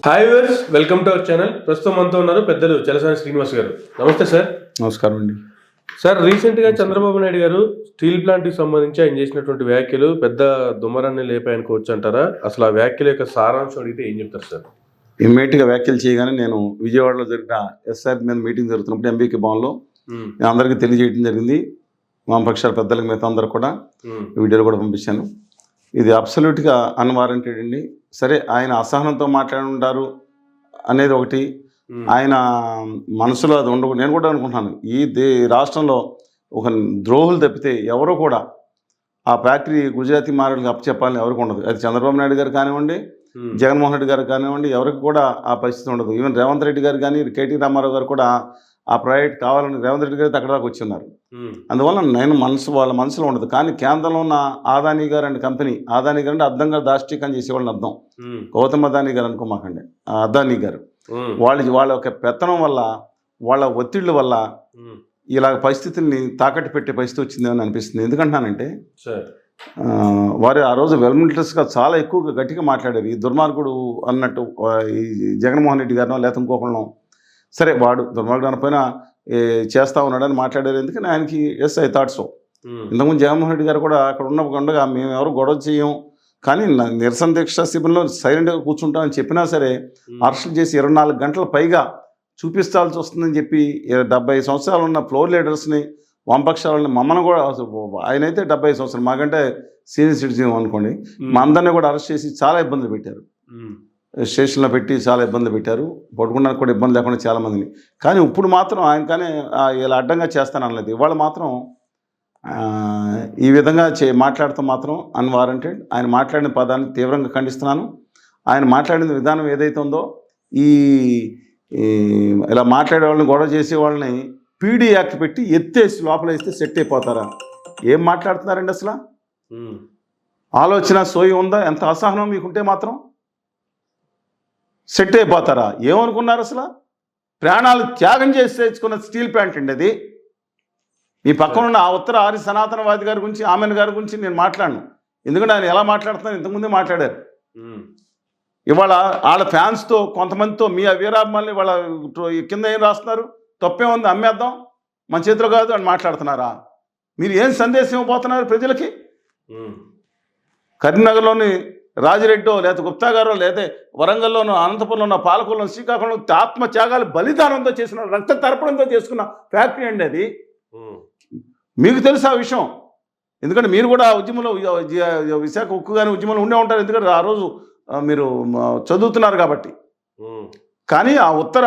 Hi viewers, welcome to our channel. ప్రస్తుతం మనతో ఉన్నారు పెద్దలు చలసాని శ్రీనివాస్ గారు. నమస్తే సార్. నమస్కారం అండి. సార్, రీసెంట్గా చంద్రబాబు నాయుడు గారు స్టీల్ ప్లాంట్కి సంబంధించి ఆయన చేసినటువంటి వ్యాఖ్యలు పెద్ద దుమ్మరాన్ని లేపాయనుకోవచ్చు అంటారా? అసలు ఆ వ్యాఖ్యల యొక్క సారాంశం అడిగితే ఏం చెప్తారు సార్? ఇమ్మీడియట్గా వ్యాఖ్యలు చేయగానే నేను విజయవాడలో జరిగిన ఎస్ఆర్ మీద మీటింగ్ జరుగుతున్నప్పుడు ఎంబీకే భవన్లో నేను అందరికీ తెలియజేయడం జరిగింది. వామపక్షాల పెద్దలకు మిగతా అందరూ కూడా వీడియోలు కూడా పంపించాను. ఇది అబ్సల్యూట్గా అన్వారంటెడ్ అండి. సరే, ఆయన అసహనంతో మాట్లాడి ఉంటారు అనేది ఒకటి, ఆయన మనసులో అది ఉండవు. నేను కూడా అనుకుంటున్నాను, ఈ రాష్ట్రంలో ఒక ద్రోహులు తప్పితే ఎవరో కూడా ఆ ఫ్యాక్టరీ గుజరాతీ మారలకు అప్పచెప్పాలని ఎవరికి ఉండదు. అది చంద్రబాబు నాయుడు గారు కానివ్వండి, జగన్మోహన్ రెడ్డి గారు కానివ్వండి, ఎవరికి కూడా ఆ పరిస్థితి ఉండదు. ఈవెన్ రేవంత్ రెడ్డి గారు కానీ, కేటీ రామారావు గారు కూడా ఆ ప్రాజెక్ట్ కావాలని రేవంత్ రెడ్డి గారు అక్కడ దాకా వచ్చి ఉన్నారు. అందువల్ల వాళ్ళ మనసులో ఉండదు. కానీ కేంద్రంలో ఉన్న అదానీ గారు అండ్ కంపెనీ, అదానీ గారు అంటే అర్థంగా దాష్టీకం చేసేవాళ్ళని అర్థం, గౌతమ్ అదానీ గారు అనుకోమాకండి, అదానీ గారు వాళ్ళ యొక్క పెత్తనం వల్ల, వాళ్ళ ఒత్తిళ్ళ వల్ల ఇలా పరిస్థితుల్ని తాకట్టు పెట్టే పరిస్థితి వచ్చిందని అనిపిస్తుంది. ఎందుకంటానంటే వారు ఆ రోజు వెల్మిలిటరీస్గా చాలా ఎక్కువగా గట్టిగా మాట్లాడారు. ఈ దుర్మార్గుడు అన్నట్టు ఈ జగన్మోహన్ రెడ్డి గారినో లేకపోతే ఇంకొకళ్ళనో, సరే వాడు దుర్మార్గుడు అనపోయినా చేస్తూ ఉన్నాడని మాట్లాడారు. ఎందుకని ఆయనకి ఎస్ ఐ థాట్ సో. ఇంతకుముందు జగన్మోహన్ రెడ్డి గారు కూడా అక్కడ ఉండగా మేము ఎవరు గొడవ చేయం, కానీ నిరసన దీక్ష శిబిరంలో సైలెంట్గా కూర్చుంటామని చెప్పినా సరే అరెస్టులు చేసి 24 గంటల పైగా చూపిస్తాల్సి వస్తుందని చెప్పి 70 సంవత్సరాలు ఉన్న ఫ్లోర్ లీడర్స్ని, వామపక్షాలని, మమ్మల్ని కూడా, ఆయనైతే 70 సంవత్సరాలు, మాకంటే సీనియర్ సిటిజన్ అనుకోండి, మా అందరినీ కూడా అరెస్ట్ చేసి చాలా ఇబ్బందులు పెట్టారు. స్టేషన్లో పెట్టి చాలా ఇబ్బందులు పెట్టారు. పడుకోవడానికి కూడా ఇబ్బంది లేకుండా చాలామందిని. కానీ ఇప్పుడు మాత్రం ఆయన కానీ ఇలా అడ్డంగా చేస్తానన్నది. ఇవాళ మాత్రం ఈ విధంగా మాట్లాడటం మాత్రం అన్వారంటెడ్. ఆయన మాట్లాడిన పదాన్ని తీవ్రంగా ఖండిస్తున్నాను. ఆయన మాట్లాడిన విధానం ఏదైతే ఉందో, ఈ ఇలా మాట్లాడే వాళ్ళని, గొడవ చేసే వాళ్ళని పీడీ యాక్ట్ పెట్టి ఎత్తేసి లోపల వేస్తే సెట్ అయిపోతారా? ఏం మాట్లాడుతున్నారండి అసలు? ఆలోచన సోయి ఉందా? ఎంత అసహనం మీకుంటే మాత్రం సెట్ అయిపోతారా? ఏమనుకున్నారు అసలు? ప్రాణాలు త్యాగం చేసి తెచ్చుకున్న స్టీల్ ప్లాంట్ అండి అది. మీ పక్కన ఉన్న ఆ ఉత్తర ఆర్య సనాతనవాది గారి గురించి, ఆమెన్ గారి గురించి నేను మాట్లాడను. ఎందుకంటే ఆయన ఎలా మాట్లాడుతున్నారు ఇంతకుముందే మాట్లాడారు. ఇవాళ వాళ్ళ ఫ్యాన్స్తో, కొంతమందితో, మీ వీరాభిమానులు వాళ్ళ కింద ఏం రాస్తున్నారు? తప్పే ఉంది, అమ్మేద్దాం, మన చేతిలో కాదు అని మాట్లాడుతున్నారా? మీరు ఏం సందేశం ఇవ్వబోతున్నారు ప్రజలకి? కరీంనగర్లోని రాజిరెడ్డో, లేదా గుప్తా గారో, లేదా వరంగల్లోనూ, అనంతపురంలో ఉన్న, పాలకుల్లో, శ్రీకాకుళంలో ఆత్మత్యాగాలు బలిదానంతో చేసిన, రక్త తర్పణంతో చేసుకున్న ఫ్యాక్టరీ అండి అది. మీకు తెలుసు ఆ విషయం. ఎందుకంటే మీరు కూడా ఉద్యమంలో, విశాఖ ఉక్కు కానీ ఉద్యమంలో ఉండే ఉంటారు. ఎందుకంటే ఆ రోజు మీరు చదువుతున్నారు కాబట్టి. కానీ ఆ ఉత్తర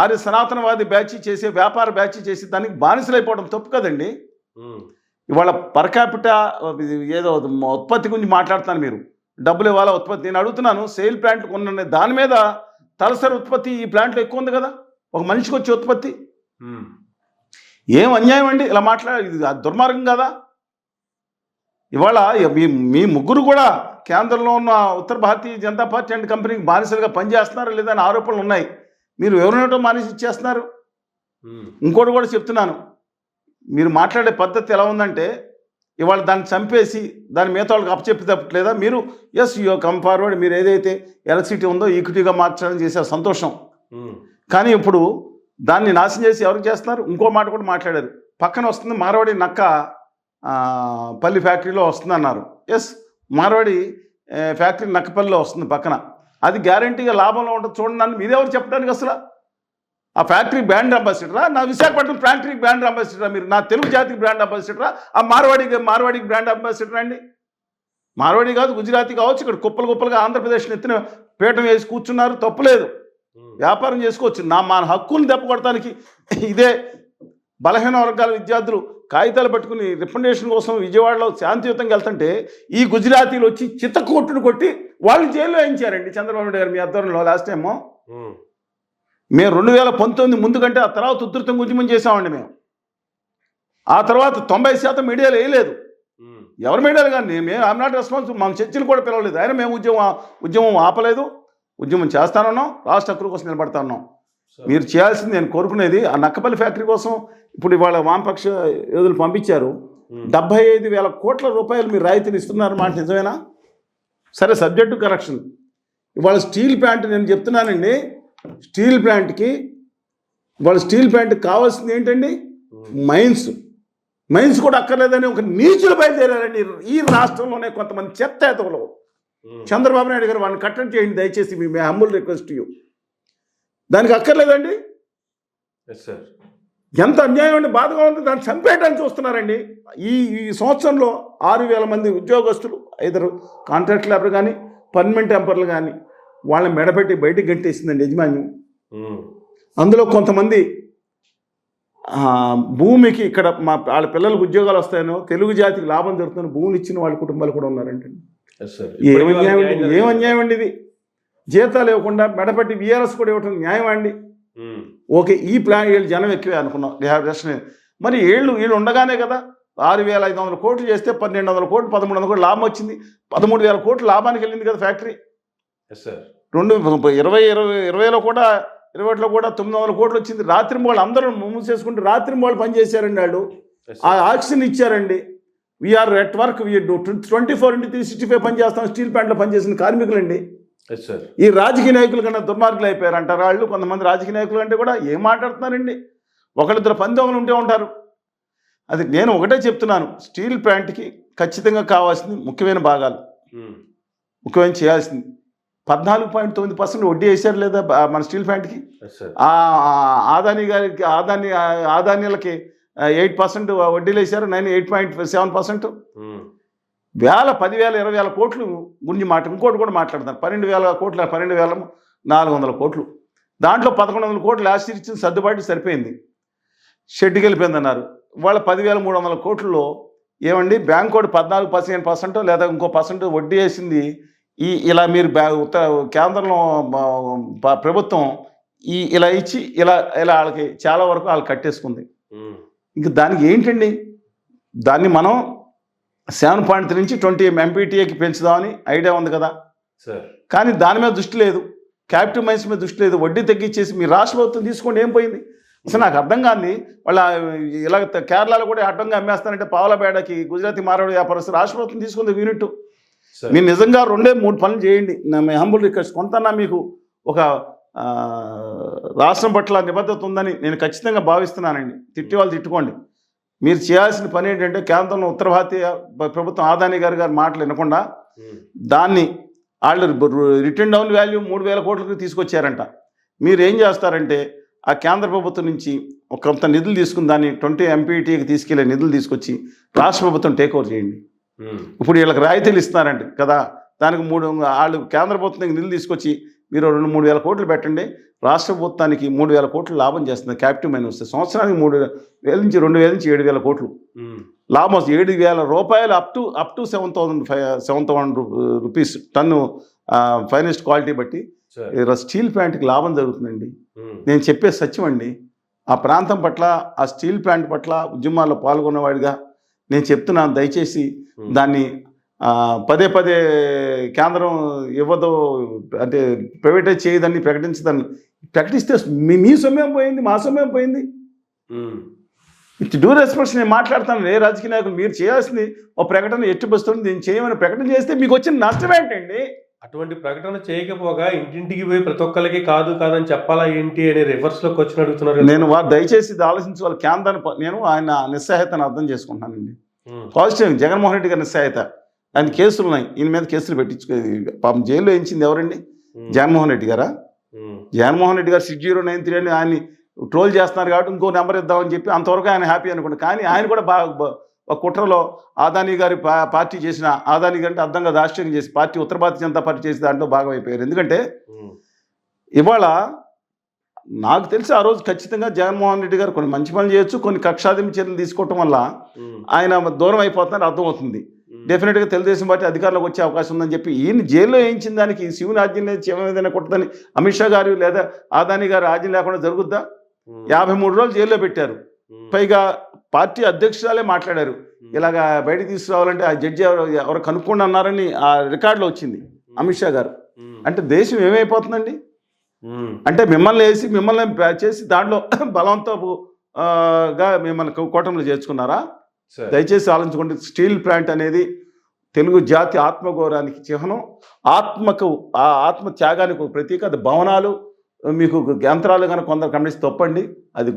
ఆర్య సనాతనవాది బ్యాచ్ చేసే, వ్యాపార బ్యాచ్ చేసి దానికి బానిసలైపోవడం తప్పు కదండి. ఇవాళ పర్ క్యాపిటా ఏదో ఉత్పత్తి గురించి మాట్లాడుతున్నాను. మీరు డబ్బులు ఇవ్వాలా ఉత్పత్తి? నేను అడుగుతున్నాను, సేల్ ప్లాంట్ కొన్న దాని మీద తలసరి ఉత్పత్తి ఈ ప్లాంట్లో ఎక్కువ ఉంది కదా, ఒక మనిషికి వచ్చే ఉత్పత్తి. ఏం అన్యాయం అండి ఇలా మాట్లాడే? ఇది దుర్మార్గం కదా. ఇవాళ మీ ముగ్గురు కూడా కేంద్రంలో ఉన్న ఉత్తర భారతీయ జనతా పార్టీ అండ్ కంపెనీకి బానిసలుగా పనిచేస్తున్నారు లేదా అని ఆరోపణలు ఉన్నాయి. మీరు ఎవరినో మానేసి ఇచ్చేస్తున్నారు. ఇంకోటి కూడా చెప్తున్నాను, మీరు మాట్లాడే పద్ధతి ఎలా ఉందంటే, ఇవాళ దాన్ని చంపేసి దాని మిగతా వాళ్ళకి అప్పచెప్పి తప్పట్లేదా? మీరు ఎస్ యూ కమ్ ఫార్వర్డ్, మీరు ఏదైతే ఎలక్ట్రిసిటీ ఉందో ఈక్విటీగా మార్చాలని చేసే సంతోషం. కానీ ఇప్పుడు దాన్ని నాశనం చేసి ఎవరికి చేస్తున్నారు? ఇంకో మాట కూడా మాట్లాడారు, పక్కన వస్తుంది మార్వాడి నక్క పల్లి ఫ్యాక్టరీలో వస్తుంది అన్నారు. ఎస్, మార్వాడి ఫ్యాక్టరీ నక్కపల్లిలో వస్తుంది పక్కన. అది గ్యారంటీగా లాభంలో ఉంటుంది చూడండి. నన్ను మీరెవరు చెప్పడానికి అసలు? ఆ ఫ్యాక్టరీ బ్రాండ్ అంబాసిడరా? నా విశాఖపట్నం ఫ్యాక్టరీకి బ్రాండ్ అంబాసిడరా? మీరు నా తెలుగు జాతికి బ్రాండ్ అంబాసిడరా? ఆ మార్వాడికి బ్రాండ్ అంబాసిడరా అండి? మార్వాడి కాదు, గుజరాతీ కావచ్చు. ఇక్కడ కుప్పలుగా ఆంధ్రప్రదేశ్ని ఎత్తిన పీఠం వేసి కూర్చున్నారు, తప్పులేదు, వ్యాపారం చేసుకోవచ్చు. మన హక్కులను దెబ్బకొడటానికి ఇదే బలహీన వర్గాల విద్యార్థులు కాగితాలు పట్టుకుని రికమెండేషన్ కోసం విజయవాడలో శాంతియుతంగా వెళ్తుంటే ఈ గుజరాతీలు వచ్చి చిత్తకొట్టును కొట్టి వాళ్ళు జైల్లో వేయించారండి చంద్రబాబు నాయుడు గారు మీ ఆధ్వర్యంలో. లాస్ట్ టైము మేము 2019 ముందు కంటే ఆ తర్వాత ఉధృతంగా ఉద్యమం చేసామండి మేము. ఆ తర్వాత 90% మీడియాలో వేయలేదు. ఎవరు మీడియాలు కానీ మేము ఐఎమ్ నాట్ రెస్పాన్సిబుల్. మాకు చర్చలు కూడా పిలవలేదు. అయినా మేము ఉద్యమం ఆపలేదు, ఉద్యమం చేస్తానన్నాం, రాష్ట్ర హక్కుల కోసం నిలబడతా ఉన్నాం. మీరు చేయాల్సింది, నేను కోరుకునేది, ఆ నక్కపల్లి ఫ్యాక్టరీ కోసం ఇప్పుడు ఇవాళ వామపక్ష యోధులు పంపించారు. 75,000 కోట్ల రూపాయలు మీరు రాయితీని ఇస్తున్నారు మాట నిజమేనా? సరే, సబ్జెక్టు కరెక్షన్. ఇవాళ స్టీల్ ప్లాంట్ నేను చెప్తున్నానండి, స్టీల్ ప్లాంట్కి ఇవాళ స్టీల్ ప్లాంట్కి కావాల్సింది ఏంటండి? మైన్స్ కూడా అక్కర్లేదని ఒక నీచులు బయలుదేరారండి ఈ రాష్ట్రంలోనే కొంతమంది చెత్త ఎతవలు. చంద్రబాబు నాయుడు గారు వాళ్ళని కట్టడి చేయండి దయచేసి, మీ హంబుల్ రిక్వెస్ట్ యూ. దానికి అక్కర్లేదండి. ఎంత అన్యాయం అండి, బాధగా ఉంది. దాన్ని చంపేయడానికి చూస్తున్నారండి. ఈ సంవత్సరంలో 6,000 మంది ఉద్యోగస్తులు, ఇద్దరు కాంట్రాక్ట్ లేబర్ కానీ పర్మనెంట్ ఎంపర్లు కానీ వాళ్ళని మెడపెట్టి బయటికి గంటేసిందండి యజమాన్యం. అందులో కొంతమంది భూమికి ఇక్కడ వాళ్ళ పిల్లలకు ఉద్యోగాలు వస్తాయనో, తెలుగు జాతికి లాభం జరుగుతుందో భూములు ఇచ్చిన వాళ్ళ కుటుంబాలు కూడా ఉన్నారండి. ఏం అన్యాయం అండి ఇది? జీతాలు ఇవ్వకుండా మెడపెట్టి VRS కూడా ఇవ్వటం న్యాయం అండి? ఓకే, ఈ ప్లాన్ వీళ్ళు జనం ఎక్కువే అనుకున్నాం. మరి వీళ్ళు ఉండగానే కదా 6,500 కోట్లు చేస్తే 1,200 కోట్లు 1,300 కోట్లు లాభం వచ్చింది. 13,000 కోట్లు లాభానికి వెళ్ళింది కదా ఫ్యాక్టరీ. 2020లో కూడా 21లో కూడా 900 కోట్లు వచ్చింది. రాత్రి వాళ్ళు అందరూ మూసేసుకుంటే రాత్రి వాళ్ళు పనిచేశారండి. వాళ్ళు ఆ ఆక్సిజన్ ఇచ్చారండి. వీఆర్ ఎట్ వర్క్, 24/365 పనిచేస్తాం. స్టీల్ ప్లాంట్లో పనిచేసిన కార్మికులండి. ఈ రాజకీయ నాయకుల కన్నా దుర్మార్గులు అయిపోయారు అంటారు వాళ్ళు. కొంతమంది రాజకీయ నాయకులు అంటే కూడా ఏం మాట్లాడుతున్నారండి? ఒకళ్ళిద్దరు పందెములు ఉంటే ఉంటారు. అది నేను ఒకటే చెప్తున్నాను, స్టీల్ ప్లాంట్కి ఖచ్చితంగా కావాల్సింది ముఖ్యమైన భాగాలు, ముఖ్యమైన చేయాల్సింది 14.9% వడ్డీ వేశారు లేదా మన స్టీల్ ప్లాంట్కి? ఆదాని గారికి ఆదానీలకి 8% వడ్డీలు వేశారు, 8.7%. 10,000, 20,000 కోట్లు గురించి ఇంకోటి కూడా మాట్లాడుతున్నారు. 12,000 కోట్లు, 12,400 కోట్లు. దాంట్లో 1,100 కోట్లు లాస్ట్ ఇయర్ ఇచ్చిన సర్దుబాటు సరిపోయింది, షెడ్కి వెళ్ళిపోయింది అన్నారు. వాళ్ళ 10,300 కోట్లలో ఏమండి బ్యాంక్ కూడా 14-15% లేదా ఇంకో % వడ్డీ వేసింది. ఇలా మీరు కేంద్రంలో ప్రభుత్వం ఇలా ఇచ్చి ఇలా వాళ్ళకి చాలా వరకు వాళ్ళు కట్టేసుకుంది. ఇంక దానికి ఏంటండి? దాన్ని మనం 7.3 నుంచి 20 MPTAకి పెంచుదామని ఐడియా ఉంది కదా, కానీ దాని మీద దృష్టి లేదు. క్యాపిటల్ మైన్స్ మీద దృష్టి లేదు. వడ్డీ తగ్గించేసి మీ రాష్ట్ర ప్రభుత్వం తీసుకోండి, ఏం పోయింది? అసలు నాకు అర్థం కాదు. వాళ్ళ ఇలా కేరళలో కూడా అడ్డంగా అమ్మేస్తానంటే పావలబేడకి గుజరాతీ మార్వాడి వ్యాపారస్తులు రాష్ట్ర ప్రభుత్వం తీసుకుంది యూనిట్. మీరు నిజంగా 2-3 పనులు చేయండి. మీ హంబుల్ రిక్వెస్ట్. కొంతన్నా మీకు ఒక రాష్ట్రం పట్ల నిబద్ధత ఉందని నేను ఖచ్చితంగా భావిస్తున్నానండి. తిట్టి వాళ్ళు తిట్టుకోండి. మీరు చేయాల్సిన పని ఏంటంటే కేంద్రంలో ఉత్తర భారతీయ ప్రభుత్వం ఆదాని గారి మాటలు వినకుండా దాన్ని వాళ్ళు రిటర్న్ డౌన్ వాల్యూ 3,000 కోట్లకు తీసుకొచ్చారంట. మీరు ఏం చేస్తారంటే ఆ కేంద్ర ప్రభుత్వం నుంచి కొంత నిధులు తీసుకుని దాన్ని 20 MPTAకి తీసుకెళ్లే నిధులు తీసుకొచ్చి రాష్ట్ర ప్రభుత్వం టేక్ ఓవర్ చేయండి. ఇప్పుడు వీళ్ళకి రాయితీలు ఇస్తున్నారండి కదా, దానికి వాళ్ళు కేంద్ర ప్రభుత్వం నిధులు తీసుకొచ్చి మీరు 2-3 కోట్లు పెట్టండి. రాష్ట్ర ప్రభుత్వానికి 3,000 కోట్లు లాభం చేస్తుంది. క్యాపిటల్ మైన్ వస్తే సంవత్సరానికి 3,000 నుంచి 2,000 నుంచి 7,000 కోట్లు లాభం వస్తుంది. 7,000 రూపాయలు up to 7,000 rupees ton finest quality బట్టి స్టీల్ ప్లాంట్కి లాభం జరుగుతుందండి. నేను చెప్పే సత్యం అండి. ఆ ప్రాంతం పట్ల, ఆ స్టీల్ ప్లాంట్ పట్ల ఉద్యమాల్లో పాల్గొన్నవాడిగా నేను చెప్తున్నాను, దయచేసి దాన్ని పదే కేంద్రం ఇవ్వదు అంటే ప్రైవేటైజ్ చేయదని ప్రకటిస్తే మీ సమయం పోయింది, మా సమయం పోయింది. ఇట్ డ్యూ రెస్పెక్ట్ నేను మాట్లాడతాను. ఏ రాజకీయ నాయకులు మీరు చేయాల్సింది ఒక ప్రకటన ఎట్టుబస్తుంది, దీన్ని చేయమని ప్రకటన చేస్తే మీకు వచ్చిన నష్టం ఏంటండి? అటువంటి ప్రకటన చేయకపోగా ఇంటింటికి పోయి ప్రతి ఒక్కరికి కాదని చెప్పాలా ఏంటి అని రివర్స్లోకి వచ్చి అడుగుతున్నారు. నేను దయచేసి ఇది ఆలోచించి వాళ్ళ కేంద్రాన్ని నేను ఆయన నిస్సహాయతను అర్థం చేసుకుంటున్నానండి. పాజిటివ్ జగన్మోహన్ రెడ్డి గారి నిస్సహాయత. ఆయన కేసులు ఉన్నాయి, ఈయన మీద కేసులు పెట్టించుకోలేదు. పాపం జైల్లో వేయించింది ఎవరండి? జగన్మోహన్ రెడ్డి గారా? జగన్మోహన్ రెడ్డి గారు 6093 అని ఆయన్ని ట్రోల్ చేస్తున్నారు కాబట్టి ఇంకో నెంబర్ ఇద్దామని చెప్పి అంతవరకు ఆయన హ్యాపీ అనుకుంటా. కానీ ఆయన కూడా ఒక కుట్రలో ఆదాని గారి పార్టీ చేసిన, ఆదాని గారి అంటే అర్థంగా రాష్ట్రీయం చేసి పార్టీ ఉత్తర భారతీయ జనతా పార్టీ చేసి దాంట్లో భాగం అయిపోయారు. ఎందుకంటే ఇవాళ నాకు తెలిసి ఆ రోజు ఖచ్చితంగా జగన్మోహన్ రెడ్డి గారు కొన్ని మంచి పనులు చేయొచ్చు, కొన్ని కక్షాదింపు చర్యలు తీసుకోవటం వల్ల ఆయన దూరం అయిపోతున్నారని అర్థమవుతుంది. డెఫినెట్గా తెలుగుదేశం పార్టీ అధికారంలోకి వచ్చే అవకాశం ఉందని చెప్పి ఈయన జైల్లో వేయించిన దానికి శివుని ఆజ్ఞ లేదు, శివం ఏదైనా కొట్టదని అమిత్ షా గారు లేదా ఆదాని గారు ఆజ్ఞ లేకుండా జరుగుద్దా? 53 రోజులు జైల్లో పెట్టారు. పైగా పార్టీ అధ్యక్షురాలే మాట్లాడారు, ఇలాగా బయటకు తీసుకురావాలంటే ఆ జడ్జి ఎవరు కనుక్కోండి అన్నారని ఆ రికార్డులో వచ్చింది అమిత్ షా గారు. అంటే దేశం ఏమైపోతుందండి? అంటే మిమ్మల్ని చేసి దాంట్లో బలవంతపుగా మిమ్మల్ని కూటమిలో చేర్చుకున్నారా? దయచేసి ఆలోచించుకోండి. స్టీల్ ప్లాంట్ అనేది తెలుగు జాతి ఆత్మగౌరవానికి చిహ్నం, ఆ ఆత్మ త్యాగానికి ఒక ప్రతీక. అది భవనాలు మీకు యంత్రాలు కనుక కొందరు గమనిస్తే తప్పండి, అది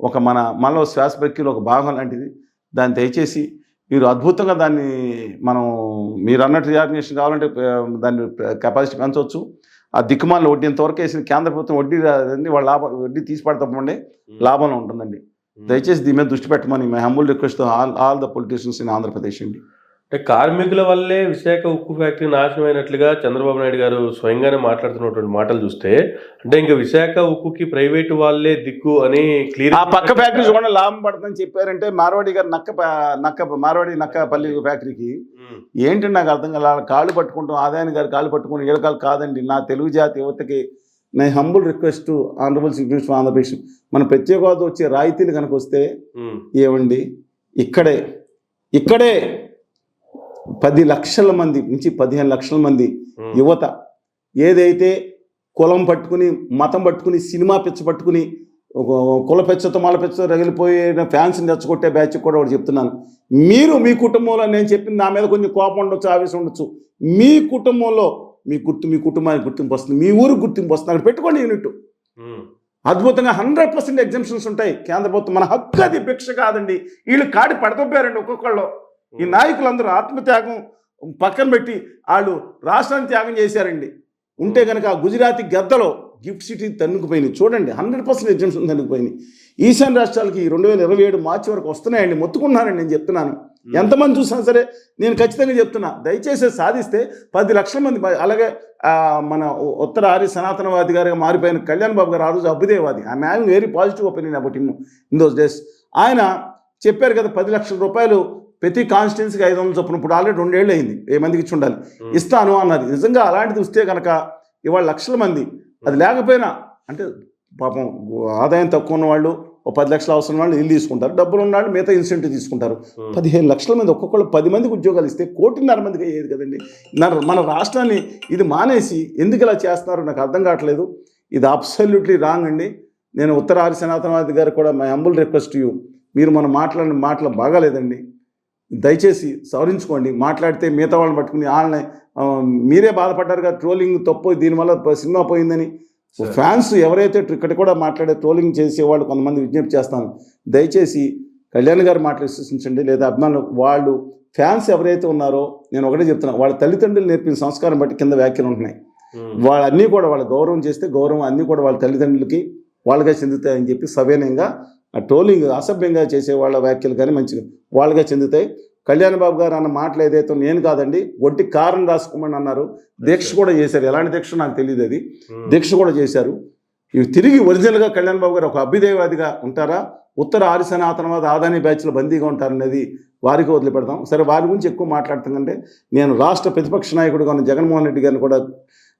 ఒక మనలో శ్వాస ప్రక్రియలో ఒక భాగం లాంటిది. దాన్ని దయచేసి మీరు అద్భుతంగా దాన్ని మీరు అన్నట్టు రియాగ్నేషన్ కావాలంటే దాన్ని కెపాసిటీ పెంచవచ్చు. ఆ దిక్కుమాలను వడ్డీ ఇంతవరకు వేసిన కేంద్ర ప్రభుత్వం వడ్డీ రాదండి, వాళ్ళ వడ్డీ తీసి పడతామండి, లాభంలో ఉంటుందండి. దయచేసి దీని మీద దృష్టి పెట్టమని my humble request all the politicians in Andhra Pradesh అండి. అంటే కార్మికుల వల్లే విశాఖ ఉక్కు ఫ్యాక్టరీ నాశనం అయినట్లుగా చంద్రబాబు నాయుడు గారు స్వయంగానే మాట్లాడుతున్నటువంటి మాటలు చూస్తే, అంటే ఇంకా విశాఖ ఉక్కుకి ప్రైవేటు వాళ్ళే దిక్కు అని క్లియర్. ఆ పక్క ఫ్యాక్టరీ చూడండి లాభం పడుతుందని చెప్పారంటే, మార్వాడి గారు నక్కపల్లి ఫ్యాక్టరీకి ఏంటంటే నాకు అర్థం కాదు. కాళ్ళు పట్టుకుంటాం, ఆదాయాన్ని గారు కాళ్ళు పట్టుకుని ఈడకాలు కాదండి. నా తెలుగు జాతి యువతకి నా humble request honourable chief minister of Andhra Pradesh, మన ప్రత్యేక హోదా వచ్చే రాయితీలు కనుక వస్తే ఏమండి, ఇక్కడే 10 లక్షల మంది నుంచి 15 లక్షల మంది యువత ఏదైతే కులం పట్టుకుని, మతం పట్టుకుని, సినిమా పిచ్చ పట్టుకుని, కుల పెచ్చతో మల పెచ్చతో రగిలిపోయిన ఫ్యాన్స్ని తెచ్చగొట్టే బ్యాచ్ కూడా ఒకటి చెప్తున్నాను. మీరు మీ కుటుంబంలో, నేను చెప్పింది నా మీద కొంచెం కోపం ఉండొచ్చు, ఆవేశం ఉండొచ్చు, మీ కుటుంబంలో మీ కుటుంబానికి గుర్తింపు వస్తుంది, మీ ఊరికి గుర్తింపు వస్తుంది, అక్కడ పెట్టుకోండి యూనిట్. అద్భుతంగా 100% ఎగ్జామ్షన్స్ ఉంటాయి కేంద్ర ప్రభుత్వం. మన హక్కు అది, భిక్ష కాదండి. వీళ్ళు కాడి పడతపోయారండి ఒక్కొక్కళ్ళు. ఈ నాయకులందరూ ఆత్మత్యాగం పక్కన పెట్టి వాళ్ళు రాష్ట్రాన్ని త్యాగం చేశారండి. ఉంటే కనుక ఆ గుజరాతీ గద్దలో గిఫ్ట్ సిటీ తన్నుకుపోయినాయి చూడండి. 100% ఎగ్జామ్షన్ తన్నుకుపోయినాయి. ఈశాన్య రాష్ట్రాలకి 2027 మార్చి వరకు వస్తున్నాయండి. మొత్తుకున్నానండి, నేను చెప్తున్నాను. ఎంతమంది చూసినా సరే నేను ఖచ్చితంగా చెప్తున్నా, దయచేసి సాధిస్తే 10 లక్షల మంది. అలాగే మన ఉత్తర ఆర్య సనాతనవాది గారిగా మారిపోయిన కళ్యాణ్ బాబు గారు ఆ రోజు అభ్యుదయవాది. I'm having very positive opinion about him in those days. ఆయన చెప్పారు కదా 10 లక్షల రూపాయలు ప్రతి కాన్స్టిట్యున్సీకి 500 చొప్పున. ఇప్పుడు ఆల్రెడీ 2 ఏళ్ళు అయింది, 1000 మందికి ఇచ్చి ఉండాలి, ఇస్తాను అన్నది. నిజంగా అలాంటిది వస్తే కనుక ఇవాళ లక్షల మంది, అది లేకపోయినా అంటే పాపం ఆదాయం తక్కువ ఉన్న వాళ్ళు, 10 లక్షలు అవసరం వాళ్ళు ఇల్లు తీసుకుంటారు, డబ్బులు ఉన్న వాళ్ళు మిగతా ఇన్సెంటివ్ తీసుకుంటారు. 15 లక్షల మంది, ఒక్కొక్కళ్ళు 10 మందికి ఉద్యోగాలు ఇస్తే 1.5 మందికి అయ్యేది కదండి. మన రాష్ట్రాన్ని ఇది మానేసి ఎందుకు ఇలా చేస్తున్నారు నాకు అర్థం కావట్లేదు. ఇది అబ్సల్యూట్లీ రాంగ్ అండి. నేను ఉత్తర ఆర్య సనాతనవాది గారు కూడా మై హంబుల్ రిక్వెస్ట్ యూ, మీరు మనం మాట్లాడిన మాటలు బాగాలేదండి, దయచేసి సవరించుకోండి. మాట్లాడితే మిగతా వాళ్ళని పట్టుకుని వాళ్ళని మీరే బాధపడ్డారు కదా, ట్రోలింగ్ తప్పు, దీనివల్ల సినిమా పోయిందని. ఫ్యాన్స్ ఎవరైతే ఇక్కడ కూడా మాట్లాడే ట్రోలింగ్ చేసేవాళ్ళు కొంతమంది విజ్ఞప్తి చేస్తాను, దయచేసి కళ్యాణ్ గారు మాటలు విశ్వసించండి, లేదా అభిమానులు వాళ్ళు ఫ్యాన్స్ ఎవరైతే ఉన్నారో, నేను ఒకటే చెప్తున్నాను, వాళ్ళ తల్లిదండ్రులు నేర్పిన సంస్కారం బట్టి కింద వ్యాఖ్యలు ఉంటున్నాయి. వాళ్ళన్నీ కూడా వాళ్ళ గౌరవం చేస్తే గౌరవం అన్నీ కూడా వాళ్ళ తల్లిదండ్రులకి వాళ్ళగా చెందుతాయని చెప్పి సవినయంగా, ఆ ట్రోలింగ్ అసభ్యంగా చేసే వాళ్ళ వ్యాఖ్యలు కానీ మంచిగా వాళ్ళగా చెందుతాయి. కళ్యాణ్ బాబు గారు అన్న మాటలు ఏదైతే నేను కాదండి, ఒట్టి కారణం రాసుకోమని అన్నారు. దీక్ష కూడా చేశారు, ఎలాంటి దీక్ష నాకు తెలియదు, అది దీక్ష కూడా చేశారు. ఇవి తిరిగి ఒరిజినల్గా కళ్యాణ్ బాబు గారు ఒక అభ్యుదయవాదిగా ఉంటారా, ఉత్తర ఆర్య సనాతనవాద ఆదాని బ్యాచ్లో బందీగా ఉంటారనేది వారికి వదిలిపెడతాం. సరే, వారి గురించి ఎక్కువ మాట్లాడుతుందంటే నేను రాష్ట్ర ప్రతిపక్ష నాయకుడుగా ఉన్న జగన్మోహన్ రెడ్డి గారిని కూడా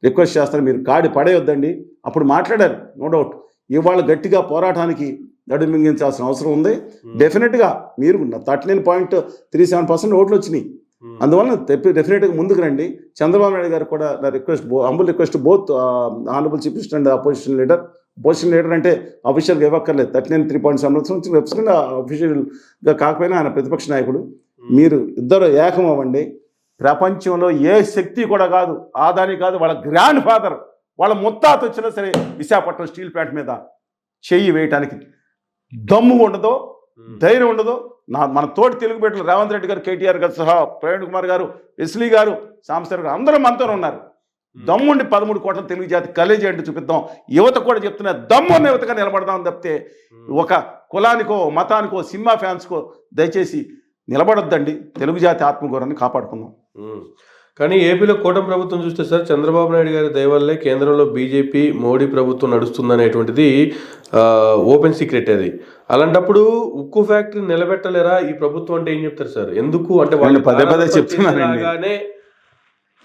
రిక్వెస్ట్ చేస్తాను, మీరు కాడి పడేయొద్దండి. అప్పుడు మాట్లాడారు, నో డౌట్. ఇవాళ గట్టిగా పోరాటానికి నడుమింగించాల్సిన అవసరం ఉంది. డెఫినెట్గా మీరు 39.37% ఓట్లు వచ్చినాయి. అందువల్ల డెఫినెట్గా ముందుకు రండి. చంద్రబాబు నాయుడు గారు కూడా నా humble request both honourable chief minister and opposition leader అంటే అఫీషియల్గా ఇవ్వక్కర్లేదు, 39.7% రిప్రజెంట్ అఫీషియల్గా కాకపోయినా ఆయన ప్రతిపక్ష నాయకుడు. మీరు ఇద్దరు ఏకం అవ్వండి. ప్రపంచంలో ఏ శక్తి కూడా కాదు, ఆదాని కాదు, వాళ్ళ గ్రాండ్ ఫాదర్, వాళ్ళ ముత్తాత వచ్చినా సరే విశాఖపట్నం స్టీల్ ప్లాంట్ మీద చెయ్యి వేయటానికి దమ్ము ఉండదో, ధైర్యం ఉండదో. మన తోటి తెలుగు బిడ్డలు రేవంత్ రెడ్డి గారు, కేటీఆర్ గారు సహా, ప్రవీణ్ కుమార్ గారు, ఎస్లీ గారు, సాంబశివరావు గారు అందరూ మనతో ఉన్నారు. దమ్ముండి 13 కోట్ల తెలుగు జాతి కలేజీ అంటే చూపిద్దాం. యువత కూడా చెప్తున్నా, దమ్మున్న యువతగా నిలబడదాం తప్పితే ఒక కులానికో మతానికో సినిమా ఫ్యాన్స్కో దయచేసి నిలబడొద్దండి. తెలుగు జాతి ఆత్మగౌరవాన్ని కాపాడుకుందాం. కానీ ఏపీలో కూటమి ప్రభుత్వం చూస్తే సార్, చంద్రబాబు నాయుడు గారి దయ వల్లే కేంద్రంలో బీజేపీ మోడీ ప్రభుత్వం నడుస్తుందనేటువంటిది ఓపెన్ సీక్రెట్. అది అలాంటప్పుడు ఉక్కు ఫ్యాక్టరీ నిలబెట్టలేరా ఈ ప్రభుత్వం అంటే ఏం చెప్తారు సార్? ఎందుకు అంటే వాళ్ళు పదే చెప్తున్నారండి.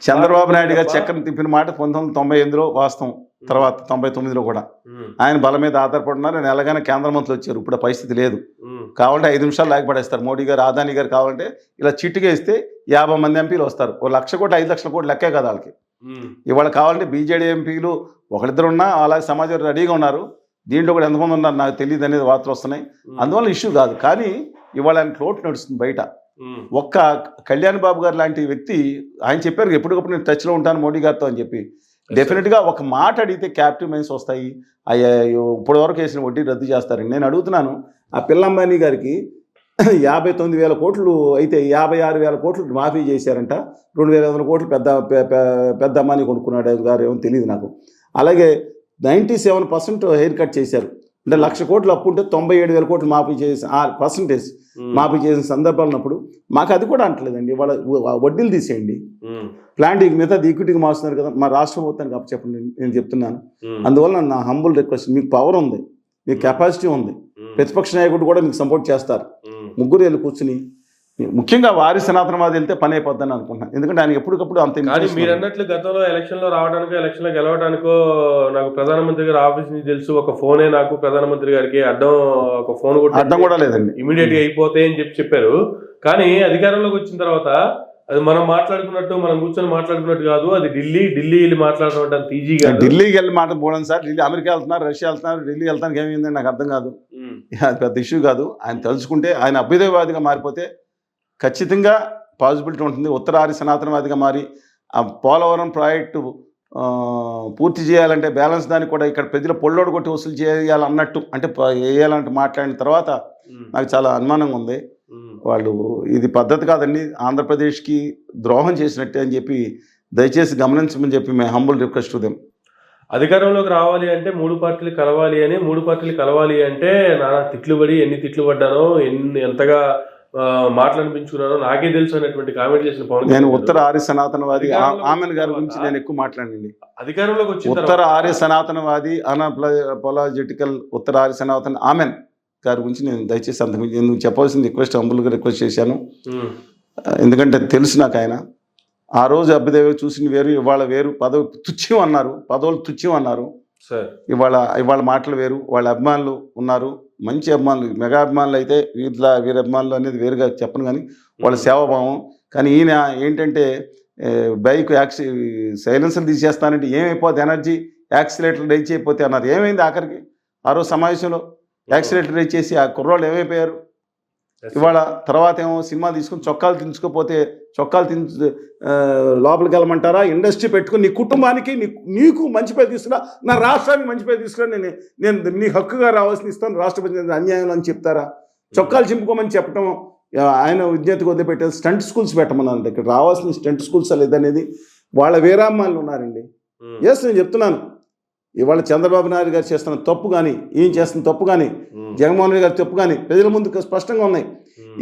చంద్రబాబు నాయుడు గారు చక్రం తిప్పిన మాట 1998లో వాస్తవం, తర్వాత 99లో కూడా ఆయన బల మీద ఆధారపడున్నారు. ఆయన ఎలాగైనా కేంద్ర మంత్రులు వచ్చారు. ఇప్పుడు ఆ పరిస్థితి లేదు. కావాలంటే 5 నిమిషాలు లాగపడేస్తారు. మోడీ గారు, ఆదాని గారు కావాలంటే ఇలా చిట్టుగా ఇస్తే 50 మంది ఎంపీలు వస్తారు. 1 లక్ష కోట్లు 5 లక్షల కోట్లు లెక్కే కదా వాళ్ళకి. ఇవాళ కావాలంటే బీజేడీ ఎంపీలు ఒకరిద్దరు ఉన్నా అలాగే సమాజం రెడీగా ఉన్నారు. దీంట్లో కూడా ఎంతమంది ఉన్నారు నాకు తెలియదు అనేది వార్తలు వస్తున్నాయి. అందువల్ల ఇష్యూ కాదు. కానీ ఇవాళ ఆయన క్లోట్ నడుస్తుంది బయట. ఒక్క కళ్యాణ్ బాబు గారు లాంటి వ్యక్తి ఆయన చెప్పారు ఎప్పటికప్పుడు నేను టచ్లో ఉంటాను మోడీ గారితో అని చెప్పి. డెఫినెట్గా ఒక మాట అడిగితే క్యాపిటల్ మైన్స్ వస్తాయి, అయ్యో ఇప్పటి వరకు వేసిన వడ్డీ రద్దు చేస్తారండి. నేను అడుగుతున్నాను, ఆ పిల్ల అంబానీ గారికి 59,000 కోట్లు అయితే 56,000 కోట్లు మాఫీ చేశారంట. 2,500 కోట్లు పెద్ద అమ్మాని కొనుక్కున్నాడు గారు, ఏమో తెలియదు నాకు. అలాగే 97% హెయిర్ కట్ చేశారు. అంటే 1,00,000 కోట్లు అప్పు ఉంటే 97,000 కోట్లు మాఫీ చేసి పర్సంటేజ్ మాఫీ చేసిన సందర్భాలు ఉన్నప్పుడు మాకు అది కూడా అంటలేదండి. వాళ్ళ వడ్డీలు తీసేయండి, ప్లాంట్ మిగతా ఈక్విటీకి మారుస్తున్నారు కదా, మా రాష్ట్ర ప్రభుత్వానికి చెప్పండి. నేను చెప్తున్నాను. అందువల్ల నా హంబుల్ రిక్వెస్ట్, మీకు పవర్ ఉంది, మీకు కెపాసిటీ ఉంది, ప్రతిపక్ష నాయకుడు కూడా మీకు సపోర్ట్ చేస్తారు. ముగ్గురు వెళ్ళి కూర్చుని, ముఖ్యంగా వారి సనాతనవాది వెళ్తే పని అయిపోద్దని అనుకుంటున్నాను. ఎందుకంటే ఆయన ఎప్పటికప్పుడు అంత. కానీ మీరు అన్నట్లు గతంలో ఎలక్షన్లో రావడానికో ఎలక్షన్లో గెలవడానికో నాకు ప్రధానమంత్రి గారి ఆఫీస్ నుంచి తెలుసు, ఒక ఫోనే నాకు ప్రధానమంత్రి గారికి ఒక ఫోన్ అడ్డం కూడా లేదండి, ఇమీడియట్ గా అయిపోతాయి అని చెప్పారు. కానీ అధికారంలోకి వచ్చిన తర్వాత అది మనం మాట్లాడుకున్నట్టు, మనం కూర్చొని మాట్లాడుకున్నట్టు కాదు, అది ఢిల్లీ వెళ్ళి మాట్లాడడం అంత ఈజీగా. ఢిల్లీకి వెళ్ళి మాట్లాడుకోవడం సార్, ఢిల్లీ అమెరికా వెళ్తున్నారు, రష్యా వెళ్తున్నారు, ఢిల్లీ వెళ్తానికి ఏమైందని నాకు అర్థం కాదు. అది పెద్ద ఇష్యూ కాదు. ఆయన తలుచుకుంటే, ఆయన అభ్యుదయవాదిగా మారిపోతే ఖచ్చితంగా పాసిబిలిటీ ఉంటుంది. ఉత్తరాది సనాతనవాదిగా మారి ఆ పోలవరం ప్రాజెక్టు పూర్తి చేయాలంటే బ్యాలెన్స్ దానికి కూడా ఇక్కడ ప్రజల పొల్లోడు కొట్టి వసూలు చేయాలన్నట్టు, అంటే వేయాలంటే మాట్లాడిన తర్వాత నాకు చాలా అనుమానంగా ఉంది. వాళ్ళు ఇది పద్ధతి కాదండి, ఆంధ్రప్రదేశ్కి ద్రోహం చేసినట్టే అని చెప్పి దయచేసి గమనించమని చెప్పి మేము హంబుల్ రిక్వెస్ట్ ఉదయం. అధికారంలోకి రావాలి అంటే 3 పార్టీలు కలవాలి అని, 3 పార్టీలు కలవాలి అంటే నానా తిట్లు పడి, ఎన్ని తిట్లు పడ్డానో, ఎంతగా మాట్లాడిపించుకున్నానో నాకే తెలుసు అనేటువంటి కామెంట్ చేసిన పవన్. నేను ఉత్తర ఆర్య సనాతనవాది ఆమెన్ గారి గురించి నేను ఎక్కువ మాట్లాడండి. అధికారంలోకి వచ్చిన ఉత్తర ఆర్య సనాతనవాది అనాపలాజిటికల్ ఉత్తర ఆర్య సనాతన ఆమెన్ గారి గురించి నేను దయచేసి అంతకుమించి ఎందుకు చెప్పాల్సింది రిక్వెస్ట్, హంబుల్గా రిక్వెస్ట్ చేశాను. ఎందుకంటే తెలుసు నాకు ఆయన. ఆ రోజు అభ్యుదయ చూసిన వేరు, ఇవాళ వేరు. పదవి తుచ్చం అన్నారు, పదవులు తుచ్చం అన్నారు. ఇవాళ మాటలు వేరు. వాళ్ళ అభిమానులు ఉన్నారు, మంచి అభిమానులు, మెగా అభిమానులు అయితే వీరి అభిమానులు అనేది వేరుగా చెప్పను, కానీ వాళ్ళ సేవాభావం. కానీ ఈయన ఏంటంటే బైక్ సైలెన్సర్ తీసేస్తానంటే ఏమైపోద్ది, ఎనర్జీ యాక్సిలేటర్ రైజ్ చేయకపోతే అన్నారు. ఏమైంది ఆఖరికి ఆ రోజు సమావేశంలో? యాక్సిలేటర్ రైజ్ చేసి ఆ కుర్రోళ్ళు ఏమైపోయారు. ఇవాళ తర్వాత ఏమో సినిమా తీసుకుని చొక్కాలు తించుకోపోతే లోపలికి వెళ్ళమంటారా? ఇండస్ట్రీ పెట్టుకుని నీ కుటుంబానికి నీకు మంచి పేరు తీసుకురా, నా రాష్ట్రానికి మంచి పేరు తీసుకురా, నేను నీ హక్కుగా రావాల్సిన ఇస్తాను, రాష్ట్రపతి అన్యాయం అని చెప్తారా? చొక్కాలు చింపుకోమని చెప్పడం ఆయన విజ్ఞతకు వదిలిపెట్టారు. స్టంట్ స్కూల్స్ పెట్టమన్నారండి. ఇక్కడ రావాల్సిన స్టంట్ స్కూల్స్ లేదనేది వాళ్ళ వీరామ్మాలు ఉన్నారండి. ఎస్, నేను చెప్తున్నాను. ఇవాళ చంద్రబాబు నాయుడు గారు చేస్తున్న తప్పు కానీ, ఈయన చేస్తున్న తప్పు కానీ, జగన్మోహన్ రెడ్డి గారి తప్పు కానీ ప్రజల ముందుకు స్పష్టంగా ఉన్నాయి.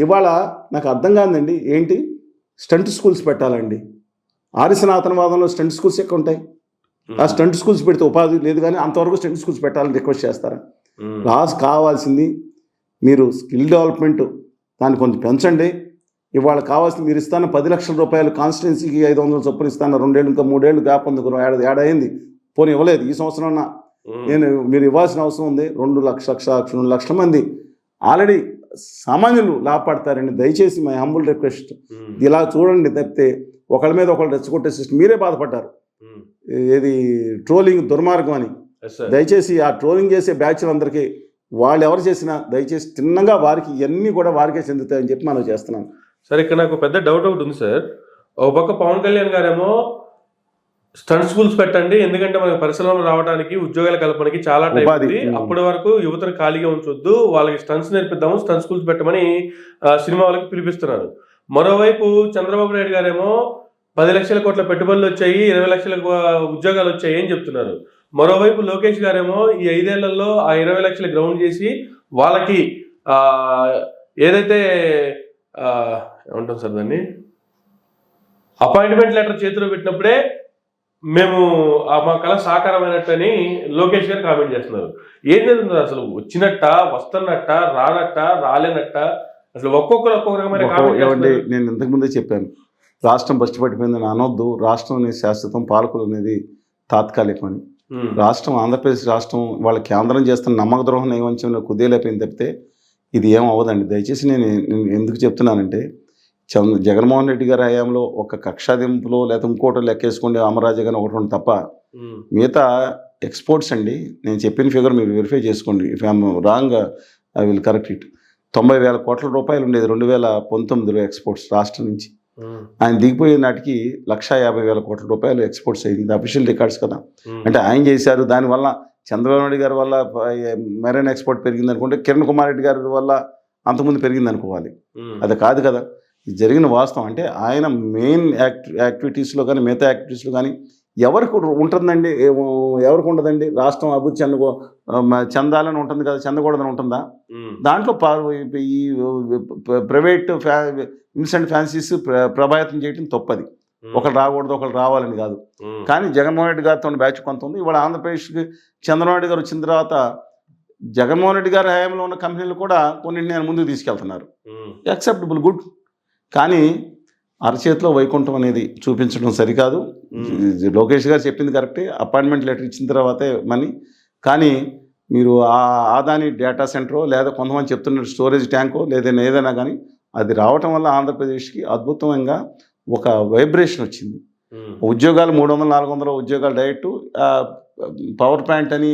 ఇవాళ నాకు అర్థం కాదండి, ఏంటి స్టంట్ స్కూల్స్ పెట్టాలండి? ఆర్య సనాతనవాదంలో స్టంట్ స్కూల్స్ ఎక్కడ ఉంటాయి? ఆ స్టంట్ స్కూల్స్ పెడితే ఉపాధి లేదు, కానీ అంతవరకు స్టంట్ స్కూల్స్ పెట్టాలని రిక్వెస్ట్ చేస్తారా? కావాల్సింది మీరు స్కిల్ డెవలప్మెంట్, దాన్ని కొంచెం పెంచండి. ఇవాళ కావాల్సింది మీరు ఇస్తాను 10 లక్షల రూపాయలు కాన్స్టిట్యున్సీకి 500 చొప్పున ఇస్తాను. 2 ఏళ్ళు ఇంకా 3 ఏళ్ళు గ్యాప్ ఉంది, ఏడాది పోనీ ఇవ్వలేదు. ఈ సంవత్సరం మీరు ఇవ్వాల్సిన అవసరం ఉంది. 2 లక్షల మంది ఆల్రెడీ సామాన్యులు లాభపడతారండి. దయచేసి మై హంబుల్ రిక్వెస్ట్, ఇలా చూడండి. తప్పితే ఒకళ్ళ మీద ఒకళ్ళు రెచ్చగొట్టే సిస్టమ్. మీరే బాధపడ్డారు, ఏది ట్రోలింగ్ దుర్మార్గం అని. దయచేసి ఆ ట్రోలింగ్ చేసే బ్యాచ్లందరికీ వాళ్ళు ఎవరు చేసినా దయచేసి తిన్నగా వారికి ఇవన్నీ కూడా వారికే చెందుతాయని చెప్పి మనం చేస్తున్నాం. సార్, ఇక్కడ నాకు పెద్ద డౌట్ ఒకటి ఉంది సార్. ఒక పక్క పవన్ కళ్యాణ్ గారేమో స్టంట్ స్కూల్స్ పెట్టండి, ఎందుకంటే మనకి పరిశ్రమలు రావడానికి, ఉద్యోగాల కల్పనకి చాలా టైం ఉంది, అప్పటి వరకు యువతను ఖాళీగా ఉంచొద్దు, వాళ్ళకి స్టంట్స్ నేర్పిద్దాము, స్టంట్ స్కూల్స్ పెట్టమని సినిమా వాళ్ళకి పిలిపిస్తున్నారు. మరోవైపు చంద్రబాబు నాయుడు గారేమో 10 లక్షల కోట్ల పెట్టుబడులు వచ్చాయి, 20 లక్షల ఉద్యోగాలు వచ్చాయి అని చెప్తున్నారు. మరోవైపు లోకేష్ గారేమో ఈ 5 ఏళ్లలో ఆ 20 లక్షల గ్రౌండ్ చేసి వాళ్ళకి ఏదైతే ఏమంటాం సార్ దాన్ని, అపాయింట్మెంట్ లెటర్ చేతిలో పెట్టినప్పుడే మేము మా కళ సాకారమైనట్టని లోకేష్ గారు కామెంట్ చేస్తున్నారు. ఏం జరుగుతుంది అసలు? వచ్చినట్ట, వస్తున్నట్ట, రానట్ట, రాలేనట్ట, అసలు ఒక్కొక్కరు నేను ఇంతకుముందే చెప్పాను, రాష్ట్రం బస్టిపడిపోయిందని అనొద్దు. రాష్ట్రం అనేది శాశ్వతం, పాలకులు అనేది తాత్కాలికం అని. రాష్ట్రం, ఆంధ్రప్రదేశ్ రాష్ట్రం వాళ్ళ కేంద్రం చేస్తున్న నమ్మక ద్రోహం నైవంచంలో కుదేలైపోయింది తప్పితే ఇది ఏం అవ్వదండి. దయచేసి నేను ఎందుకు చెప్తున్నానంటే, జగన్మోహన్ రెడ్డి గారి హయాంలో ఒక కక్షాదింపులో లేదా ఇంకోటి లెక్కేసుకోండి, అమరాజా కానీ ఒకటి ఉంది తప్ప మిగతా ఎక్స్పోర్ట్స్ అండి. నేను చెప్పిన ఫిగర్ మీరు వెరిఫై చేసుకోండి. If I'm wrong I will correct it. 90,000 కోట్ల రూపాయలు ఉండేది 2019లో ఎక్స్పోర్ట్స్ రాష్ట్రం నుంచి. ఆయన దిగిపోయే నాటికి 150,000 కోట్ల రూపాయలు ఎక్స్పోర్ట్స్ అయింది. అఫీషియల్ రికార్డ్స్ కదా. అంటే ఆయన చేశారు. దానివల్ల చంద్రబాబు నాయుడు గారి వల్ల మెరైన్ ఎక్స్పోర్ట్ పెరిగింది అనుకుంటే కిరణ్ కుమార్ రెడ్డి గారి వల్ల అంతకుముందు పెరిగింది అనుకోవాలి. అది కాదు కదా. ఇది జరిగిన వాస్తవం. అంటే ఆయన మెయిన్ యాక్టివిటీస్లో కానీ మిగతా యాక్టివిటీస్లో కానీ ఎవరికి ఉంటుందండి, ఎవరికి ఉండదండి? రాష్ట్రం అభివృద్ధి చెందాలని ఉంటుంది కదా, చెందకూడదని ఉంటుందా? దాంట్లో ఈ ప్రైవేట్ ఇన్సెంట్ ఫ్యాన్సీస్ ప్రభావితం చేయడం తప్పది. ఒకరు రాకూడదు, ఒకరు రావాలని కాదు. కానీ జగన్మోహన్ రెడ్డి గారితో బ్యాచ్ కొంత ఉంది. ఇవాళ ఆంధ్రప్రదేశ్కి చంద్రబాబు నాయుడు గారు వచ్చిన తర్వాత జగన్మోహన్ రెడ్డి గారి హయాంలో ఉన్న కంపెనీలు కూడా కొన్నింటిని ఆయన ముందుకు తీసుకెళ్తున్నారు. Acceptable, good. కానీ అరచేతిలో వైకుంఠం అనేది చూపించడం సరికాదు. లోకేష్ గారు చెప్పింది కరెక్టే, అపాయింట్మెంట్ లెటర్ ఇచ్చిన తర్వాతే మనీ. కానీ మీరు ఆదాని డేటా సెంటరో లేదా కొంతమంది చెప్తున్న స్టోరేజ్ ట్యాంకో లేదా ఏదైనా కానీ అది రావటం వల్ల ఆంధ్రప్రదేశ్కి అద్భుతంగా ఒక వైబ్రేషన్ వచ్చింది. ఉద్యోగాలు 300-400 ఉద్యోగాలు డైరెక్ట్, పవర్ ప్లాంట్ అని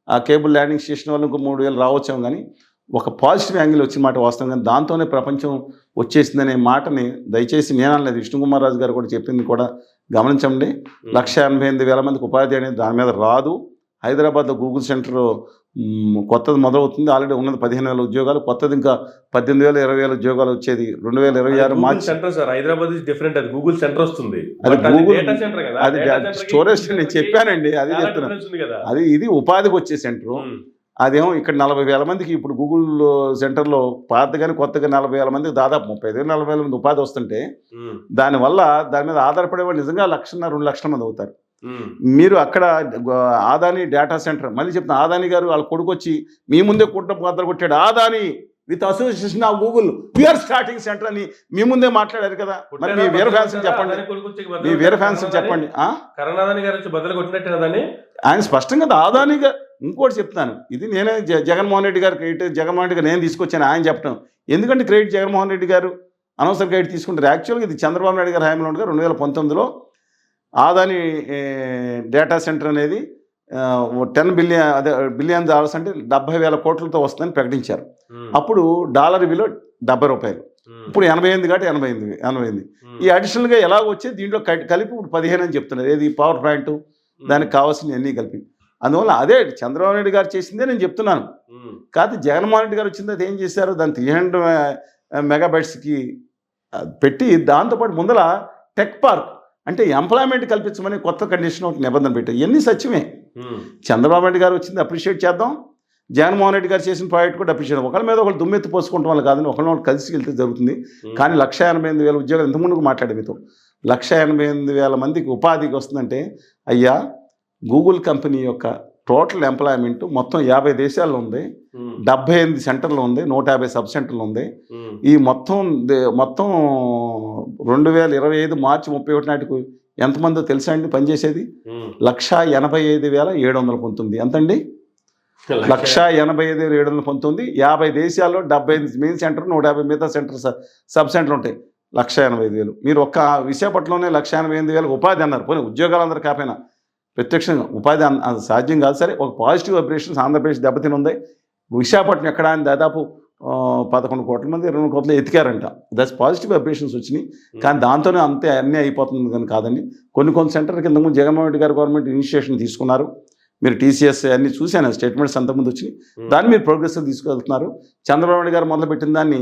ఆ కేబుల్ ల్యాండింగ్ స్టేషన్ వల్ల ఇంకో 3,000 రావచ్చాము. కానీ ఒక పాజిటివ్ యాంగిల్ వచ్చిన మాట వాస్తవం. కానీ దాంతోనే ప్రపంచం వచ్చేసిందనే మాటని దయచేసి నేను అనలేదు, విష్ణుకుమార్ రాజు గారు కూడా చెప్పింది కూడా గమనించండి. 188,000 మందికి ఉపాధి అనేది దాని మీద రాదు. హైదరాబాద్లో గూగుల్ సెంటర్ కొత్తది మొదలవుతుంది. ఆల్రెడీ ఉన్నది 15,000 ఉద్యోగాలు, కొత్తది ఇంకా 18,000, 20,000 ఉద్యోగాలు వచ్చేది 2026 మార్చి. Centre sir, Hyderabad is different. అది గూగుల్ సెంటర్ వస్తుంది, అది గూగుల్ అది స్టోరేజ్. నేను చెప్పానండి, అదే చెప్తున్నాను. అది ఇది ఉపాధికి వచ్చే సెంటరు. అదేమో ఇక్కడ 40,000 మందికి ఇప్పుడు గూగుల్ సెంటర్లో పాత కానీ కొత్తగా 40,000 మందికి దాదాపు 35,000-40,000 మంది ఉపాధి వస్తుంటే దానివల్ల దాని మీద ఆధారపడే వాళ్ళు నిజంగా 1,00,000-2 లక్షల మంది అవుతారు. మీరు అక్కడ ఆదాని డేటా సెంటర్, మళ్ళీ చెప్తున్నా, ఆదాని గారు వాళ్ళ కొడుకు వచ్చి మీ ముందే మొదలు కొట్టాడు. Adani with association of Google we are starting center అని మీ ముందే మాట్లాడారు కదా. మరి మీ వీర ఫ్యాన్స్ చెప్పండి, మీ వీర ఫ్యాన్స్ చెప్పండి. ఆయన స్పష్టంగా ఆదానిగా. ఇంకోటి చెప్తాను, ఇది నేనే జగన్మోహన్ రెడ్డి గారు క్రెడిట్, జగన్మోహన్ రెడ్డి గారు నేను తీసుకొచ్చాను ఆయన చెప్పడం. ఎందుకంటే క్రెడిట్ జగన్మోహన్ రెడ్డి గారు అనవసర క్రెడిట్ తీసుకుంటారు. యాక్చువల్గా ఇది చంద్రబాబు నాయుడు గారు హయాంలో ఉండగా 2019లో ఆదాని డేటా సెంటర్ అనేది $10 బిలియన్ అంటే 70,000 కోట్లతో వస్తుందని ప్రకటించారు. అప్పుడు డాలర్ విలువ $70. ఇప్పుడు 88 కాబట్టి 88. ఈ అడిషనల్గా ఎలా వచ్చే దీంట్లో కలిపి ఇప్పుడు 15 అని చెప్తున్నారు. ఏది పవర్ ప్లాంట్, దానికి కావాల్సిన అన్నీ కలిపి. అందువల్ల అదే చంద్రబాబు నాయుడు గారు చేసిందే నేను చెప్తున్నాను. కాదు జగన్మోహన్ రెడ్డి గారు వచ్చింది అది ఏం చేశారు, దాన్ని 300 మెగాబైట్స్కి పెట్టి దాంతోపాటు ముందర టెక్ పార్క్ అంటే ఎంప్లాయ్మెంట్ కల్పించమని కొత్త కండిషన్ ఒకటి నిబంధన పెట్టారు. ఇవన్నీ సత్యమే. చంద్రబాబు నాయుడు గారు వచ్చింది అప్రిషియేట్ చేద్దాం, జగన్మోహన్ రెడ్డి గారు చేసిన ప్రాజెక్ట్ కూడా అప్రిషియేట్. ఒకళ్ళ మీద ఒకళ్ళు దుమ్మెత్తి పోసుకోవడం వల్ల కాదని ఒకళ్ళని కలిసి వెళ్తే జరుగుతుంది. కానీ 188,000 ఉద్యోగాలు ఇంతకుముందుకు మాట్లాడే మీతో 188,000 మందికి ఉపాధికి వస్తుందంటే, అయ్యా గూగుల్ కంపెనీ యొక్క టోటల్ ఎంప్లాయ్మెంట్ మొత్తం 50 దేశాల్లో ఉంది, 78 సెంటర్లు ఉంది, 150 సబ్ సెంటర్లు ఉంది. ఈ మొత్తం 2025 మార్చి 31 నాటికి ఎంతమందో తెలుసా అండి పనిచేసేది? 185,719. ఎంతండి? 185,719. 50 దేశాల్లో 75 మెయిన్ సెంటర్, 150 మిగతా సెంటర్ సబ్ సెంటర్లు ఉంటాయి. 185,000. మీరు ఒక్క విశాఖపట్నంలోనే 188,000 ఉపాధి అన్నారు. పోనీ ఉద్యోగాలు అందరూ కాకపోయినా ప్రత్యక్షంగా ఉపాధి అది సాధ్యం కాదు. సరే, ఒక పాజిటివ్ వైబ్రేషన్స్ ఆంధ్రప్రదేశ్ దెబ్బతిని ఉంది. విశాఖపట్నం ఎక్కడ అని దాదాపు 11 కోట్ల మంది 20 కోట్లు ఎతికారంట. దట్స్ పాజిటివ్ వైబ్రేషన్స్ వచ్చినాయి. కానీ దాంతోనే అంతే అన్నీ అయిపోతుంది కానీ కాదండి. కొన్ని సెంటర్ కింద ముందు జగన్మోహన్ రెడ్డి గారి గవర్నమెంట్ ఇనిషియేషన్ తీసుకున్నారు. మీరు TCS అన్నీ చూశాను, స్టేట్మెంట్స్ అంతకుముందు వచ్చినాయి. దాన్ని మీరు ప్రోగ్రెసివ్ తీసుకెళ్తున్నారు. చంద్రబాబు నాయుడు గారు మొదలుపెట్టిన దాన్ని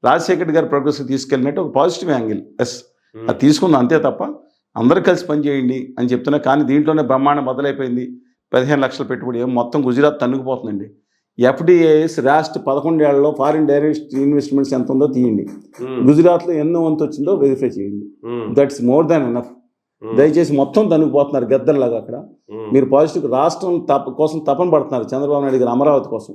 రాజశేఖర్ రెడ్డి గారు ప్రోగ్రెసివ్ తీసుకెళ్ళినట్టు ఒక పాజిటివ్ యాంగిల్. ఎస్, అది తీసుకుందాం అంతే తప్ప అందరూ కలిసి పనిచేయండి అని చెప్తున్నా. కానీ దీంట్లోనే బ్రహ్మాండం మొదలైపోయింది. 15 లక్షల పెట్టుబడి మొత్తం గుజరాత్ తన్నుకుపోతుందండి. FDIs రాష్ట్ర 11 ఏళ్లలో ఫారిన్ డైరెక్ట్ ఇన్వెస్ట్మెంట్స్ ఎంత ఉందో తీయండి. గుజరాత్లో ఎన్నో వంతు వచ్చిందో వెరిఫై చేయండి. That's more than enough. దయచేసి మొత్తం తన్నుకుపోతున్నారు గద్దర్లాగా. అక్కడ మీరు పాజిటివ్ రాష్ట్రం కోసం తపన పడుతున్నారు చంద్రబాబు నాయుడు గారు, అమరావతి కోసం,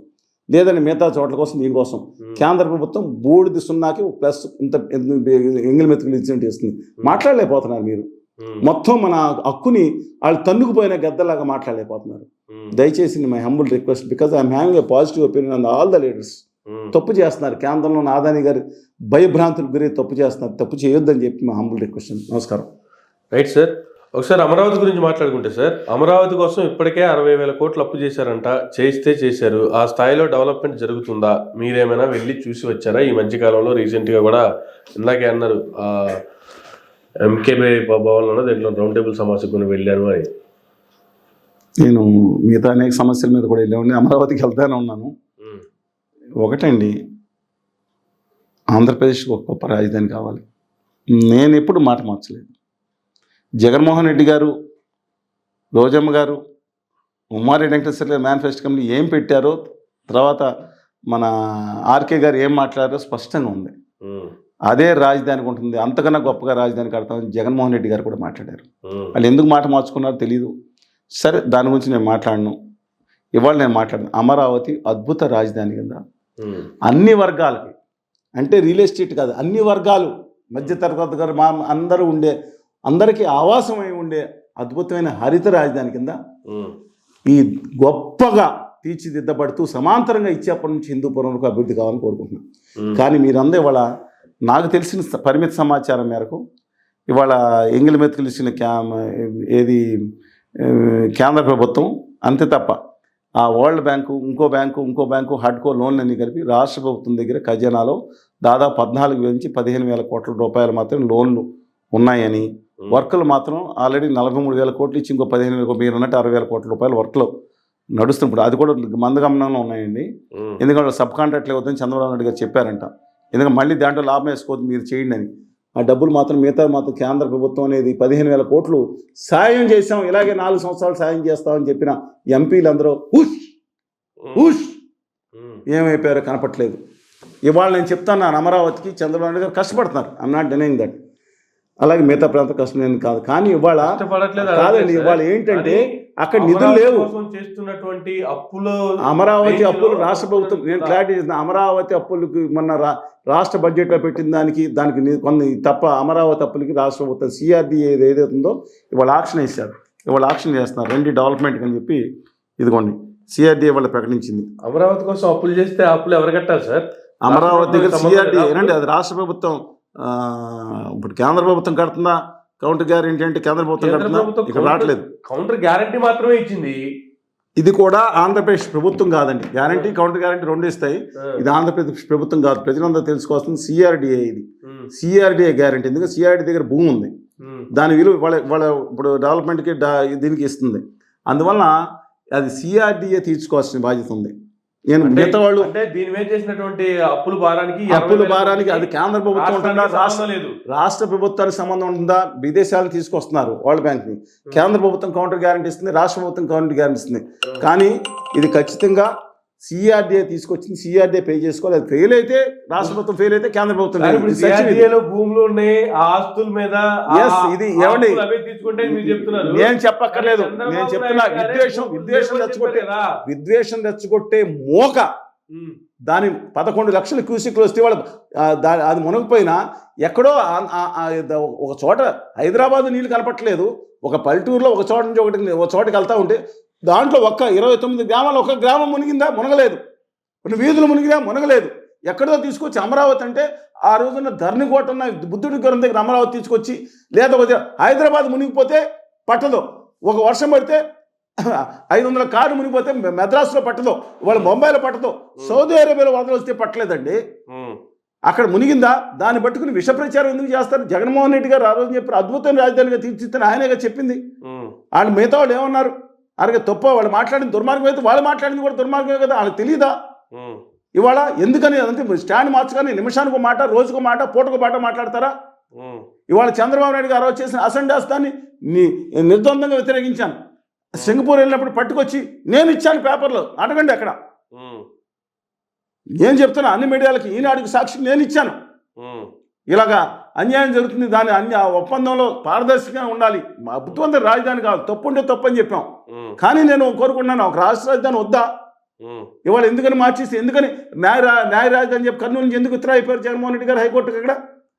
లేదని మిగతా చోట్ల కోసం, దీనికోసం. కేంద్ర ప్రభుత్వం బూడిది సున్నాకి ప్లస్ ఇంత ఎంగిల్ మెతుకులు ఇచ్చినట్టు ఇస్తుంది. మాట్లాడలేకపోతున్నారు మీరు. మొత్తం మన హక్కుని వాళ్ళు తన్నుకుపోయిన గద్దలాగా మాట్లాడలేకపోతున్నారు. దయచేసి my humble request, because I'm having a positive opinion on all the leaders. తప్పు చేస్తున్నారు కేంద్రంలో, ఆదాని గారి భయభ్రాంతులకు గురి తప్పు చేస్తున్నారు. తప్పు చేయొద్దని చెప్పి మా హంబుల్ రిక్వెస్ట్. నమస్కారం. Right sir. ఒకసారి అమరావతి గురించి మాట్లాడుకుంటే సార్, అమరావతి కోసం ఇప్పటికే 60,000 కోట్లు అప్పు చేశారంట. చేశారు. ఆ స్థాయిలో డెవలప్మెంట్ జరుగుతుందా? మీరేమైనా వెళ్ళి చూసి వచ్చారా ఈ మధ్యకాలంలో? రీసెంట్గా కూడా ఇందాకే అన్నారు ఎంకేబీ భవన్లో దీంట్లో రౌండ్ టేబుల్ సమావేశం కొని వెళ్ళాను అని. నేను మిగతా అనేక సమస్యల మీద కూడా వెళ్ళి అమరావతికి వెళ్తానే ఉన్నాను. ఒకటండి, ఆంధ్రప్రదేశ్కి ఒక గొప్ప రాజధాని కావాలి. నేను ఎప్పుడు మాట మార్చలేదు. జగన్మోహన్ రెడ్డి గారు, రోజమ్మ గారు, ఉమ్మారెడ్డి వెంకటేశ్వర మేనిఫెస్టో కమిటీ ఏం పెట్టారో, తర్వాత మన ఆర్కే గారు ఏం మాట్లాడారో స్పష్టంగా ఉంది. అదే రాజధానికి ఉంటుంది, అంతకన్నా గొప్పగా రాజధాని కడతామని జగన్మోహన్ రెడ్డి గారు కూడా మాట్లాడారు. వాళ్ళు ఎందుకు మాట మార్చుకున్నారో తెలియదు. సరే, దాని గురించి నేను మాట్లాడను. ఇవాళ నేను మాట్లాడను. అమరావతి అద్భుత రాజధాని కింద అన్ని వర్గాలకి, అంటే రియల్ ఎస్టేట్ కాదు, అన్ని వర్గాలు, మధ్యతరగతి గారు మా అందరికీ ఆవాసమై ఉండే అద్భుతమైన హరిత రాజధాని కింద ఈ గొప్పగా తీర్చిదిద్దబడుతూ సమాంతరంగా ఇచ్చేప్పటి నుంచి హిందూపురంకు అభివృద్ధి కావాలని కోరుకుంటున్నాను. కానీ మీరందరూ ఇవాళ నాకు తెలిసిన పరిమిత సమాచారం మేరకు ఇవాళ ఎంగిలి మెతుకులు ఇచ్చిన కేంద్ర ప్రభుత్వం అంతే తప్ప ఆ వరల్డ్ బ్యాంకు, ఇంకో బ్యాంకు హడ్కో లోన్లన్నీ కలిపి రాష్ట్ర ప్రభుత్వం దగ్గర ఖజానాలో దాదాపు 14,000 నుంచి 15,000 కోట్ల రూపాయలు మాత్రం లోన్లు ఉన్నాయని, వర్కులు మాత్రం ఆల్రెడీ 43,000 కోట్లు ఇచ్చి ఇంకో 15,000, మీరు అన్నట్టు 60,000 కోట్ల రూపాయలు వర్క్లు నడుస్తున్నప్పుడు అది కూడా మందగమనంలో ఉన్నాయండి. ఎందుకంటే సబ్ కాంట్రాక్ట్లు ఇవ్వద్దని చంద్రబాబు నాయుడు గారు చెప్పారంట. ఎందుకంటే మళ్ళీ దాంట్లో లాభం వేసుకోవద్దు, మీరు చేయండి అని. ఆ డబ్బులు మాత్రం మాత్రం కేంద్ర ప్రభుత్వం అనేది 15,000 కోట్లు సాయం చేసాం, ఇలాగే 4 సంవత్సరాలు సాయం చేస్తామని చెప్పిన ఎంపీలందరూ ఏమైపోయారో కనపట్లేదు. ఇవాళ నేను చెప్తాను, అమరావతికి చంద్రబాబు నాయుడు గారు కష్టపడుతున్నారు. I'm not denying that. అలాగే మిగతా ప్రాంత కష్టం నేను కాదు. కానీ ఇవాళ కాదండి, ఇవాళ ఏంటంటే అక్కడ నిధులు లేవు. చేస్తున్నటువంటి అప్పులు, అమరావతి అప్పులు రాష్ట్ర ప్రభుత్వం, నేను క్లారిటీ చేసిన, అమరావతి అప్పులకి మొన్న రాష్ట్ర బడ్జెట్లో పెట్టిన దానికి కొన్ని తప్ప అమరావతి అప్పులకి రాష్ట్ర ప్రభుత్వం సిఆర్డీఏ ఏదైతుందో ఇవాళ ఆక్షన్ వేశారు. ఇవాళ ఆక్షన్ చేస్తున్నారు రెండి డెవలప్మెంట్కి అని చెప్పి. ఇదిగోండి, సిఆర్డీఏ వాళ్ళు ప్రకటించింది. అమరావతి కోసం అప్పులు చేస్తే అప్పులు ఎవరు కట్టాలి సార్? అమరావతి దగ్గర సిఆర్డీఏ ఏనండి, అది రాష్ట్ర ప్రభుత్వం. ఇప్పుడు కేంద్ర ప్రభుత్వం కడుతుందా? కౌంటర్ గ్యారెంటీ అంటే కేంద్ర ప్రభుత్వం కడుతుందా? ఇక్కడ రావట్లేదు. కౌంటర్ గ్యారెంటీ మాత్రమే ఇచ్చింది. ఇది కూడా ఆంధ్రప్రదేశ్ ప్రభుత్వం కాదండి. గ్యారెంటీ, కౌంటర్ గ్యారెంటీ 2 ఇస్తాయి. ఇది ఆంధ్రప్రదేశ్ ప్రభుత్వం కాదు. ప్రజలందరూ తెలుసుకోవాల్సింది సిఆర్డీఏ. ఇది సిఆర్డీఏ గ్యారెంటీ. ఎందుకంటే సిఆర్డీ దగ్గర భూమి ఉంది, దాని విలువ వాళ్ళ ఇప్పుడు డెవలప్మెంట్కి దీనికి ఇస్తుంది. అందువల్ల అది సిఆర్డీఏ తీర్చుకోవాల్సిన బాధ్యత ఉంది. నేను మిగతా వాళ్ళు అంటే దీని మీద చేసినటువంటి అప్పుల భారానికి అది కేంద్ర ప్రభుత్వం ఉంటుందా, రాష్ట్ర ప్రభుత్వానికి సంబంధం ఉంటుందా? విదేశాలను తీసుకొస్తున్నారు వరల్డ్ బ్యాంక్ని. కేంద్ర ప్రభుత్వం కౌంటర్ గ్యారెంటీ ఇస్తుంది, రాష్ట్ర ప్రభుత్వం కౌంటర్ గ్యారెంటీ ఇస్తుంది. కానీ ఇది ఖచ్చితంగా సిఆర్డీఏ తీసుకొచ్చింది, సిఆర్డీఏ పే చేసుకోవాలి. అది ఫెయిల్ అయితే రాష్ట్ర ప్రభుత్వం, ఫెయిల్ అయితే కేంద్ర ప్రభుత్వం. భూములు ఉన్నాయి, ఆస్తుల మీద ఇది ఏమండి నేను చెప్పక్కర్లేదు. నేను చెప్తున్నా, విద్వేషం రెచ్చగొట్టే మోక దాని 11 లక్షల క్యూసిక్లు వస్తే వాళ్ళు అది మునగపోయినా ఎక్కడో ఒక చోట హైదరాబాద్ నీళ్ళు కనపట్లేదు, ఒక పల్లెటూరులో ఒక చోట నుంచి ఒక చోటకి వెళ్తా ఉంటే దాంట్లో 29 గ్రామాలు, ఒక గ్రామం మునిగిందా? మునగలేదు. కొన్ని వీధులు మునిగినా మునగలేదు. ఎక్కడో తీసుకొచ్చి అమరావతి అంటే ఆ రోజున ధరణికోట ఉన్న బుద్ధుడి గొర్రెం దగ్గర అమరావతి తీసుకొచ్చి, లేదా హైదరాబాద్ మునిగిపోతే పట్టదు, ఒక వర్షం పడితే 500 కార్లు మునిగిపోతే మెద్రాసులో పట్టదు, వాళ్ళు ముంబైలో పట్టదు, సౌదీ అరేబియాలో వరదలు వస్తే పట్టలేదండి. అక్కడ మునిగిందా? దాన్ని పట్టుకుని విష ప్రచారం ఎందుకు చేస్తారు? జగన్మోహన్ రెడ్డి గారు ఆ రోజు చెప్పి అద్భుతమైన రాజధానిగా తీర్చిద్దని ఆయనగా చెప్పింది. వాళ్ళు మిగతా వాళ్ళు ఏమన్నారు? అలాగే తప్ప వాళ్ళు మాట్లాడిన దుర్మార్గం అయితే వాళ్ళు మాట్లాడింది కూడా దుర్మార్గమే కదా, వాళ్ళకి తెలియదా? ఇవాళ ఎందుకని అంతే స్టాండ్ మార్చుకొని నిమిషానికి మాట, రోజుకు మాట, పూటకు మాట మాట్లాడతారా? ఇవాళ చంద్రబాబు నాయుడు గారు చేసిన అసెండాస్తాన్ని నిర్ద్వందంగా వ్యతిరేకించాను. సింగపూర్ వెళ్ళినప్పుడు పట్టుకొచ్చి నేను ఇచ్చాను పేపర్లో, అడగండి అక్కడ. నేను చెప్తున్నా అన్ని మీడియాలకి, ఈనాడుకి సాక్షి నేను ఇచ్చాను. ఇలాగా అన్యాయం జరుగుతుంది, దాని ఒప్పందంలో పారదర్శకంగా ఉండాలి, అద్భుతమైన రాజధాని కాదు, తప్పు ఉంటే తప్పు అని చెప్పాం. కానీ నేను కోరుకుంటున్నాను, ఒక రాష్ట్ర రాజధాని వద్దా? ఇవాళ ఎందుకని మార్చేసి, ఎందుకని న్యాయ రాజధాని చెప్పి కర్నూలు నుంచి ఎందుకు ఉత్తర అయిపోయారు జగన్మోహన్ రెడ్డి గారు హైకోర్టుకి? అక్కడ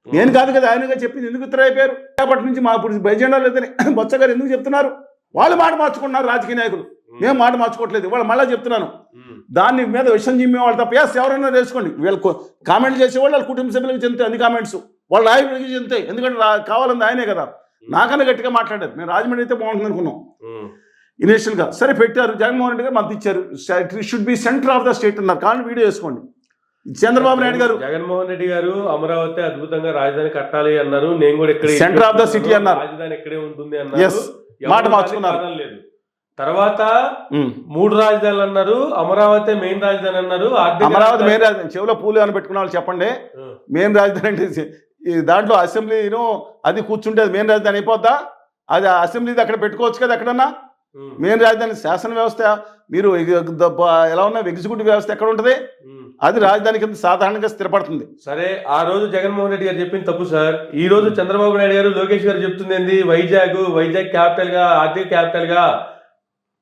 నేను కాదు కదా, ఆయనగా చెప్పింది. ఎందుకు ఉత్తర అయిపోయారు? రేపటి నుంచి మా ఇప్పుడు బైజెండా లేదని బొత్స గారు ఎందుకు చెప్తున్నారు? వాళ్ళు మాట మార్చుకుంటున్నారు రాజకీయ నాయకులు, మేము మాట మార్చుకోవట్లేదు. ఇవాళ మళ్ళీ చెప్తున్నాను, దాని మీద విషయం చిమ్మే వాళ్ళు తప్ప ఎవరైనా తెలుసుకోండి. వీళ్ళు కామెంట్లు చేసేవాళ్ళు వాళ్ళ కుటుంబ సభ్యులకు చెందుతాయి అన్ని కామెంట్స్, వాళ్ళ నాయకుడికి చెందుతాయి. ఎందుకంటే కావాలంది ఆయనే కదా. నాకన్నా గట్టిగా మాట్లాడారు. మేము రాజమండ్రి అయితే బాగుంటుంది అనుకున్నాం ఉమ్. ఇనిషియల్గా. సరే పెట్టారు, జగన్మోహన్ రెడ్డి గారు మద్దతు ఇచ్చారు. It should be centre of the state అన్నారు. కానీ వీడియో వేసుకోండి. చంద్రబాబు నాయుడు గారు జగన్మోహన్ రెడ్డి గారు అమరావతి అద్భుతంగా రాజధాని కట్టాలి అన్నారు. నేను కూడా ఇక్కడ సెంటర్ ఆఫ్ ద సిటీ అన్నారు. రాజధాని ఇక్కడే ఉంటుంది ఎస్ అన్నారు. మాట మార్చుకున్నారు. లేదు. తర్వాత 3 రాజధానులు అన్నారు. అమరావతి మెయిన్ రాజధాని అన్నారు. అమరావతి మెయిన్ రాజధాని చెవిలో పూలు అని పెట్టుకున్న వాళ్ళు చెప్పండి. మెయిన్ రాజధాని అంటే ఈ దాంట్లో అసెంబ్లీను అది కూర్చుంటే అది మెయిన్ రాజధాని అయిపోద్దా? అది అసెంబ్లీది అక్కడ పెట్టుకోవచ్చు కదా ఎక్కడన్నా. మెయిన్ రాజధాని శాసన వ్యవస్థ మీరు ఎలా ఉన్నా ఎగ్జిక్యూటివ్ వ్యవస్థ ఎక్కడ ఉంటుంది? అది రాజధాని కింద సాధారణంగా స్థిరపడుతుంది. సరే, ఆ రోజు జగన్మోహన్ రెడ్డి గారు చెప్పింది తప్పు సార్. ఈ రోజు చంద్రబాబు నాయుడు గారు, లోకేష్ గారు చెప్తుంది ఏంది? వైజాగ్ క్యాపిటల్ గా, ఆర్థిక క్యాపిటల్ గా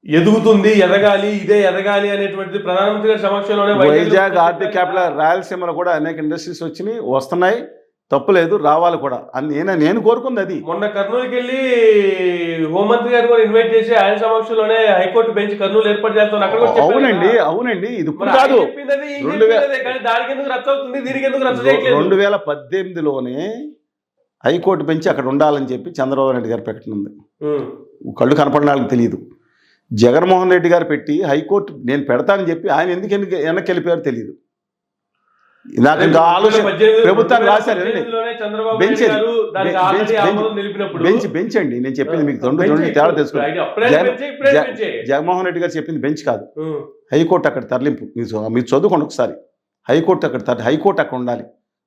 ఎదుగుతుంది, ఎదగాలి, ఇదే ఎదగాలి అనేటువంటిది ప్రధానమంత్రి గారి సమక్షంలోనే వైజాగ్ ఆర్థిక క్యాపిటల్. రాయలసీమలో కూడా అనేక ఇండస్ట్రీస్ వచ్చినాయి, వస్తున్నాయి, తప్పులేదు, రావాలి కూడా అని నేను కోరుకుంది. అది మొన్న కర్నూలుకి వెళ్ళి హోంమంత్రి గారు కూడా ఇన్వైట్ చేసి ఆయన సమక్షంలోనే హైకోర్టు బెంచ్ కర్నూలు ఏర్పాటు చేస్తాను. అవునండి ఇది ఇప్పుడు కాదు. 2018లోనే హైకోర్టు బెంచ్ అక్కడ ఉండాలని చెప్పి చంద్రబాబు నాయుడు గారు ప్రకటన ఉంది. కళ్ళు కనపడిన వాళ్ళకి తెలియదు. జగన్మోహన్ రెడ్డి గారు పెట్టి హైకోర్టు నేను పెడతానని చెప్పి ఆయన ఎందుకు వెనక్కి వెళ్ళిపోయారో తెలియదు. నాకు ఇంకా ఆలోచన ప్రభుత్వాన్ని రాశారు. బెంచ్ అండి నేను చెప్పింది మీకు రెండు తేడా తెలుసుకోండి. జగన్మోహన్ రెడ్డి గారు చెప్పింది బెంచ్ కాదు, హైకోర్టు అక్కడ తరలింపు. మీరు చదువుకోండి ఒకసారి. హైకోర్టు అక్కడ ఉండాలి.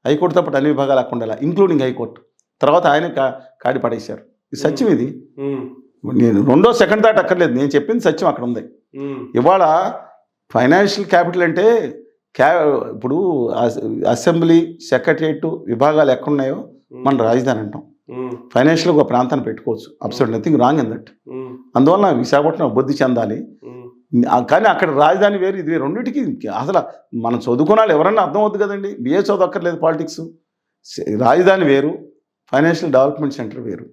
హైకోర్టుతో పాటు అన్ని విభాగాలు అక్కడ ఉండాలి, ఇంక్లూడింగ్ హైకోర్టు. తర్వాత ఆయన కాడి పడేశారు. ఇది సత్యం. ఇది నేను రెండో సెకండ్ థాట్ అక్కర్లేదు, నేను చెప్పింది సత్యం అక్కడ ఉంది. ఇవాళ ఫైనాన్షియల్ క్యాపిటల్ అంటే ఇప్పుడు అసెంబ్లీ, సెక్రటరియట్ విభాగాలు ఎక్కడున్నాయో మన రాజధాని అంటాం. ఫైనాన్షియల్గా ఒక ప్రాంతాన్ని పెట్టుకోవచ్చు. Absolute nothing wrong in that. అందువల్ల విశాఖపట్నం అభివృద్ధి చెందాలి. కానీ అక్కడ రాజధాని వేరు, ఇది రెండింటికి అసలు మనం చదువుకున్నాళ్ళు ఎవరన్నా అర్థం అవుతుంది కదండి. బిఏ చదవక్కర్లేదు పాలిటిక్స్. రాజధాని వేరు, ఫైనాన్షియల్ డెవలప్మెంట్ సెంటర్ వేరు.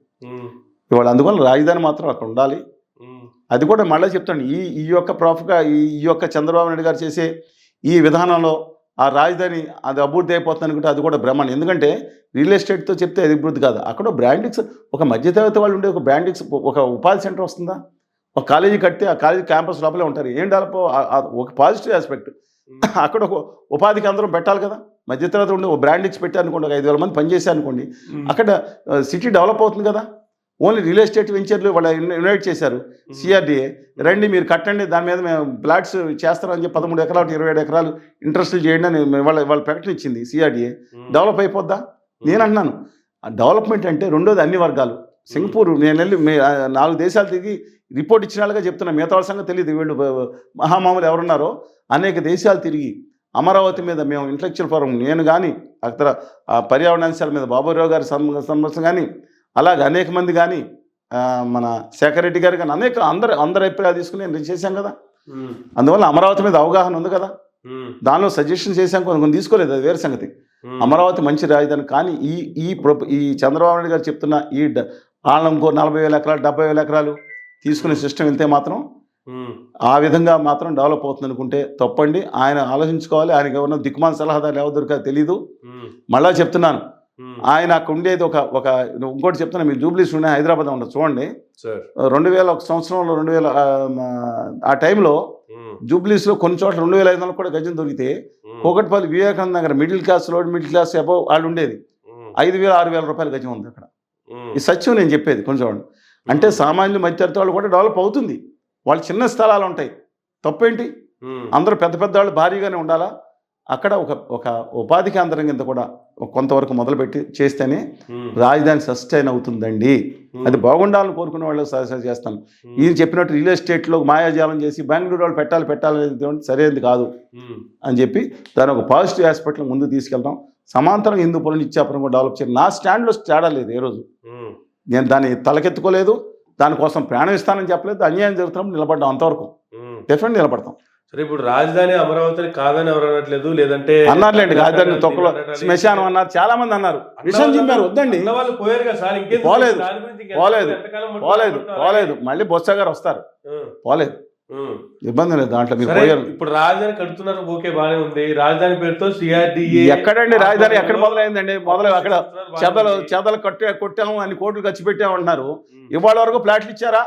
ఇవాళ అందువల్ల రాజధాని మాత్రం అక్కడ ఉండాలి. అది కూడా మళ్ళీ చెప్తాను, ఈ యొక్క చంద్రబాబు నాయుడు గారు చేసే ఈ విధానంలో ఆ రాజధాని అది అభివృద్ధి అయిపోతుంది అనుకుంటే అది కూడా భ్రమణ. ఎందుకంటే రియల్ ఎస్టేట్తో చెప్తే అది అభివృద్ధి కాదు. అక్కడ బ్రాండింగ్స్, ఒక మధ్యతరగతి వాళ్ళు ఉండే ఒక బ్రాండింగ్స్, ఒక ఉపాధి సెంటర్ వస్తుందా? ఒక కాలేజీ కడితే ఆ కాలేజీ క్యాంపస్ లోపలే ఉంటారు. ఏం డెవలప్? ఒక పాజిటివ్ ఆస్పెక్ట్. అక్కడ ఒక ఉపాధి కేంద్రం పెట్టాలి కదా. మధ్యతరగతి ఉండి ఒక బ్రాండింగ్స్ పెట్టారనుకోండి, ఒక 5,000 మంది పనిచేశారు అనుకోండి, అక్కడ సిటీ డెవలప్ అవుతుంది కదా. ఓన్లీ రియల్ ఎస్టేట్ వెంచర్లు వాళ్ళు ఇన్వైట్ చేశారు సిఆర్డీఏ, రండి మీరు కట్టండి, దాని మీద మేము ఫ్లాట్స్ చేస్తారని చెప్పి 13 ఎకరాలు 27 ఎకరాలు ఇంట్రెస్ట్లు చేయండి అని వాళ్ళ ప్రకటన ఇచ్చింది సిఆర్డీఏ. డెవలప్ అయిపోద్దా? నేను అంటున్నాను డెవలప్మెంట్ అంటే రెండోది అన్ని వర్గాలు. సింగపూర్ నేను వెళ్ళి 4 దేశాలు తిరిగి రిపోర్ట్ ఇచ్చిన వాళ్ళగా చెప్తున్నా, మిగతా వాళ్ళ సంగతి తెలియదు. వీళ్ళు మహామాములు ఎవరున్నారో అనేక దేశాలు తిరిగి అమరావతి మీద మేము ఇంటలెక్చువల్ ఫోరం, నేను కానీ అక్కడ పర్యావరణ అంశాల మీద బాబురావు గారి సంబంధం కానీ, అలాగే అనేక మంది కానీ, మన శేఖర్ రెడ్డి గారు కానీ అందరి అభిప్రాయాలు తీసుకుని నేను చేశాం కదా. అందువల్ల అమరావతి మీద అవగాహన ఉంది కదా. దానిలో సజెషన్ చేశాం, కొన్ని తీసుకోలేదు, అది వేరే సంగతి. అమరావతి మంచి రాజధాని. కానీ ఈ చంద్రబాబు నాయుడు గారు చెప్తున్న ఈ వాళ్ళ ఇంకో 40,000 ఎకరాలు 70,000 ఎకరాలు తీసుకునే సిస్టమ్ వెళ్తే మాత్రం ఆ విధంగా మాత్రం డెవలప్ అవుతుంది అనుకుంటే తప్పండి. ఆయన ఆలోచించుకోవాలి. ఆయనకి ఎవరన్నా దిక్కుమాల సలహాదారులు ఎవరు దొరికా తెలీదు. మళ్ళా చెప్తున్నాను, ఆయన అక్కడ ఉండేది ఒక ఇంకోటి చెప్తున్నా, మీరు జూబ్లీస్ ఉండే హైదరాబాద్ ఉండదు చూడండి. 2001 సంవత్సరంలో 2000 ఆ టైంలో జూబ్లీస్లో కొన్ని చోట్ల 2,500 కూడా గజం దొరికితే, Kukatpally Vivekananda Nagar middle class above వాళ్ళు ఉండేది 5,000-6,000 రూపాయల గజం ఉంది అక్కడ. ఈ సత్యం నేను చెప్పేది కొంచెం. అంటే సామాన్యులు మధ్యతరగతి వాళ్ళు కూడా డెవలప్ అవుతుంది. వాళ్ళు చిన్న స్థలాలు ఉంటాయి, తప్పేంటి? అందరూ పెద్ద వాళ్ళు భారీగానే ఉండాలా? అక్కడ ఒక ఉపాధి కేంద్రం కింద కూడా కొంతవరకు మొదలుపెట్టి చేస్తేనే రాజధాని సస్టైన్ అవుతుందండి. అది బాగుండాలని కోరుకునే వాళ్ళు సజెస్ట్ చేస్తాను. ఈయన చెప్పినట్టు రియల్ ఎస్టేట్లో మాయాజాలం చేసి బెంగళూరు వాళ్ళు పెట్టాలనేది సరైనది కాదు అని చెప్పి దాని ఒక పాజిటివ్ ఆస్పెక్ట్లో ముందు తీసుకెళ్తాం. సమాంతరం హిందూపురం ఇచ్చాపురం కూడా డెవలప్ చేయాలి. నా స్టాండ్లో తేడా లేదు. ఏ రోజు నేను దాన్ని తలకెత్తుకోలేదు, దానికోసం ప్రాణం ఇస్తానని చెప్పలేదు. అన్యాయం జరుగుతున్నప్పుడు నిలబడ్డాం, అంతవరకు డెఫినెట్గా నిలబడతాం. సరే, ఇప్పుడు రాజధాని అమరావతిని కాదని ఎవరు అనట్లేదు, లేదంటే అన్నారులేండి. రాజధాని తొక్కలో శ్మశానం అన్నారు, చాలా మంది అన్నారు, విషయం చెప్పారు. వద్దండి, పోలేదు. మళ్ళీ బొత్స గారు వస్తారు, పోలేదు. ఇబ్బంది లేదు దాంట్లో. మీరు సరే, పోయారు ఇప్పుడు రాజధాని కడుతున్నారు, ఓకే బానే ఉంది. రాజధాని పేరుతో సిఆర్డిఏ ఎక్కడండి రాజధాని ఎక్కడ మొదలైందండి? అక్కడ చెదలు కొట్టాము, అన్ని కోట్లు ఖర్చు పెట్టామంటున్నారు. ఇవాళ వరకు ఫ్లాట్లు ఇచ్చారా?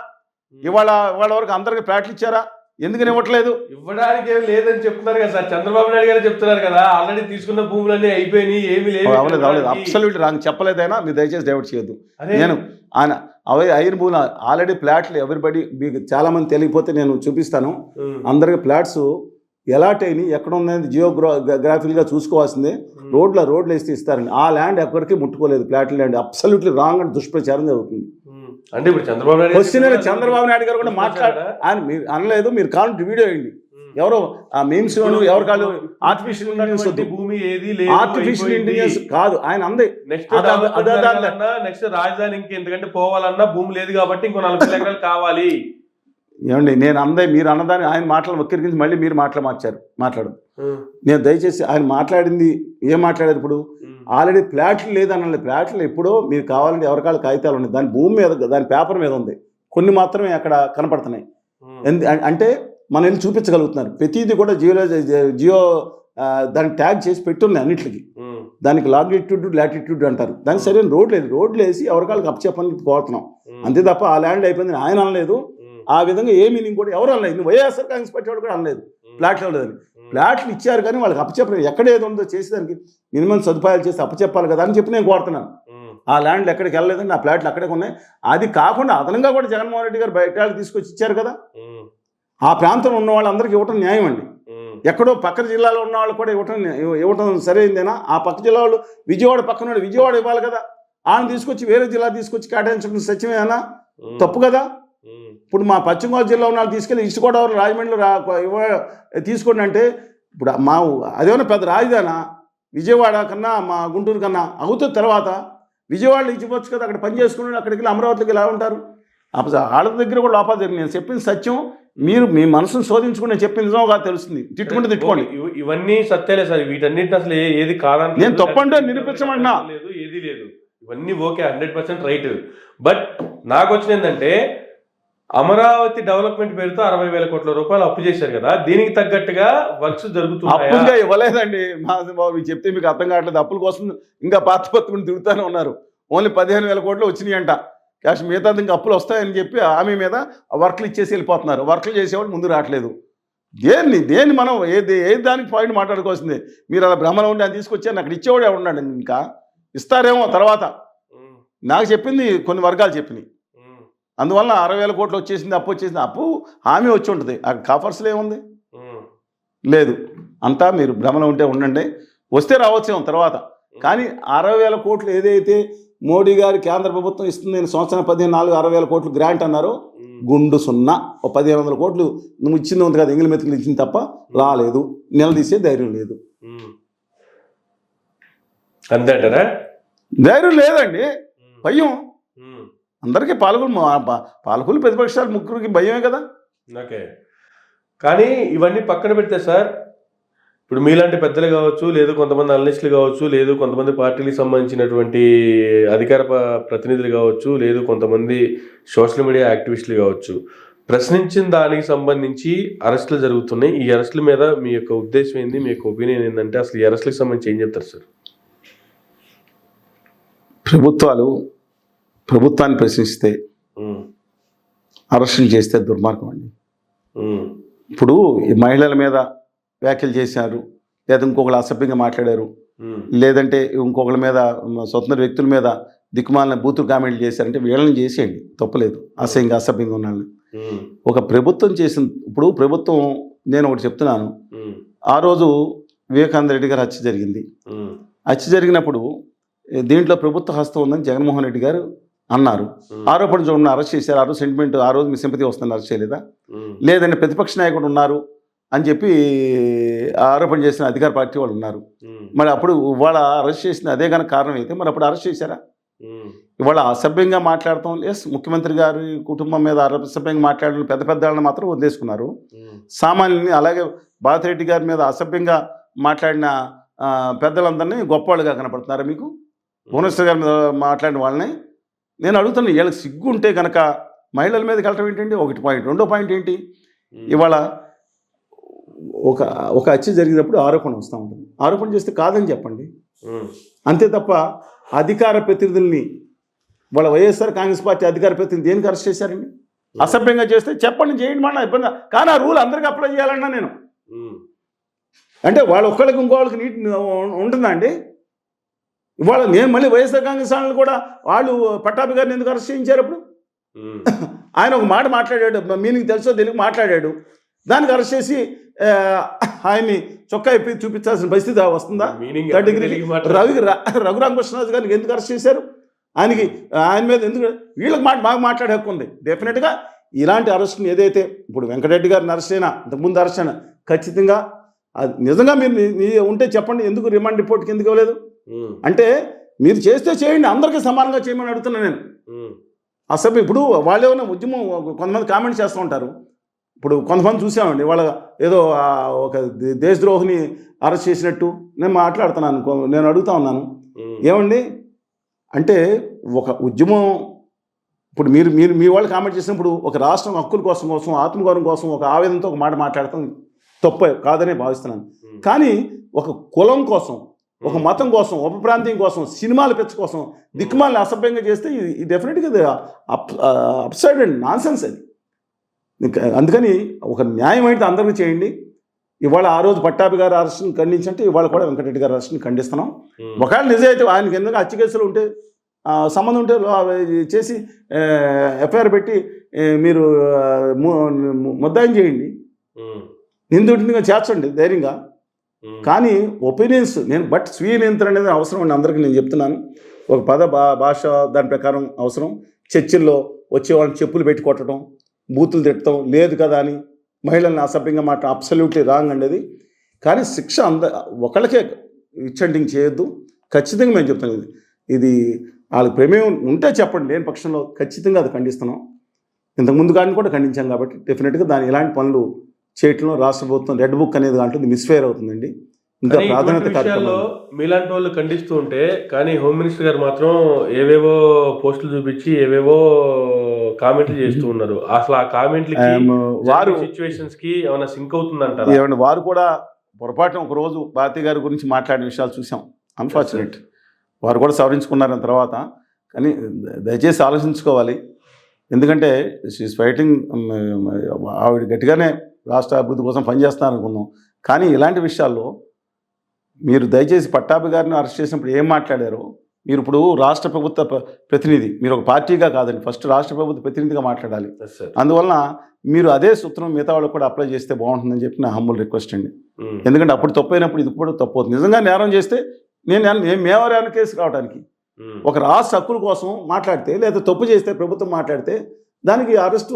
ఇవాళ వరకు అందరికి ఫ్లాట్లు ఇచ్చారా? ఎందుకని ఇవ్వట్లేదు? ఇవ్వడానికి ఏమి లేదని చెప్తున్నారు కదా సార్. చంద్రబాబు నాయుడు గారు చెప్తున్నారు కదా, ఆల్రెడీ తీసుకున్న భూములన్నీ అయిపోయినాయి, ఏమి లేదు. Absolute wrong. చెప్పలేదైనా మీరు దయచేసి డైవర్ట్ చేయొద్దు. నేను ఆయన అయిన భూములు ఆల్రెడీ ఫ్లాట్లు ఎవరిబడి మీకు చాలా మంది తెలియకపోతే నేను చూపిస్తాను. అందరికి ఫ్లాట్స్ ఎలాట్ అయినాయి, ఎక్కడ ఉన్నది జియోగ్రాఫికల్గా చూసుకోవాల్సిందే. రోడ్లు వేస్తే ఇస్తారండి. ఆ ల్యాండ్ ఎక్కడికి ముట్టుకోలేదు flat land. Absolutely wrong and దుష్ప్రచారం జరుగుతుంది. అంటే ఇప్పుడు చంద్రబాబు నాయుడు గారు కూడా ఆయన మీరు అనలేదు. మీరు కావాలంటే వీడియో వేయండి. ఎవరో ఆ మీమ్స్ ఎవరు కాదు ఆర్టిఫిషియల్ ఇంటెలిజెన్స్ భూమి ఏది ఆర్టిఫిషియల్ ఇంటెలిజెన్స్ కాదు. ఆయన అందే నెక్స్ట్ రాజధాని ఎందుకంటే పోవాలన్నా భూమి లేదు కాబట్టి ఇంకో 40 ఎకరాలు కావాలి. ఏమండి నేను అందే మీరు అన్నదాన్ని ఆయన మాటలు వక్రీకరించి మళ్ళీ మీరు మాట్లాడు. నేను దయచేసి ఆయన మాట్లాడింది ఏం మాట్లాడారు? ఇప్పుడు ఆల్రెడీ ఫ్లాట్లు లేదన్నది. ఫ్లాట్లు ఎప్పుడో మీరు కావాలంటే ఎవరికాళ్ళ కాగితాలు ఉన్నాయి, దాని భూమి మీద దాని పేపర్ మీద ఉంది. కొన్ని మాత్రమే అక్కడ కనపడుతున్నాయి. అంటే మనం వెళ్ళి చూపించగలుగుతున్నారు. ప్రతిదీ కూడా జియో దానికి ట్యాగ్ చేసి పెట్టున్నాయి అన్నింటికి. దానికి లాటిట్యూడ్ అంటారు. దానికి సరైన రోడ్లు వేసి ఎవరికాళ్ళకి అప్పచెప్పని కోరుతున్నాం అంతే తప్ప ఆ ల్యాండ్ అయిపోయింది ఆయన అనలేదు. ఆ విధంగా ఏ మీనింగ్ కూడా ఎవరు అనలేదు. వైఎస్ఆర్ కాంగ్రెస్ పార్టీ వాడు కూడా అనలేదు ఫ్లాట్లు ఇవ్వలేదని. ఫ్లాట్లు ఇచ్చారు కానీ వాళ్ళకి అప్పచెప్పలేదు. ఎక్కడ ఏదో ఉందో చేసి దానికి మినిమం సదుపాయాలు చేసి అప్పచెప్పాలి కదా అని చెప్పి నేను కోరుతున్నాను. ఆ ల్యాండ్లు ఎక్కడికి వెళ్ళలేదండి, ఆ ఫ్లాట్లు అక్కడే ఉన్నాయి. అది కాకుండా అదనంగా కూడా జగన్మోహన్ రెడ్డి గారు బయట తీసుకొచ్చి ఇచ్చారు కదా. ఆ ప్రాంతంలో ఉన్న వాళ్ళందరికీ ఇవ్వటం న్యాయం అండి. ఎక్కడో పక్కన జిల్లాలో ఉన్న వాళ్ళు కూడా ఇవ్వటం సరైందేనా? ఆ పక్క జిల్లా వాళ్ళు విజయవాడ పక్కన విజయవాడ ఇవ్వాలి కదా. ఆయన తీసుకొచ్చి వేరే జిల్లా తీసుకొచ్చి కేటాయించడం సత్యమేనా? తప్పు కదా. ఇప్పుడు మా పశ్చిమ గోదావరి జిల్లా ఉన్న వాళ్ళు తీసుకెళ్ళి ఈస్ట్ గోదావరి రాజమండ్రిలో తీసుకోండి అంటే ఇప్పుడు అదేమన్నా పెద్ద రాజధానా? విజయవాడ కన్నా మా గుంటూరు కన్నా అవుతుంది. తర్వాత విజయవాడలో ఇచ్చిపోవచ్చు కదా, అక్కడ పని చేసుకుని అక్కడికి వెళ్ళి అమరావతికి ఎలా ఉంటారు? వాళ్ళ దగ్గర కూడా లోపాలు జరిగింది. నేను చెప్పిన సత్యం మీరు మీ మనసును శోధించుకుని నేను చెప్పిన నిజం కాదు తెలుస్తుంది. తిట్టుకోండి. ఇవన్నీ సత్యాలే సార్. వీటన్నిటిని అసలు ఏది కాదని నేను తప్పంటే నిరూపించమన్నా లేదు, ఏది లేదు. ఇవన్నీ ఓకే, 100% రైట్. బట్ నాకు వచ్చిన ఏంటంటే అమరావతి డెవలప్మెంట్ పేరుతో 60,000 కోట్ల రూపాయలు అప్పు చేశారు కదా, దీనికి తగ్గట్టుగా వర్క్స్ జరుగుతున్నాయి. అప్పుగా ఇవ్వలేదండి బాబు, చెప్తే మీకు అర్థం కావట్లేదు. అప్పుల కోసం ఇంకా పాత పత్రుని తిరుగుతూనే ఉన్నారు. ఓన్లీ 15,000 కోట్లు వచ్చినాయి అంట క్యాష్. మిగతా ఇంకా అప్పులు వస్తాయని చెప్పి హామీ మీద వర్క్లు ఇచ్చేసి వెళ్ళిపోతున్నారు. వర్క్లు చేసేవాళ్ళు ముందు రావట్లేదు. దేన్ని మనం ఏది దానికి పాయింట్ మాట్లాడుకోవాల్సిందే. మీరు అలా భ్రమలో ఉండి అని తీసుకొచ్చారు, అక్కడ ఇచ్చేవాడు ఎవడున్నాడు? ఇంకా ఇస్తారేమో తర్వాత. నాకు చెప్పింది కొన్ని వర్గాలు చెప్పినాయి. అందువల్ల 60,000 కోట్లు వచ్చేసింది, అప్పు వచ్చేసింది. అప్పు హామీ వచ్చి ఉంటుంది, ఆ కాఫర్స్లో ఏముంది? లేదు. అంతా మీరు భ్రమలో ఉంటే ఉండండి, వస్తే రావచ్చేమో తర్వాత. కానీ 60,000 కోట్లు ఏదైతే మోడీ గారి కేంద్ర ప్రభుత్వం ఇస్తుంది, నేను సంవత్సరం 14,60,000 కోట్లు గ్రాంట్ అన్నారు. గుండు సున్నా. 1,500 కోట్లు నువ్వు ఇచ్చింది ఉంది కదా, ఎంగిలి మెతుకులు ఇచ్చింది తప్ప రాలేదు. నిలదీసే ధైర్యం లేదు. అంతే అంటారా? ధైర్యం లేదండి, భయం. అందరికీ పాలకులు ప్రతిపక్షాలు ముగ్గురికి భయమే కదా. ఓకే, కానీ ఇవన్నీ పక్కన పెడితే సార్, ఇప్పుడు మీలాంటి పెద్దలు కావచ్చు, లేదు కొంతమంది అనలిస్టులు కావచ్చు, లేదు కొంతమంది పార్టీలకు సంబంధించినటువంటి అధికార ప్రతినిధులు కావచ్చు, లేదు కొంతమంది సోషల్ మీడియా యాక్టివిస్టులు కావచ్చు, ప్రశ్నించిన దానికి సంబంధించి అరెస్టులు జరుగుతున్నాయి. ఈ అరెస్టుల మీద మీ యొక్క ఉద్దేశం ఏంది, మీ యొక్క ఒపీనియన్ ఏంటంటే అసలు ఈ అరెస్టులకు సంబంధించి ఏం చెప్తారు సార్? ప్రభుత్వాన్ని ప్రశ్నిస్తే అరెస్టులు చేస్తే దుర్మార్గం అండి. ఇప్పుడు ఈ మహిళల మీద వ్యాఖ్యలు చేశారు, లేదా ఇంకొకరు అసభ్యంగా మాట్లాడారు, లేదంటే ఇంకొకరి మీద స్వతంత్ర వ్యక్తుల మీద దిక్కుమాలిన బూతులు కామెంట్లు చేశారంటే వీళ్ళని చేసేయండి, తప్పలేదు. అసభ్యంగా ఉన్నాను. ఒక ప్రభుత్వం ఇప్పుడు ప్రభుత్వం, నేను ఒకటి చెప్తున్నాను. ఆ రోజు వివేకానంద రెడ్డి గారు హత్య జరిగింది. హత్య జరిగినప్పుడు దీంట్లో ప్రభుత్వ హస్తం ఉందని జగన్మోహన్ రెడ్డి గారు అన్నారు. ఆరోపణ చూడండి, అరెస్ట్ చేశారు. ఆ రోజు సెంటిమెంట్, ఆ రోజు మీ సింపతి వస్తుంది, అరెస్ట్ చేయలేదా? లేదంటే ప్రతిపక్ష నాయకుడు ఉన్నారు అని చెప్పి ఆరోపణ చేసిన అధికార పార్టీ వాళ్ళు ఉన్నారు. మరి అప్పుడు ఇవాళ అరెస్ట్ చేసిన అదే కనుక కారణం అయితే మరి అప్పుడు అరెస్ట్ చేశారా? ఇవాళ అసభ్యంగా మాట్లాడతాం. ఎస్, ముఖ్యమంత్రి గారి కుటుంబం మీద అసభ్యంగా మాట్లాడిన పెద్ద వాళ్ళని మాత్రం వదిలేసుకున్నారు. సామాన్యుని, అలాగే భారతిరెడ్డి గారి మీద అసభ్యంగా మాట్లాడిన పెద్దలందరినీ గొప్పవాళ్ళుగా కనపడుతున్నారా మీకు? భువనేశ్వర్ గారి మీద మాట్లాడిన వాళ్ళని నేను అడుగుతున్నాను. వీళ్ళకి సిగ్గు ఉంటే కనుక మహిళల మీదకి వెళ్ళటం ఏంటండి? ఒకటి పాయింట్. రెండో పాయింట్ ఏంటి? ఇవాళ ఒక హత్య జరిగినప్పుడు ఆరోపణ వస్తూ ఉంటుంది. ఆరోపణ చేస్తే కాదని చెప్పండి, అంతే తప్ప అధికార ప్రతినిధుల్ని వాళ్ళ వైఎస్ఆర్ కాంగ్రెస్ పార్టీ అధికార ప్రతినిధి దేనికి అరెస్ట్ చేశారండి? అసభ్యంగా చేస్తే చెప్పండి, చేయండి, మన ఇబ్బంది. కానీ ఆ రూల్ అందరికీ అప్లై చేయాలన్నా నేను అంటే వాళ్ళు ఒక్కళ్ళకి ఇంకోళ్ళకి నీటి ఉంటుందా అండి? ఇవాళ నేను మళ్ళీ వైఎస్ఆర్ కాంగ్రెస్ వాళ్ళని కూడా వాళ్ళు పట్టాభి గారిని ఎందుకు అరెస్ట్ చేయించారు? అప్పుడు ఆయన ఒక మాట మాట్లాడాడు, మీనింగ్ తెలుసో తెలియక మాట్లాడాడు, దానికి అరెస్ట్ చేసి ఆయన్ని చొక్కా ఇప్పి చూపించాల్సిన పరిస్థితి వస్తుందా? రఘురామకృష్ణరాజు గారికి ఎందుకు అరెస్ట్ చేశారు? ఆయన మీద ఎందుకు వీళ్ళకి బాగా మాట్లాడే హక్కు ఉంది. డెఫినెట్గా ఇలాంటి అరెస్ట్ని ఏదైతే ఇప్పుడు వెంకటరెడ్డి గారిని అరెస్ట్ అయినా ఇంతకుముందు అరెస్ట్ అయినా ఖచ్చితంగా అది నిజంగా మీరు ఉంటే చెప్పండి, ఎందుకు రిమాండ్ రిపోర్ట్కి ఎందుకు ఇవ్వలేదు అంటే మీరు చేస్తే చేయండి, అందరికీ సమానంగా చేయమని అడుగుతున్నాను నేను. అసలు ఇప్పుడు వాళ్ళు ఏమైనా ఉద్యమం కొంతమంది కామెంట్ చేస్తూ ఉంటారు. ఇప్పుడు కొంతమంది చూసామండి వాళ్ళ ఏదో ఒక దేశద్రోహిని అరెస్ట్ చేసినట్టు నేను మాట్లాడుతున్నాను. నేను అడుగుతా ఉన్నాను, ఏమండి అంటే ఒక ఉద్యమం ఇప్పుడు మీరు మీరు మీ వాళ్ళు కామెంట్ చేసినప్పుడు ఒక రాష్ట్రం హక్కుల కోసం ఆత్మగౌరవం కోసం ఒక ఆవేదనతో ఒక మాట మాట్లాడతాం తప్ప కాదనే భావిస్తున్నాను. కానీ ఒక కులం కోసం, ఒక మతం కోసం, ఒక ప్రాంతం కోసం, సినిమాల పెచ్చ కోసం దిక్కుమాలని అసభ్యంగా చేస్తే ఇది డెఫినెట్గా అప్సైడ్ అండ్ నాన్ సెన్స్ అది. అందుకని ఒక న్యాయం అయితే అందరికీ చేయండి. ఇవాళ ఆ రోజు పట్టాభి గారి అరెస్ట్ని ఖండించంటే ఇవాళ కూడా వెంకటరెడ్డి గారి అరెస్ట్ని ఖండిస్తున్నాం. ఒకవేళ నిజమైతే ఆయనకి ఎందుకు హత్య కేసులు ఉంటే సంబంధం ఉంటే చేసి ఎఫ్ఐఆర్ పెట్టి మీరు ముద్దాయం చేయండి, నిందితుడిగా చేర్చండి ధైర్యంగా. కానీ ఒపీనియన్స్ బట్ స్వీయ నియంత్రణ అనేది అవసరం అండి అందరికీ. నేను చెప్తున్నాను, ఒక భాష దాని ప్రకారం అవసరం. చర్చిల్లో వచ్చే వాళ్ళని చెప్పులు పెట్టి కొట్టడం, బూతులు తిట్టడం లేదు కదా అని మహిళల్ని అసభ్యంగా అబ్సల్యూట్లీ రాంగ్ అండి అది. కానీ శిక్ష ఒకళ్ళకే ఇచ్చంటింగ్ చేయొద్దు. ఖచ్చితంగా మేము చెప్తాం, ఇది వాళ్ళకి ప్రమేయం ఉంటే చెప్పండి, లేని పక్షంలో ఖచ్చితంగా అది ఖండిస్తున్నాం. ఇంతకుముందు కానీ కూడా ఖండించాం కాబట్టి డెఫినెట్గా దాని ఇలాంటి పనులు చేయటంలో రాష్ట్ర ప్రభుత్వం రెడ్ బుక్ అనేది దాంట్లో మిస్ఫేర్ అవుతుందండి. ఇంకా ప్రాధాన్యత కార్యక్రమాలు మీలాంటి వాళ్ళు ఖండిస్తూ ఉంటే, కానీ హోమ్ మినిస్టర్ గారు మాత్రం ఏవేవో పోస్టులు చూపించి ఏవేవో కామెంట్లు చేస్తూ ఉన్నారు. అసలు ఆ కామెంట్లకి వారు సిచ్యువేషన్స్ కి ఏమైనా సింక్ అవుతుందంటారా? ఏమండి, వారు కూడా పొరపాటున ఒక రోజు భారతి గారి గురించి మాట్లాడిన విషయాలు చూసాం. అన్ఫార్చునేట్ వారు కూడా సవరించుకున్నారు తర్వాత. కానీ దయచేసి ఆలోచించుకోవాలి, ఎందుకంటే షీఈస్ ఫైటింగ్. ఆవిడ గట్టిగానే రాష్ట్ర అభివృద్ధి కోసం పనిచేస్తున్నారు అనుకున్నాం. కానీ ఇలాంటి విషయాల్లో మీరు దయచేసి పట్టాభి గారిని అరెస్ట్ చేసినప్పుడు ఏం మాట్లాడారో, మీరు ఇప్పుడు రాష్ట్ర ప్రభుత్వ ప్రతినిధి, మీరు ఒక పార్టీగా కాదండి, ఫస్ట్ రాష్ట్ర ప్రభుత్వ ప్రతినిధిగా మాట్లాడాలి. అందువలన మీరు అదే సూత్రం మిగతా వాళ్ళకి కూడా అప్లై చేస్తే బాగుంటుందని చెప్పి నా హంబుల్ రిక్వెస్ట్ అండి. ఎందుకంటే అప్పుడు తప్పు అయినప్పుడు ఇది కూడా తప్పు అవుతుంది. నిజంగా నేరం చేస్తే మేమేమో కేసు రావడానికి ఒక రాష్ట్ర హక్కుల కోసం మాట్లాడితే, లేదా తప్పు చేస్తే ప్రభుత్వం మాట్లాడితే దానికి అరెస్ట్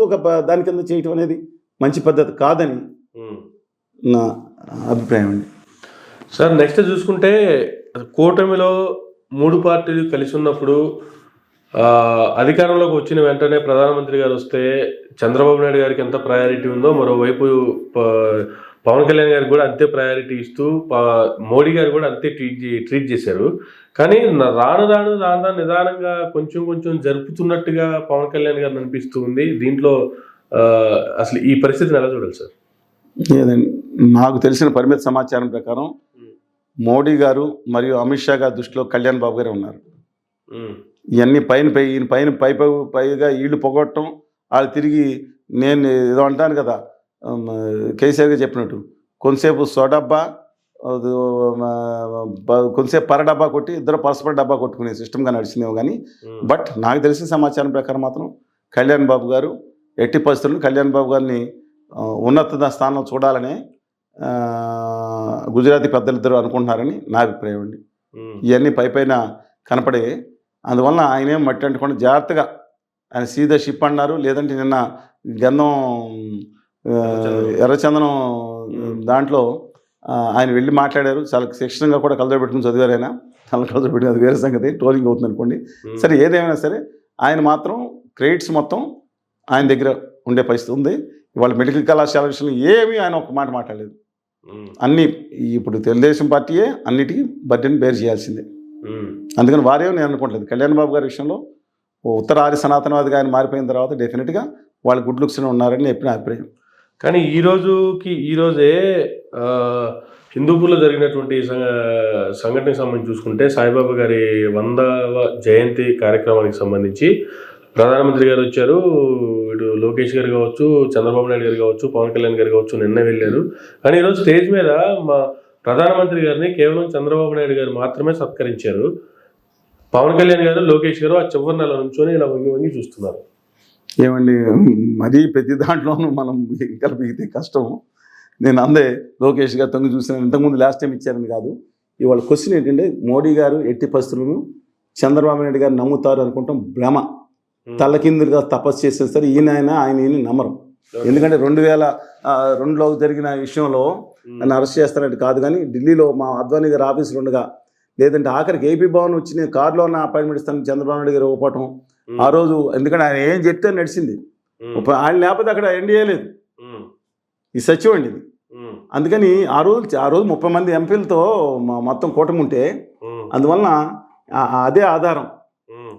దాని కింద చేయటం అనేది మంచి పద్ధతి కాదని నా అభిప్రాయం అండి. సార్ నెక్స్ట్ చూసుకుంటే, కూటమిలో 3 పార్టీలు కలిసి ఉన్నప్పుడు అధికారంలోకి వచ్చిన వెంటనే ప్రధానమంత్రి గారు వస్తే చంద్రబాబు నాయుడు గారికి ఎంత ప్రయారిటీ ఉందో, మరోవైపు పవన్ కళ్యాణ్ గారికి కూడా అంతే ప్రయారిటీ ఇస్తూ మోడీ గారు కూడా అంతే ట్రీట్ చేశారు. కానీ రాను నిదానంగా కొంచెం జరుపుతున్నట్టుగా పవన్ కళ్యాణ్ గారిని అనిపిస్తూ ఉంది. దీంట్లో అసలు ఈ పరిస్థితిని ఎలా చూడాలి సార్? లేదండి, నాకు తెలిసిన పరిమిత సమాచారం ప్రకారం మోడీ గారు మరియు అమిత్ షా గారి దృష్టిలో కళ్యాణ్ బాబు గారే ఉన్నారు. ఇవన్నీ పైగా వీళ్ళు పొగొట్టడం, వాళ్ళు తిరిగి నేను ఏదో అంటాను కదా, కేసీఆర్గా చెప్పినట్టు కొంతసేపు సోడబ్బా కొంతసేపు పరడబ్బా కొట్టి ఇద్దరు పరస్పర డబ్బా కొట్టుకునే సిస్టమ్గా నడిచిందేమో. కానీ బట్ నాకు తెలిసిన సమాచారం ప్రకారం మాత్రం కళ్యాణ్ బాబు గారు ఎట్టి పరిస్థితుల్లో కళ్యాణ్ బాబు గారిని ఉన్నత స్థానంలో చూడాలని గుజరాతీ పెద్దలిద్దరూ అనుకుంటున్నారని నా అభిప్రాయం అండి. ఇవన్నీ పైన కనపడే, అందువలన ఆయనేం మట్టి అంటుకుండా జాగ్రత్తగా ఆయన సీదా షిప్ అన్నారు. లేదంటే నిన్న గంధం ఎర్రచందనం దాంట్లో ఆయన వెళ్ళి మాట్లాడారు. చాలా శిక్షణంగా కూడా కలదపెట్టుకుని చదివారు. ఆయన కలదపెట్టుకుని అది వేరే సంగతి, ట్రోలింగ్ అవుతుంది అనుకోండి. సరే, ఏదేమైనా సరే ఆయన మాత్రం క్రెడిట్స్ మొత్తం ఆయన దగ్గర ఉండే పరిస్థితి ఉంది. ఇవాళ మెడికల్ కళాశాల విషయంలో ఏమీ ఆయన ఒక మాట మాట్లాడలేదు. అన్నీ ఇప్పుడు తెలుగుదేశం పార్టీయే అన్నిటికీ బర్డెన్ బేర్ చేయాల్సిందే. అందుకని వారేమో నేను అనుకోవట్లేదు. కళ్యాణ్ బాబు గారి విషయంలో ఉత్తర ఆర్య సనాతనవాదిగా ఆయన మారిపోయిన తర్వాత డెఫినెట్గా వాళ్ళు గుడ్ లుక్స్లో ఉన్నారని చెప్పిన అభిప్రాయం. కానీ ఈ రోజే హిందూపూర్లో జరిగినటువంటి సంఘటనకు సంబంధించి చూసుకుంటే సాయిబాబా గారి 100వ జయంతి కార్యక్రమానికి సంబంధించి ప్రధానమంత్రి గారు వచ్చారు, ఇటు లోకేష్ గారు కావచ్చు, చంద్రబాబు నాయుడు గారు కావచ్చు, పవన్ కళ్యాణ్ గారు కావచ్చు, నిన్న వెళ్ళారు. కానీ ఈరోజు స్టేజ్ మీద మా ప్రధానమంత్రి గారిని కేవలం చంద్రబాబు నాయుడు గారు మాత్రమే సత్కరించారు. పవన్ కళ్యాణ్ గారు, లోకేష్ గారు ఆ చివరి నెల నుంచొని ఇలా వంగి చూస్తున్నారు. ఏమండి, మరీ ప్రతి దాంట్లోనూ మనం కలిపితే కష్టం. నేను అందే లోకేష్ గారు తొంగి చూసిన ఇంతకుముందు లాస్ట్ టైం ఇచ్చారని కాదు. ఇవాళ క్వశ్చన్ ఏంటంటే, మోడీ గారు ఎట్టి పరిస్థితులను చంద్రబాబు నాయుడు గారు నమ్ముతారు అనుకుంటాం భ్రమ. తల్లకిందులుగా తపస్సు చేసేస్తారు. ఆయన నమ్మరు. ఎందుకంటే 2002లో జరిగిన విషయంలో నన్ను అరెస్ట్ చేస్తారంటే కాదు, కానీ ఢిల్లీలో మా అద్వానీ గారి ఆఫీసులు ఉండగా, లేదంటే ఆఖరికి ఏపీ భవన్ వచ్చి నేను కారులో ఉన్న అపాయింట్మెంట్ ఇస్తాను చంద్రబాబు నాయుడు గారు ఇవ్వటం ఆ రోజు. ఎందుకంటే ఆయన ఏం చెప్తే నడిచింది. ఆయన లేకపోతే అక్కడ ఎన్డీఏ లేదు, ఈ సచివం అండి ఇది. అందుకని ఆ రోజు 30 మంది ఎంపీలతో మొత్తం కూటమి ఉంటే అందువలన అదే ఆధారం.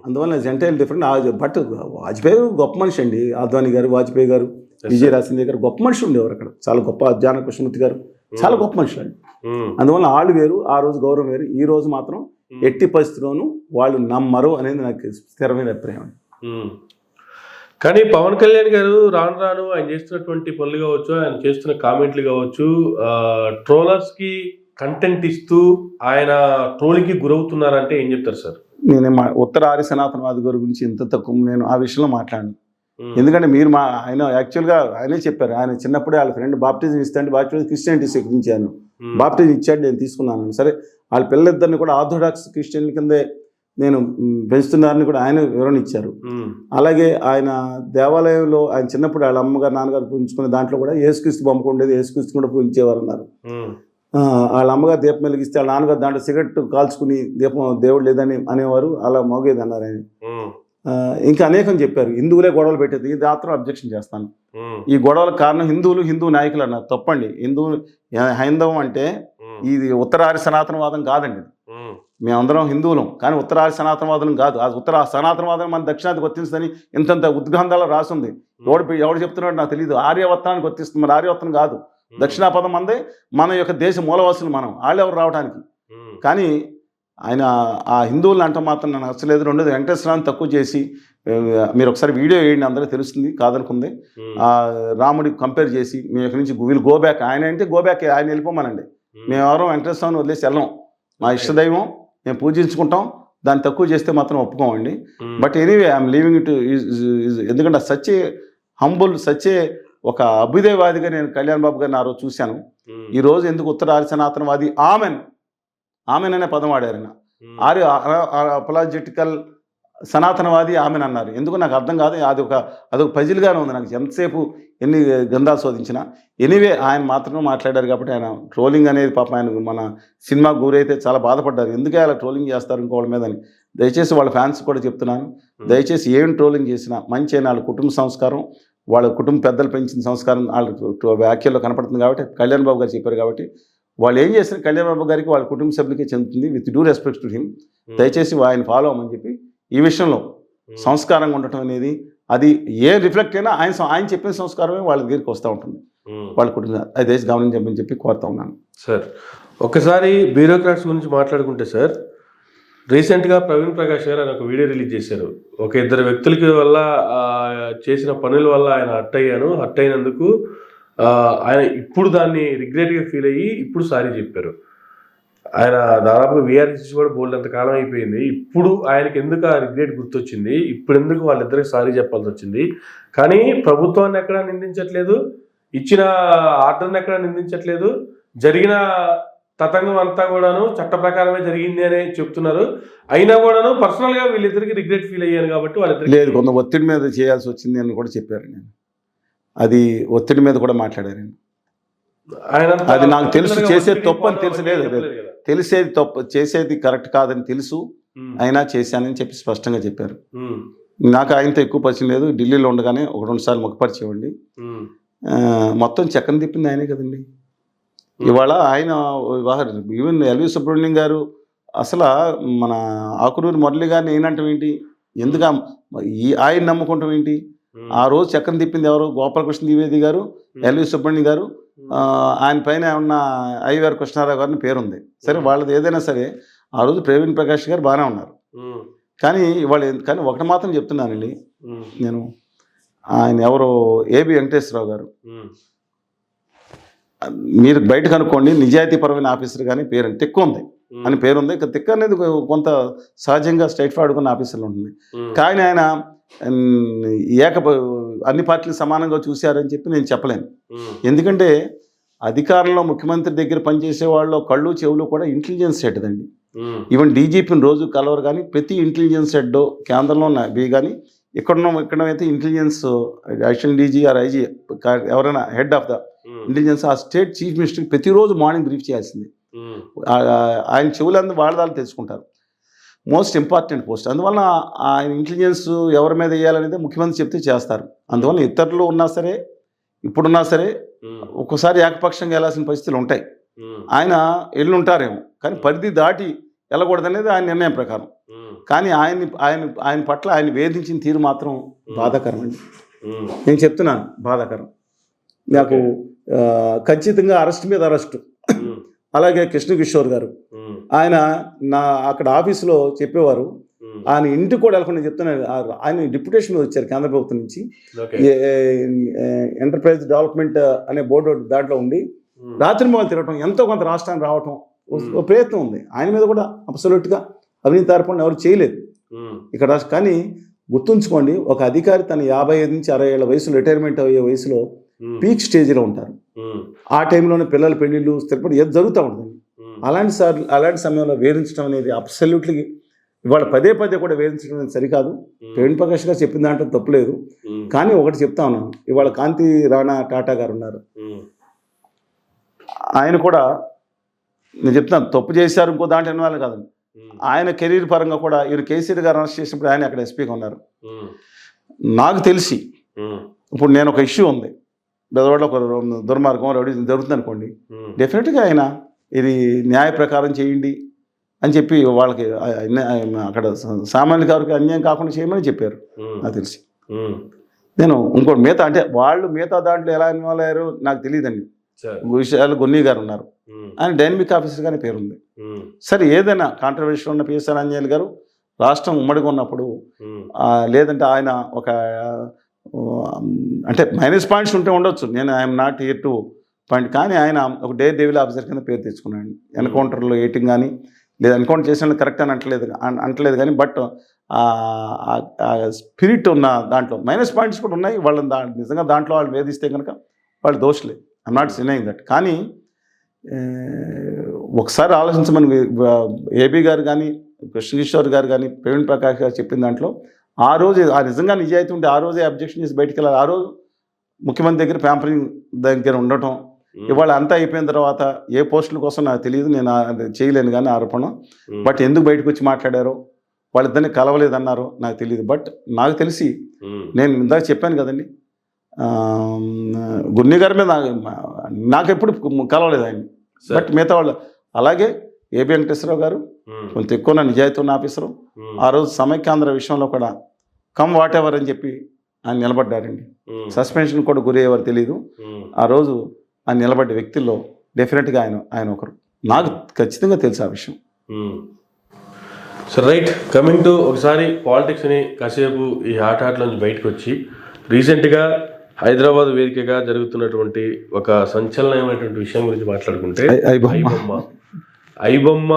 అందువల్ల జెంటైల్ డిఫరెంట్. బట్ వాజ్పేయి గొప్ప మనిషి అండి. అద్వానీ గారు, వాజ్పేయి గారు, విజయ రాసిందే గారు గొప్ప మనిషి ఉండేవారు అక్కడ. చాలా గొప్ప. జాన కృష్ణమూర్తి గారు చాలా గొప్ప మనుషులు అండి. అందువల్ల వాళ్ళు వేరు, ఆ రోజు గౌరవం వేరు. ఈ రోజు మాత్రం ఎట్టి పరిస్థితుల్లోనూ వాళ్ళు నమ్మరు అనేది నాకు స్థిరమైన అభిప్రాయం. కానీ పవన్ కళ్యాణ్ గారు రాను ఆయన చేస్తున్నటువంటి పనులు కావచ్చు, ఆయన చేస్తున్న కామెంట్లు కావచ్చు, ట్రోలర్స్కి కంటెంట్ ఇస్తూ ఆయన ట్రోలింగ్కి గురవుతున్నారంటే ఏం చెప్తారు సార్? నేనే ఉత్తర ఆర్య సనాతనవాది గారి గురించి ఇంత తక్కువ నేను ఆ విషయంలో మాట్లాడను. ఎందుకంటే మీరు ఆయన యాక్చువల్గా ఆయనే చెప్పారు. ఆయన చిన్నప్పుడే వాళ్ళ ఫ్రెండ్ బాప్టిజం ఇస్తాంటే బాప్టిజం క్రిస్టియానిటీ స్వీకరించాను, బాప్టిజం ఇచ్చాడు, నేను తీసుకున్నాను. సరే, వాళ్ళ పిల్లలిద్దరిని కూడా ఆర్థోడాక్స్ క్రిస్టియన్ కిందే నేను పెంచుతున్నారని కూడా ఆయన వివరణ ఇచ్చారు. అలాగే ఆయన దేవాలయంలో ఆయన చిన్నప్పుడు వాళ్ళ అమ్మగారు నాన్నగారు పూజించుకునే దాంట్లో కూడా యేసుక్రీస్తు బొమ్మ ఉండేది, యేసుక్రీస్తు కూడా పూజించేవారు అన్నారు. వాళ్ళ అమ్మగారు దీపం వెలిగిస్తే వాళ్ళ నాన్నగారు దాంట్లో సిగరెట్ కాల్చుకుని దీపం దేవుడు లేదని అనేవారు, అలా మోగేది అన్నారు ఆయన. ఇంకా అనేకం చెప్పారు. హిందువులే గొడవలు పెట్టేది, ఇది మాత్రం అబ్జెక్షన్ చేస్తాను. ఈ గొడవలకు కారణం హిందూ నాయకులు అన్నారు. తప్పండి. హైందవం అంటే ఇది ఉత్తరాది సనాతనవాదం కాదండి. మేమందరం హిందువులం, కానీ ఉత్తరాది సనాతనవాదం కాదు. అది ఉత్తర సనాతనవాదం మన దక్షిణాదికి వర్తిస్తుందని ఇంతంత ఉద్గ్రంథాల్లో రాసింది. ఎవడు చెప్తున్నాడు నాకు తెలియదు. ఆర్యవర్తనానికి వర్తిస్తుంది, మరి ఆర్యవర్తనం కాదు. దక్షిణాపదం మందే, మన యొక్క దేశ మూలవాసులు మనం, వాళ్ళు ఎవరు రావడానికి. కానీ ఆయన ఆ హిందువులు అంటే మాత్రం నాకు నచ్చలేదు. రెండోది వెంకటేశ్వరాన్ని తక్కువ చేసి, మీరు ఒకసారి వీడియో వేయండి, అందరూ తెలుస్తుంది, కాదనుకుంది. ఆ రాముడికి కంపేర్ చేసి మేము ఇక్కడి నుంచి వీళ్ళు గోబ్యాక్, ఆయన అంటే గోబ్యాక్, ఆయన వెళ్ళిపోమనండి. మేము ఎవరో వెంకటేశ్వరాన్ని వదిలేసి వెళ్ళాం. మా ఇష్టదైవం మేము పూజించుకుంటాం, దాన్ని తక్కువ చేస్తే మాత్రం ఒప్పుకోమండి. But anyway I'm leaving it. ఎందుకంటే సచ్చే హంబుల్, సచ్చే ఒక అభ్యుదయవాదిగా నేను కళ్యాణ్ బాబు గారిని ఆ రోజు చూశాను. ఈ రోజు ఎందుకు ఉత్తర ఆర్య సనాతనవాది ఆమెన్ అనే పదం వాడారు. అపలాజెటికల్ సనాతనవాది ఆమెన్ అన్నారు. ఎందుకు నాకు అర్థం కాదు. అదొక పజిల్గానే ఉంది నాకు, ఎంతసేపు ఎన్ని గ్రంథాలు శోధించినా. ఎనీవే ఆయన మాత్రమే మాట్లాడారు కాబట్టి ఆయన ట్రోలింగ్ అనేది పాపం ఆయన మన సినిమా గురైతే చాలా బాధపడ్డారు. ఎందుకే అలా ట్రోలింగ్ చేస్తారు ఇంకోళ్ళ మీద అని. దయచేసి వాళ్ళ ఫ్యాన్స్ కూడా చెప్తున్నాను, దయచేసి ఏం ట్రోలింగ్ చేసినా మంచి అయిన వాళ్ళ కుటుంబ సంస్కారం, వాళ్ళ కుటుంబ పెద్దలు పెంచిన సంస్కారం వాళ్ళ వ్యాఖ్యల్లో కనపడుతుంది. కాబట్టి కళ్యాణ్ బాబు గారు చెప్పారు కాబట్టి వాళ్ళు ఏం చేసిన కళ్యాణ్ బాబు గారికి వాళ్ళ కుటుంబ సభ్యులకే చెందుతుంది. With due respect to him, దయచేసి ఆయన ఫాలో అవ్వమని చెప్పి, ఈ విషయంలో సంస్కారంగా ఉండటం అనేది అది ఏ రిఫ్లెక్ట్ అయినా ఆయన చెప్పిన సంస్కారమే వాళ్ళ దగ్గరికి వస్తూ ఉంటుంది. వాళ్ళ కుటుంబం అది దేశ గమనించమని చెప్పి కోరుతా ఉన్నాను. సార్, ఒకసారి బ్యూరోక్రాట్స్ గురించి మాట్లాడుకుంటే సార్, రీసెంట్గా ప్రవీణ్ ప్రకాష్ గారు ఆయన ఒక వీడియో రిలీజ్ చేశారు. ఒక 2 వ్యక్తులకి వల్ల చేసిన పనుల వల్ల ఆయన హర్ట్ అయినందుకు ఆయన ఇప్పుడు దాన్ని రిగ్రెట్గా ఫీల్ అయ్యి ఇప్పుడు సారీ చెప్పారు. ఆయన దాదాపు వీఆర్సీ కూడా బోల్డ్ అంత కాలం అయిపోయింది. ఇప్పుడు ఆయనకి ఎందుకు ఆ రిగ్రెట్ గుర్తొచ్చింది, ఇప్పుడు ఎందుకు వాళ్ళిద్దరికి సారీ చెప్పాల్సి వచ్చింది? కానీ ప్రభుత్వాన్ని ఎక్కడా నిందించట్లేదు, ఇచ్చిన ఆర్డర్ని ఎక్కడా నిందించట్లేదు, జరిగిన తతంగం అంతా కూడాను చట్ట ప్రకారమే జరిగింది అనే చెప్తున్నారు. అయినా కూడాను పర్సనల్గా వీళ్ళిద్దరికి రిగ్రెట్ ఫీల్ అయ్యాను కాబట్టి వాళ్ళిద్దరికి లేదు, కొంత ఒత్తిడి మీద చేయాల్సి వచ్చింది అని కూడా చెప్పారు. నేను అది ఒత్తిడి మీద కూడా మాట్లాడారు. అది నాకు తెలుసు, చేసేది తప్పు అని తెలిసలేదు, తెలిసేది తప్పు, చేసేది కరెక్ట్ కాదని తెలుసు, అయినా చేశానని చెప్పి స్పష్టంగా చెప్పారు. నాకు ఆయనతో ఎక్కువ పరిచయం లేదు. ఢిల్లీలో ఉండగానే 1-2 సార్లు ముఖపరిచయం అండి. మొత్తం చక్కని తిప్పింది ఆయనే కదండి. ఇవాళ ఆయన ఈవెన్ ఎల్వి సుబ్రహ్మణ్యం గారు అసలు మన ఆకునూరి మురళి గారిని ఏనంటాం ఏంటి, ఎందుకు ఆయన నమ్ముకుంటాం ఏంటి? ఆ రోజు చక్రం తిప్పింది ఎవరు? గోపాలకృష్ణ ద్వివేది గారు, ఎల్వి సుబ్రహ్మణ్యం గారు, ఆయన పైన ఉన్న ఐవర్ కృష్ణారావు గారిని పేరుంది. సరే వాళ్ళది ఏదైనా సరే ఆ రోజు ప్రవీణ్ ప్రకాష్ గారు బాగానే ఉన్నారు. కానీ కానీ ఒకటి మాత్రం చెప్తున్నానండి నేను, ఆయన ఎవరు ఏబి వెంకటేశ్వరరావు గారు, మీరు బయట కనుక్కోండి, నిజాయితీపరమైన ఆఫీసర్ కానీ పేరు తిక్క ఉంది అని పేరుంది. ఇక తిక్క అనేది కొంత సహజంగా స్ట్రైట్ ఫార్వర్డ్గా ఉన్న ఆఫీసర్లు ఉంటుంది. కానీ ఆయన అన్ని పార్టీలు సమానంగా చూశారని చెప్పి నేను చెప్పలేను. ఎందుకంటే అధికారంలో ముఖ్యమంత్రి దగ్గర పనిచేసే వాళ్ళు కళ్ళు చెవులు కూడా ఇంటెలిజెన్స్ హెడ్ అండి. ఈవెన్ డీజీపీని రోజు కలవరు, కానీ ప్రతి ఇంటెలిజెన్స్ హెడ్ కేంద్రంలో ఉన్న బి కానీ ఇక్కడైతే intelligence additional DG or IG ఎవరైనా హెడ్ ఆఫ్ ద ఇంటెలిజెన్స్ ఆ స్టేట్ చీఫ్ మినిస్టర్కి ప్రతిరోజు మార్నింగ్ బ్రీఫ్ చేయాల్సింది. ఆయన చెవులందరూ వాళ్ళ తెలుసుకుంటారు. Most important post. అందువల్ల ఆయన ఇంటెలిజెన్స్ ఎవరి మీద వేయాలనేది ముఖ్యమంత్రి చెప్తే చేస్తారు. అందువల్ల ఇతరులు ఉన్నా సరే ఇప్పుడున్నా సరే ఒక్కోసారి ఏకపక్షంగా వెళ్ళాల్సిన పరిస్థితులు ఉంటాయి. ఆయన ఉంటారేమో, కానీ పరిధి దాటి వెళ్ళకూడదనేది ఆయన నిర్ణయం ప్రకారం. కానీ ఆయన పట్ల ఆయన వేధించిన తీరు మాత్రం బాధాకరం అండి. నేను చెప్తున్నాను, బాధాకరం. నాకు ఖచ్చితంగా అరెస్ట్ మీద అరెస్టు. అలాగే కృష్ణ కిషోర్ గారు, ఆయన అక్కడ ఆఫీసులో చెప్పేవారు, ఆయన ఇంటికి కూడా వెళ్ళకుండా చెప్తున్నాను. ఆయన డిప్యుటేషన్ వచ్చారు కేంద్ర ప్రభుత్వం నుంచి, ఎంటర్ప్రైజ్ డెవలప్మెంట్ అనే బోర్డు దాంట్లో ఉండి రాత్రి మొదలు తిరగటం, ఎంతో కొంత రాష్ట్రానికి రావటం ప్రయత్నం ఉంది. ఆయన మీద కూడా అబ్సల్యూట్గా అవినీతి ఆరోపణలు ఎవరు చేయలేదు ఇక్కడ. కానీ గుర్తుంచుకోండి, ఒక అధికారి తన 55 నుంచి 60 ఏళ్ల వయసులో రిటైర్మెంట్ అయ్యే వయసులో పీక్ స్టేజ్లో ఉంటారు. ఆ టైంలోనే పిల్లల పెళ్లిళ్ళు స్థిరపడి ఏది జరుగుతూ ఉంటుంది. అలాంటి సమయంలో వేధించడం అనేది అబ్సల్యూట్లీ ఇవాళ పదే కూడా వేధించడం అనేది సరికాదు. ప్రవీణ్ ప్రకాష్ గారు చెప్పిన దాంట్లో తప్పులేదు. కానీ ఒకటి చెప్తా ఉన్నాను, ఇవాళ కాంతి రాణా టాటా గారు ఉన్నారు, ఆయన కూడా నేను చెప్తాను తప్పు చేశారు ఇంకో దాంట్లో ఇన్వాల్వ్ కాదండి. ఆయన కెరీర్ పరంగా కూడా ఈయన కేసీఆర్ గారు అరెస్ట్ చేసినప్పుడు ఆయన అక్కడ ఎస్పీగా ఉన్నారు. నాకు తెలిసి ఇప్పుడు నేను ఒక ఇష్యూ ఉంది, బెదవాడలో ఒక దుర్మార్గం రౌడీ జరుగుతుంది అనుకోండి, డెఫినెట్గా ఆయన ఇది న్యాయ ప్రకారం చేయండి అని చెప్పి వాళ్ళకి అక్కడ సామాన్య గారికి అన్యాయం కాకుండా చేయమని చెప్పారు నాకు తెలిసి. నేను ఇంకోటి మిగతా అంటే వాళ్ళు మిగతా దాంట్లో ఎలా ఇన్వాల్వ్ అయ్యారో నాకు తెలియదండి. విషయాలు గొన్ని గారు ఉన్నారు, ఆయన డైనమిక్ ఆఫీసర్ గానే పేరుంది. సరే, ఏదైనా కాంట్రవర్షియల్ ఉన్న పిఎస్ఆర్ అంజనేయులు గారు రాష్ట్రం ఉమ్మడిగా ఉన్నప్పుడు లేదంటే ఆయన ఒక అంటే మైనస్ పాయింట్స్ ఉంటే ఉండొచ్చు, నేను I'm not here to point, కానీ ఆయన ఒక డేవిల్ ఆఫీసర్ కింద పేరు తెచ్చుకున్నాడు. ఎన్కౌంటర్లో ఎయిటింగ్ కానీ లేదా ఎన్కౌంటర్ చేసిన కరెక్ట్ అని అంటలేదు కానీ బట్ స్పిరిట్ ఉన్న దాంట్లో మైనస్ పాయింట్స్ కూడా ఉన్నాయి. వాళ్ళని నిజంగా దాంట్లో వాళ్ళు వేధిస్తే కనుక వాళ్ళు దోషులే, ఐఎమ్ నాట్ డినైయింగ్ దట్. కానీ ఒకసారి ఆలోచించమని ఏబీ గారు కానీ కృష్ణ కిషోర్ గారు కానీ ప్రవీణ్ ప్రకాష్ గారు చెప్పిన దాంట్లో ఆ రోజు నిజంగా నిజాయితీ ఉంటే ఆ రోజే అబ్జెక్షన్ చేసి బయటికి వెళ్ళాలి. ఆ రోజు ముఖ్యమంత్రి దగ్గర ప్యాంపరింగ్ దగ్గర ఉండటం, ఇవాళ అంతా అయిపోయిన తర్వాత ఏ పోస్టుల కోసం నాకు తెలియదు, నేను చేయలేను కానీ ఆరోపణ. బట్ ఎందుకు బయటకు వచ్చి మాట్లాడారో, వాళ్ళిద్దరిని కలవలేదన్నారో నాకు తెలియదు. బట్ నాకు తెలిసి నేను ఇందాక చెప్పాను కదండి, గున్ని గారి మీద నాకు ఎప్పుడు కలవలేదు ఆయన. బట్ మిగతా వాళ్ళు అలాగే ఏబి వెంకటేశ్వరరావు గారు కొంత ఎక్కువ నిజాయితీ ఉన్న ఆఫీసరు. ఆ రోజు సమైక్యాంధ్ర విషయంలో కూడా కమ్ వాట్ ఎవర్ అని చెప్పి ఆయన నిలబడ్డారండి. సస్పెన్షన్ కూడా గురయ్యేవారు తెలియదు. ఆ రోజు ఆయన నిలబడ్డ వ్యక్తుల్లో డెఫినెట్గా ఆయన ఒకరు. నాకు ఖచ్చితంగా తెలుసు ఆ విషయం. సో రైట్, కమింగ్ టు ఒకసారి పాలిటిక్స్ని కాసేపు ఈ ఆటలోంచి బయటకు వచ్చి రీసెంట్గా హైదరాబాద్ వేదికగా జరుగుతున్నటువంటి ఒక సంచలనమైనటువంటి విషయం గురించి మాట్లాడుకుంటే ఐబొమ్మ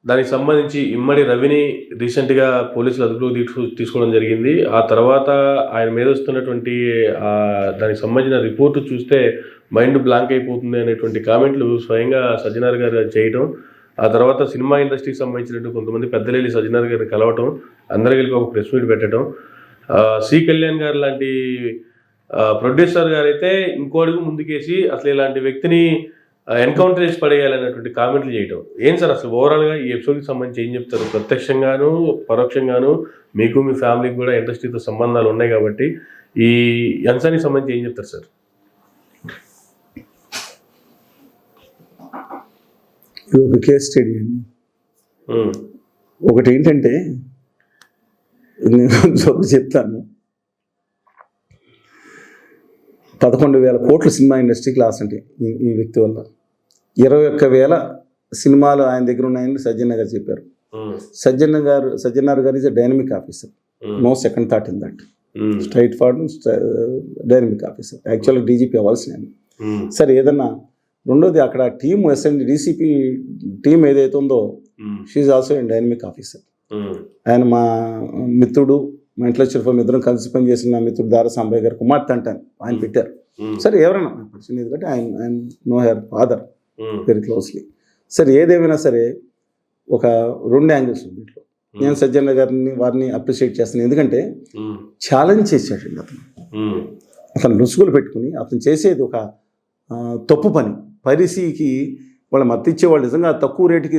దానికి సంబంధించి ఇమ్మడి రవిని రీసెంట్గా పోలీసులు అదుపులోకి తీసుకోవడం జరిగింది. ఆ తర్వాత ఆయన మీద వస్తున్నటువంటి దానికి సంబంధించిన రిపోర్టు చూస్తే మైండ్ బ్లాంక్ అయిపోతుంది అనేటువంటి కామెంట్లు స్వయంగా సజ్జనార్ గారు చేయటం, ఆ తర్వాత సినిమా ఇండస్ట్రీకి సంబంధించినట్టు కొంతమంది పెద్దలేలి సజ్జనార్ గారిని కలవటం, అందరు కలిపి ఒక ప్రెస్ మీట్ పెట్టడం, సి కళ్యాణ్ గారు లాంటి ప్రొడ్యూసర్ గారు అయితే ఇంకో అడుగు ముందుకేసి అసలు ఇలాంటి వ్యక్తిని ఎన్కౌంటర్ చేసి పడేయాలనేటువంటి కామెంట్లు చేయటం. ఏం సార్ అసలు ఓవరాల్గా ఈ ఎపిసోడ్కి సంబంధించి ఏం చెప్తారు? ప్రత్యక్షంగాను పరోక్షంగాను మీకు మీ ఫ్యామిలీకి కూడా ఇండస్ట్రీతో సంబంధాలు ఉన్నాయి కాబట్టి ఈ అంశానికి సంబంధించి ఏం చెప్తారు సార్? ఇది ఒక కేస్ స్టడీ అండి. ఒకటి ఏంటంటే నేను చెప్తాను, 11,000 కోట్లు సినిమా ఇండస్ట్రీకి లాస్ అంటే ఈ వ్యక్తి వల్ల. 21,000 సినిమాలు ఆయన దగ్గర ఉన్నాయని సజ్జన్న గారు చెప్పారు. సజ్జనార్ గారు is a dynamic officer, no second thought in that, straightforward dynamic officer, యాక్చువల్గా డీజీపీ అవ్వాల్సిన. సరే ఏదన్నా రెండోది అక్కడ టీమ్ ఎస్ఎండి డీసీపీ టీం ఏదైతే ఉందో she is also a dynamic officer. ఆయన మా మిత్రుడు, మా ఇంట్లో చిరుఫం ఇద్దరం కలిసి పనిచేసిన నా మిత్రుడు దారా సాంబయ్య గారు కుమార్తె అంటాను, ఆయన పెట్టారు. సరే ఎవరైనా పర్సన్ ఎందుకంటే ఆయన know her father very closely. సరే ఏదేమైనా సరే ఒక 2 యాంగిల్స్ ఉంది దీంట్లో. నేను సజ్జన్న గారిని వారిని అప్రిషియేట్ చేస్తాను, ఎందుకంటే ఛాలెంజ్ చేసాడండి అతను రుసుగులు పెట్టుకుని అతను చేసేది ఒక తప్పు పని. పైరసీకి వాళ్ళు మత్తిచ్చేవాళ్ళు నిజంగా తక్కువ రేటుకి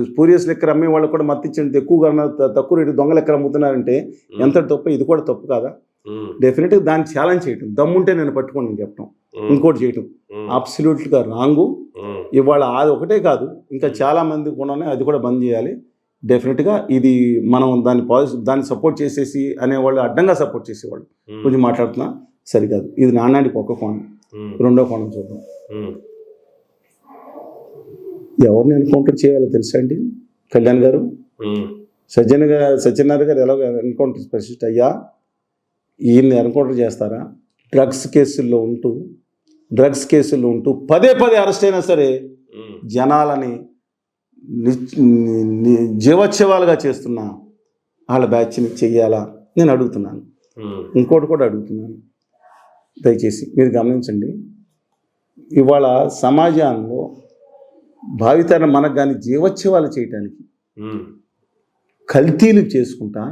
స్పూరియస్ లెక్కర అమ్మే వాళ్ళు కూడా మత్తిచ్చేది ఎక్కువగా తక్కువ రేటు దొంగ లెక్కర అమ్ముతున్నారంటే ఎంత తప్పు, ఇది కూడా తప్పు కాదా? డెఫినెట్గా దాన్ని ఛాలెంజ్ చేయటం, దమ్ముంటే నేను పట్టుకోండి చెప్పడం, ఇంకోటి చేయటం అబ్సల్యూట్గా రాంగు. ఇవాళ అది ఒకటే కాదు, ఇంకా చాలా మంది కూడా ఉన్నాయి, అది కూడా బంద్ చేయాలి డెఫినెట్గా. ఇది మనం దాన్ని సపోర్ట్ చేసేసి అనేవాళ్ళు అడ్డంగా సపోర్ట్ చేసేవాళ్ళు కొంచెం మాట్లాడుతున్నా సరికాదు. ఇది నాణ్యానికి ఒక కోణం. రెండో కోణం చూద్దాం. ఎవరిని ఎన్కౌంటర్ చేయాలో తెలుసా అండి కళ్యాణ్ గారు? సజ్జనార్ గారు ఎలా ఎన్కౌంటర్ స్పెషలిస్ట్ అయ్యా, ఈయన్ని ఎన్కౌంటర్ చేస్తారా? డ్రగ్స్ కేసుల్లో ఉంటూ పదే అరెస్ట్ అయినా సరే జనాలని జీవోత్సవాలుగా చేస్తున్నా వాళ్ళ బ్యాచ్ని చెయ్యాలా నేను అడుగుతున్నాను. ఇంకోటి కూడా అడుగుతున్నాను, దయచేసి మీరు గమనించండి. ఇవాళ సమాజంలో భావితరం మనకు కానీ జీవోత్సవాలు చేయటానికి కల్తీలు చేసుకుంటా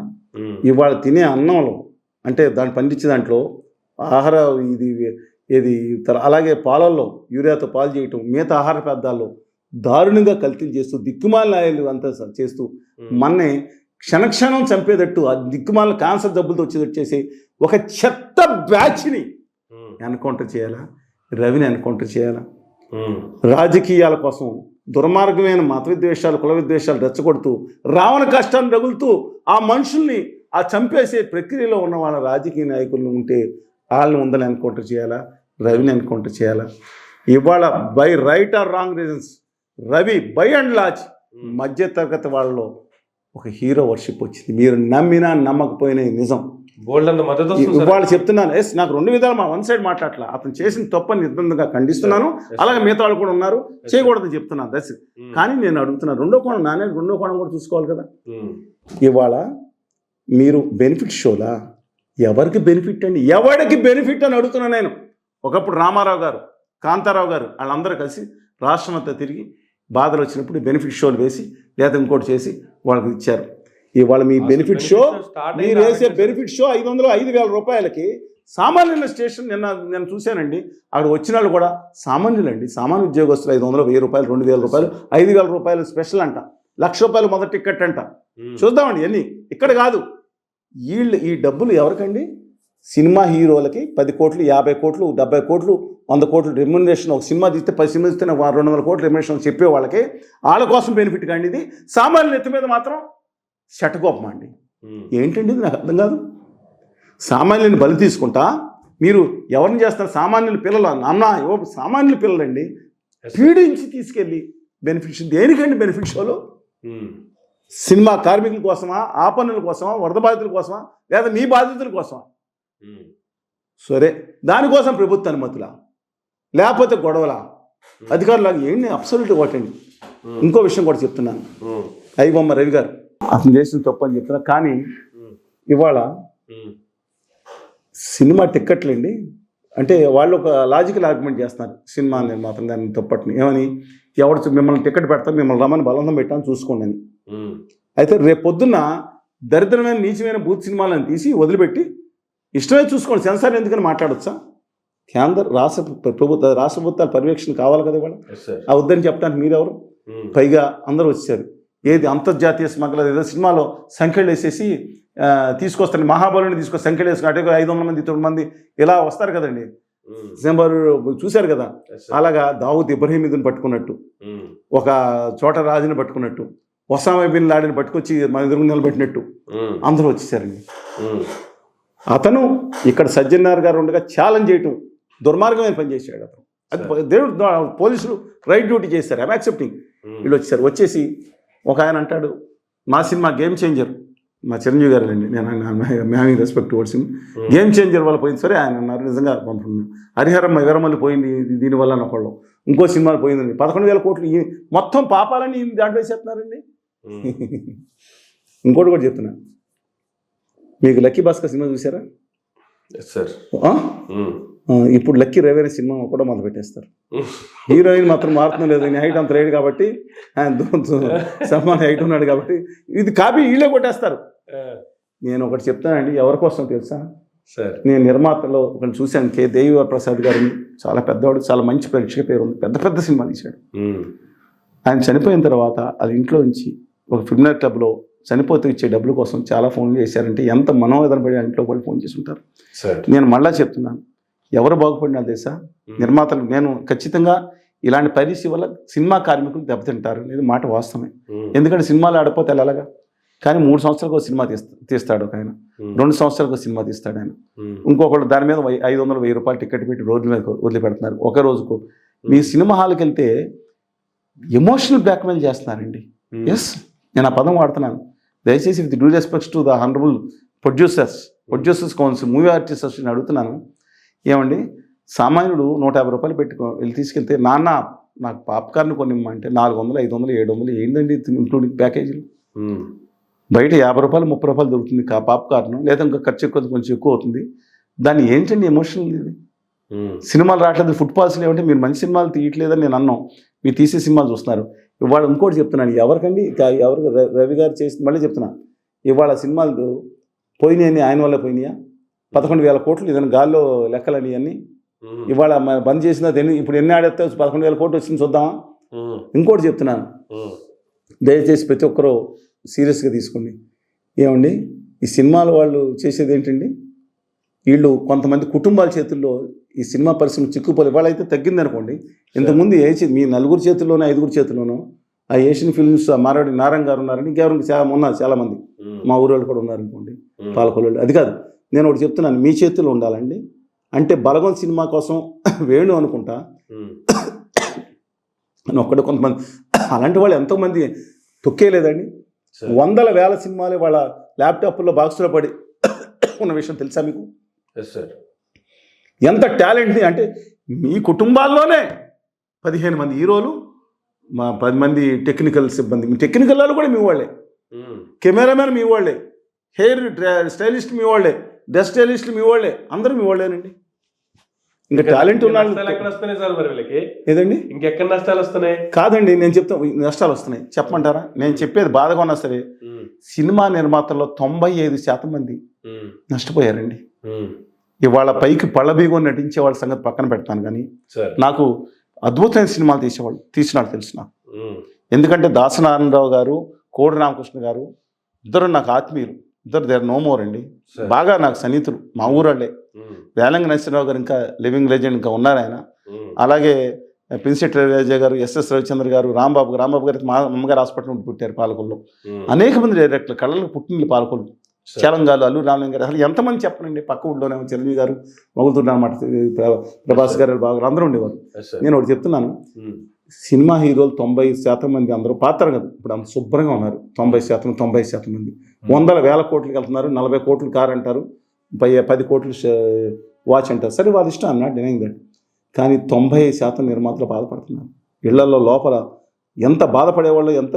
ఇవాళ తినే అన్నంలో అంటే దాన్ని పండించే దాంట్లో ఆహార ఏది అలాగే పాలల్లో యూరియాతో పాలు చేయటం, మిగతా ఆహార పదార్థాల్లో దారుణంగా కల్తీలు చేస్తూ దిక్కుమాల నాయలు అంతా చేస్తూ మన్నే క్షణక్షణం చంపేటట్టు ఆ దిక్కుమాల క్యాన్సర్ జబ్బులతో వచ్చేటట్టు చేసి ఒక చెత్త బ్యాచ్ని ఎన్కౌంటర్ చేయాలా? రవిని ఎన్కౌంటర్ చేయాలా? రాజకీయాల కోసం దుర్మార్గమైన మత విద్వేషాలు, కుల విద్వేషాలు రెచ్చగొడుతూ రావణ కష్టాన్ని రగులుతూ ఆ మనుషుల్ని ఆ చంపేసే ప్రక్రియలో ఉన్న వాళ్ళ రాజకీయ నాయకులు ఉంటే వాళ్ళని ఉందని ఎన్కౌంటర్ చేయాలా? రవిని ఎన్కౌంటర్ చేయాలా? ఇవాళ by right are wrong reasons Ravi by and large మధ్య తరగతి వాళ్ళలో ఒక హీరో వర్షిప్ వచ్చింది. మీరు నమ్మినా నమ్మకపోయినా నిజం. ఇవాళ చెప్తున్నాను, ఎస్ నాకు 2 విధాలు వన్ సైడ్ మాట్లాడలా, అతను చేసిన తప్పని నిర్బంధంగా ఖండిస్తున్నాను. అలాగే మిగతా వాళ్ళు కూడా ఉన్నారు, చేయకూడదని చెప్తున్నాను. దట్స్ కానీ నేను అడుగుతున్నాను రెండో కోణం, రెండో కోణం కూడా చూసుకోవాలి కదా. ఇవాళ మీరు బెనిఫిట్ షోలా ఎవరికి బెనిఫిట్ అండి? ఎవరికి బెనిఫిట్ అని అడుగుతున్నాను నేను. ఒకప్పుడు రామారావు గారు, కాంతారావు గారు వాళ్ళందరూ కలిసి రాష్ట్రం అంతా తిరిగి బాధలు వచ్చినప్పుడు బెనిఫిట్ షోలు వేసి లేదా ఇంకోటి చేసి వాళ్ళకి ఇచ్చారు. ఇవాళ మీ బెనిఫిట్ షో, మీరు వేసే బెనిఫిట్ షో 5,000 రూపాయలకి సామాన్యుల స్టేషన్ నేను చూశానండి. అక్కడ వచ్చిన వాళ్ళు కూడా సామాన్యులండి, సామాన్య ఉద్యోగస్తులు 500, 1000 రూపాయలు, 2000 రూపాయలు, 5,000 రూపాయలు స్పెషల్ అంట, 1,00,000 రూపాయలు మొదటి టికెట్ అంట. చూద్దామండి ఎన్ని ఇక్కడ కాదు. ఈ డబ్బులు ఎవరికండి? సినిమా హీరోలకి 10 కోట్లు, 50 కోట్లు, 70 కోట్లు, 100 కోట్లు రెమ్యునరేషన్. ఒక సినిమా తీస్తే 10 సినిమా తీస్తే 200 కోట్లు రెమ్యునరేషన్ చెప్పే వాళ్ళకి వాళ్ళ కోసం బెనిఫిట్ కానీ ఇది సామాన్యుల నెత్తి మీద మాత్రం శటకోపం అండి. ఏంటండి ఇది? నాకు అర్థం కాదు. సామాన్యుని బలి తీసుకుంటా మీరు ఎవరిని చేస్తారు? సామాన్యుల పిల్లలు సామాన్యుల పిల్లలండి పీడించి తీసుకెళ్ళి బెనిఫిట్ దేనికండి? బెనిఫిట్ షోలో సినిమా కార్మికుల కోసమా, ఆ పనుల కోసమా, వరద బాధితుల కోసమా, లేదా మీ బాధితుల కోసమా? సరే దానికోసం ప్రభుత్వ అనుమతులా లేకపోతే గొడవలా? అధికారులాగా ఏంటి? అబ్సల్యూట్ ఒకటండి. ఇంకో విషయం కూడా చెప్తున్నాను, ఐబొమ్మ రవి గారు అతను చేసిన తప్పు అని చెప్తున్నా. కానీ ఇవాళ సినిమా టిక్కెట్లు అండి అంటే వాళ్ళు ఒక లాజికల్ ఆర్గ్యుమెంట్ చేస్తున్నారు సినిమా నిర్మాతం దాన్ని తప్పట్ని. ఏమని? ఎవరు మిమ్మల్ని టికెట్ పెడతారు, మిమ్మల్ని రమ్మని బలవంతం పెట్టాలని చూసుకోండి అని. అయితే రేపు పొద్దున్న దరిద్రమైన నీచమైన బూత్ సినిమాలను తీసి వదిలిపెట్టి ఇష్టమే చూసుకోండి, సెన్సార్ ఎందుకని మాట్లాడొచ్చా? కేంద్ర రాష్ట్ర ప్రభుత్వాల పర్యవేక్షణ కావాలి కదా ఇవాళ. ఆ వద్దని చెప్పడానికి మీరెవరు? పైగా అందరూ వచ్చారు. ఏది అంతర్జాతీయ స్మగ్లర్ ఏదో సినిమాలో సంఖ్యలు వేసేసి తీసుకొస్తాను, మహాబలుని తీసుకొస్తే సంఖ్యలు వేసుకుని అటు 500 మంది 9 మంది ఇలా వస్తారు కదండి. డిసెంబర్ చూశారు కదా, అలాగా దావూద్ ఇబ్రహీం పట్టుకున్నట్టు, ఒక చోట రాజుని పట్టుకున్నట్టు, ఒసామా బిన్ లాడెన్ పట్టుకొచ్చి మన ఎదురు నిలబెట్టినట్టు అందరూ వచ్చేసారండి. అతను ఇక్కడ సజ్జనార్ గారు ఉండగా ఛాలెంజ్ చేయటం దుర్మార్గమైన పని చేశాడు అతను. అది దేవుడు పోలీసులు రైట్ డ్యూటీ చేశారు. I'm accepting. వీళ్ళు వచ్చేసారు. వచ్చేసి ఒక ఆయన అంటాడు, మా సినిమా గేమ్ చేంజర్, మా చిరంజీవి గారు అండి, నేను having respect towards him, game changer వల్ల పోయింది. సరే ఆయన అన్నారు, నిజంగా పంపుతున్నాను. హరిహరమ్మ వీరమల్లి పోయింది దీనివల్ల ఒకళ్ళు, ఇంకో సినిమాలు పోయిందండి, 11,000 కోట్లు మొత్తం పాపాలని దాంట్లో వేసేస్తున్నారండి. ఇంకోటి కూడా చెప్తున్నాను, మీకు లక్కీ భాస్కర్ సినిమా చూసారా? సార్ ఇప్పుడు లక్కీ రవి సినిమా కూడా మొదలు పెట్టేస్తారు. హీరోయిన్ మాత్రం మారుతుంది లేదు, హైట్ అంత రేడు కాబట్టి, సల్మాన్ హైట్ ఉన్నాడు కాబట్టి ఇది కాపీ వీళ్ళే కొట్టేస్తారు. నేను ఒకటి చెప్తానండి, ఎవరి కోసం తెలుసా? నేను నిర్మాతలో ఒకటి చూశాను, కె దేవివర్ ప్రసాద్ గారు, చాలా పెద్దవాడు, చాలా మంచి ప్రేక్షక పేరు ఉంది, పెద్ద పెద్ద సినిమా తీశాడు. ఆయన చనిపోయిన తర్వాత అది ఇంట్లో నుంచి ఒక ఫిల్మ్నర్ క్లబ్లో చనిపోతే ఇచ్చే డబ్బుల కోసం చాలా ఫోన్లు చేశారంటే ఎంత మనోవేదన పడి ఇంట్లో కూడా ఫోన్ చేసి ఉంటారు. నేను మళ్ళా చెప్తున్నాను, ఎవరు బాగుపడినా తెలుసా? నిర్మాతలు. నేను ఖచ్చితంగా ఇలాంటి పరిస్థితి వల్ల సినిమా కార్మికులు దెబ్బతింటారు అనేది మాట వాస్తవమే. ఎందుకంటే సినిమాలు ఆడిపోతే అలాగా, కానీ 3 సంవత్సరాలకు సినిమా తీస్తాడు ఒక ఆయన, 2 సంవత్సరాలకు సినిమా తీస్తాడు ఆయన, ఇంకొకళ్ళు దాని మీద 500-1000 రూపాయలు టికెట్ పెట్టి రోడ్ల మీద వదిలిపెడుతున్నారు ఒక రోజుకు. మీ సినిమా హాల్కి వెళ్తే ఎమోషనల్ బ్లాక్మెయిల్ చేస్తున్నారండి. ఎస్, నేను ఆ పదం వాడుతున్నాను. దయచేసి with due respects to the honourable producers council, movie artists నేను అడుగుతున్నాను, ఏమండి సామాన్యుడు 150 రూపాయలు వెళ్ళి తీసుకెళ్తే, నాన్న నాకు పాప్కార్న్ కొనిమ్మంటే 400, 500, 700 ఏంటండి ఇంక్లూడింగ్ ప్యాకేజీలు? బయట 50 రూపాయలు 30 రూపాయలు దొరుకుతుంది పాప్కార్న్, లేదా ఇంకా ఖర్చు కొంచెం ఎక్కువ అవుతుంది. దాన్ని ఏంటండి ఎమోషనల్ ఇది? సినిమాలు రావట్లేదు, ఫుడ్ పాలసీలు ఏమంటే మీరు మంచి సినిమాలు తీయట్లేదని నేను అన్నాం, మీరు తీసే సినిమాలు చూస్తున్నారు. ఇవాళ ఇంకోటి చెప్తున్నాను, ఎవరికండి ఎవరికి రవి గారు చేసి మళ్ళీ చెప్తున్నా, ఇవాళ సినిమాలు పోయినాయని ఆయన వల్ల పోయినాయా? 11,000 కోట్లు ఇదని గాల్లో లెక్కలని అన్నీ ఇవాళ బంద్ చేసినా ఇప్పుడు ఎన్ని ఆడేస్తే 11,000 కోట్లు వచ్చింది చూద్దామా? ఇంకోటి చెప్తున్నాను, దయచేసి ప్రతి ఒక్కరూ సీరియస్గా తీసుకోండి. ఏమండి ఈ సినిమాలు వాళ్ళు చేసేది ఏంటండి? వీళ్ళు కొంతమంది కుటుంబాల చేతుల్లో ఈ సినిమా పరిశ్రమ చిక్కుపోలే. వాళ్ళైతే తగ్గింది అనుకోండి, ఇంతకుముందు మీ 4 చేతుల్లోనో 5 చేతుల్లోనో ఆ ఏషియన్ ఫిల్మ్స్ మారాడి నారాయణ గారు ఉన్నారని, ఇంకెవరికి ఉన్నారు చాలామంది, మా ఊరోళ్ళు కూడా ఉన్నారు అనుకోండి, పాలకొల్లు. అది కాదు, నేను ఒకటి చెప్తున్నాను, మీ చేతుల్లో ఉండాలండి. అంటే బలగం సినిమా కోసం వేణు అనుకుంటా అని ఒక్కడే కొంతమంది, అలాంటి వాళ్ళు ఎంతోమంది తొక్కేలేదండి. 100,000 సినిమాలు వాళ్ళ ల్యాప్టాప్లో బాక్స్లో పడి ఉన్న విషయం తెలుసా మీకు? ఎంత టాలెంట్ని అంటే మీ కుటుంబాల్లోనే 15 మంది హీరోలు, మా 10 మంది టెక్నికల్ సిబ్బంది, మీ టెక్నికల్ వాళ్ళు కూడా మీ వాళ్ళే, కెమెరామెన్ మీ వాళ్ళే, హెయిర్ స్టైలిస్ట్ మీ వాళ్ళే, డ్రెస్ స్టైలిస్టులు మీ వాళ్ళే, అందరూ మీ వాళ్ళేనండి. ఇంకా టాలెంట్ ఉన్నాళ్ళు ఏదండి, ఇంకెక్కడ నష్టాలు వస్తున్నాయి? కాదండి, నేను చెప్తాను నష్టాలు వస్తున్నాయి. చెప్పమంటారా? నేను చెప్పేది బాధగా ఉన్నా సరే, సినిమా నిర్మాతల్లో 95% మంది నష్టపోయారండి. ఇవాళ పైకి పళ్ళబీగం నటించే వాళ్ళ సంగతి పక్కన పెడతాను, కానీ నాకు అద్భుతమైన సినిమాలు తీసినాడు తెలుసు నాకు. ఎందుకంటే దాసనారాయణరావు గారు, కోడి రామకృష్ణ గారు ఇద్దరు నాకు ఆత్మీయులు, ఇద్దరు దేర్ నో మోర్ అండి, బాగా నాకు సన్నిహితులు, మా ఊరాళ్ళే. వేలంగి నరసింహరావు గారు ఇంకా లివింగ్ లెజెండ్ ఇంకా ఉన్నారు ఆయన. అలాగే ప్రిన్సెట్ రాజా గారు, ఎస్ఎస్ రవిచంద్ర గారు, రాంబాబు గారికి మా అమ్మగారు హాస్పిటల్ పుట్టారు పాలకొల్లో. అనేక మంది డైరెక్టర్లు, కళలకు పుట్టిన పాలకొల్లు, చలంగాలు, అల్లు రామలింగ గారు, అసలు ఎంతమంది చెప్పనండి. పక్క ఊళ్ళోనే చిరంజీవి గారు, మొగుతున్నారు అన్నమాట, ప్రభాస్ గారు, బాబు అందరూ ఉండేవారు. నేను ఒకటి చెప్తున్నాను, సినిమా హీరోలు 90% మంది అందరూ పాత్ర కదా, ఇప్పుడు అంత శుభ్రంగా ఉన్నారు. 90% మంది 100,000 కోట్లకి వెళ్తున్నారు, 40 కోట్లు కారు అంటారు, 10 కోట్లు వాచ్ అంటారు. సరే వాళ్ళ ఇష్టం, అన్నా డినైయింగ్ దట్. కానీ 90% నిర్మాతలు బాధపడుతున్నారు. ఇళ్లలో లోపల ఎంత బాధపడేవాళ్ళు, ఎంత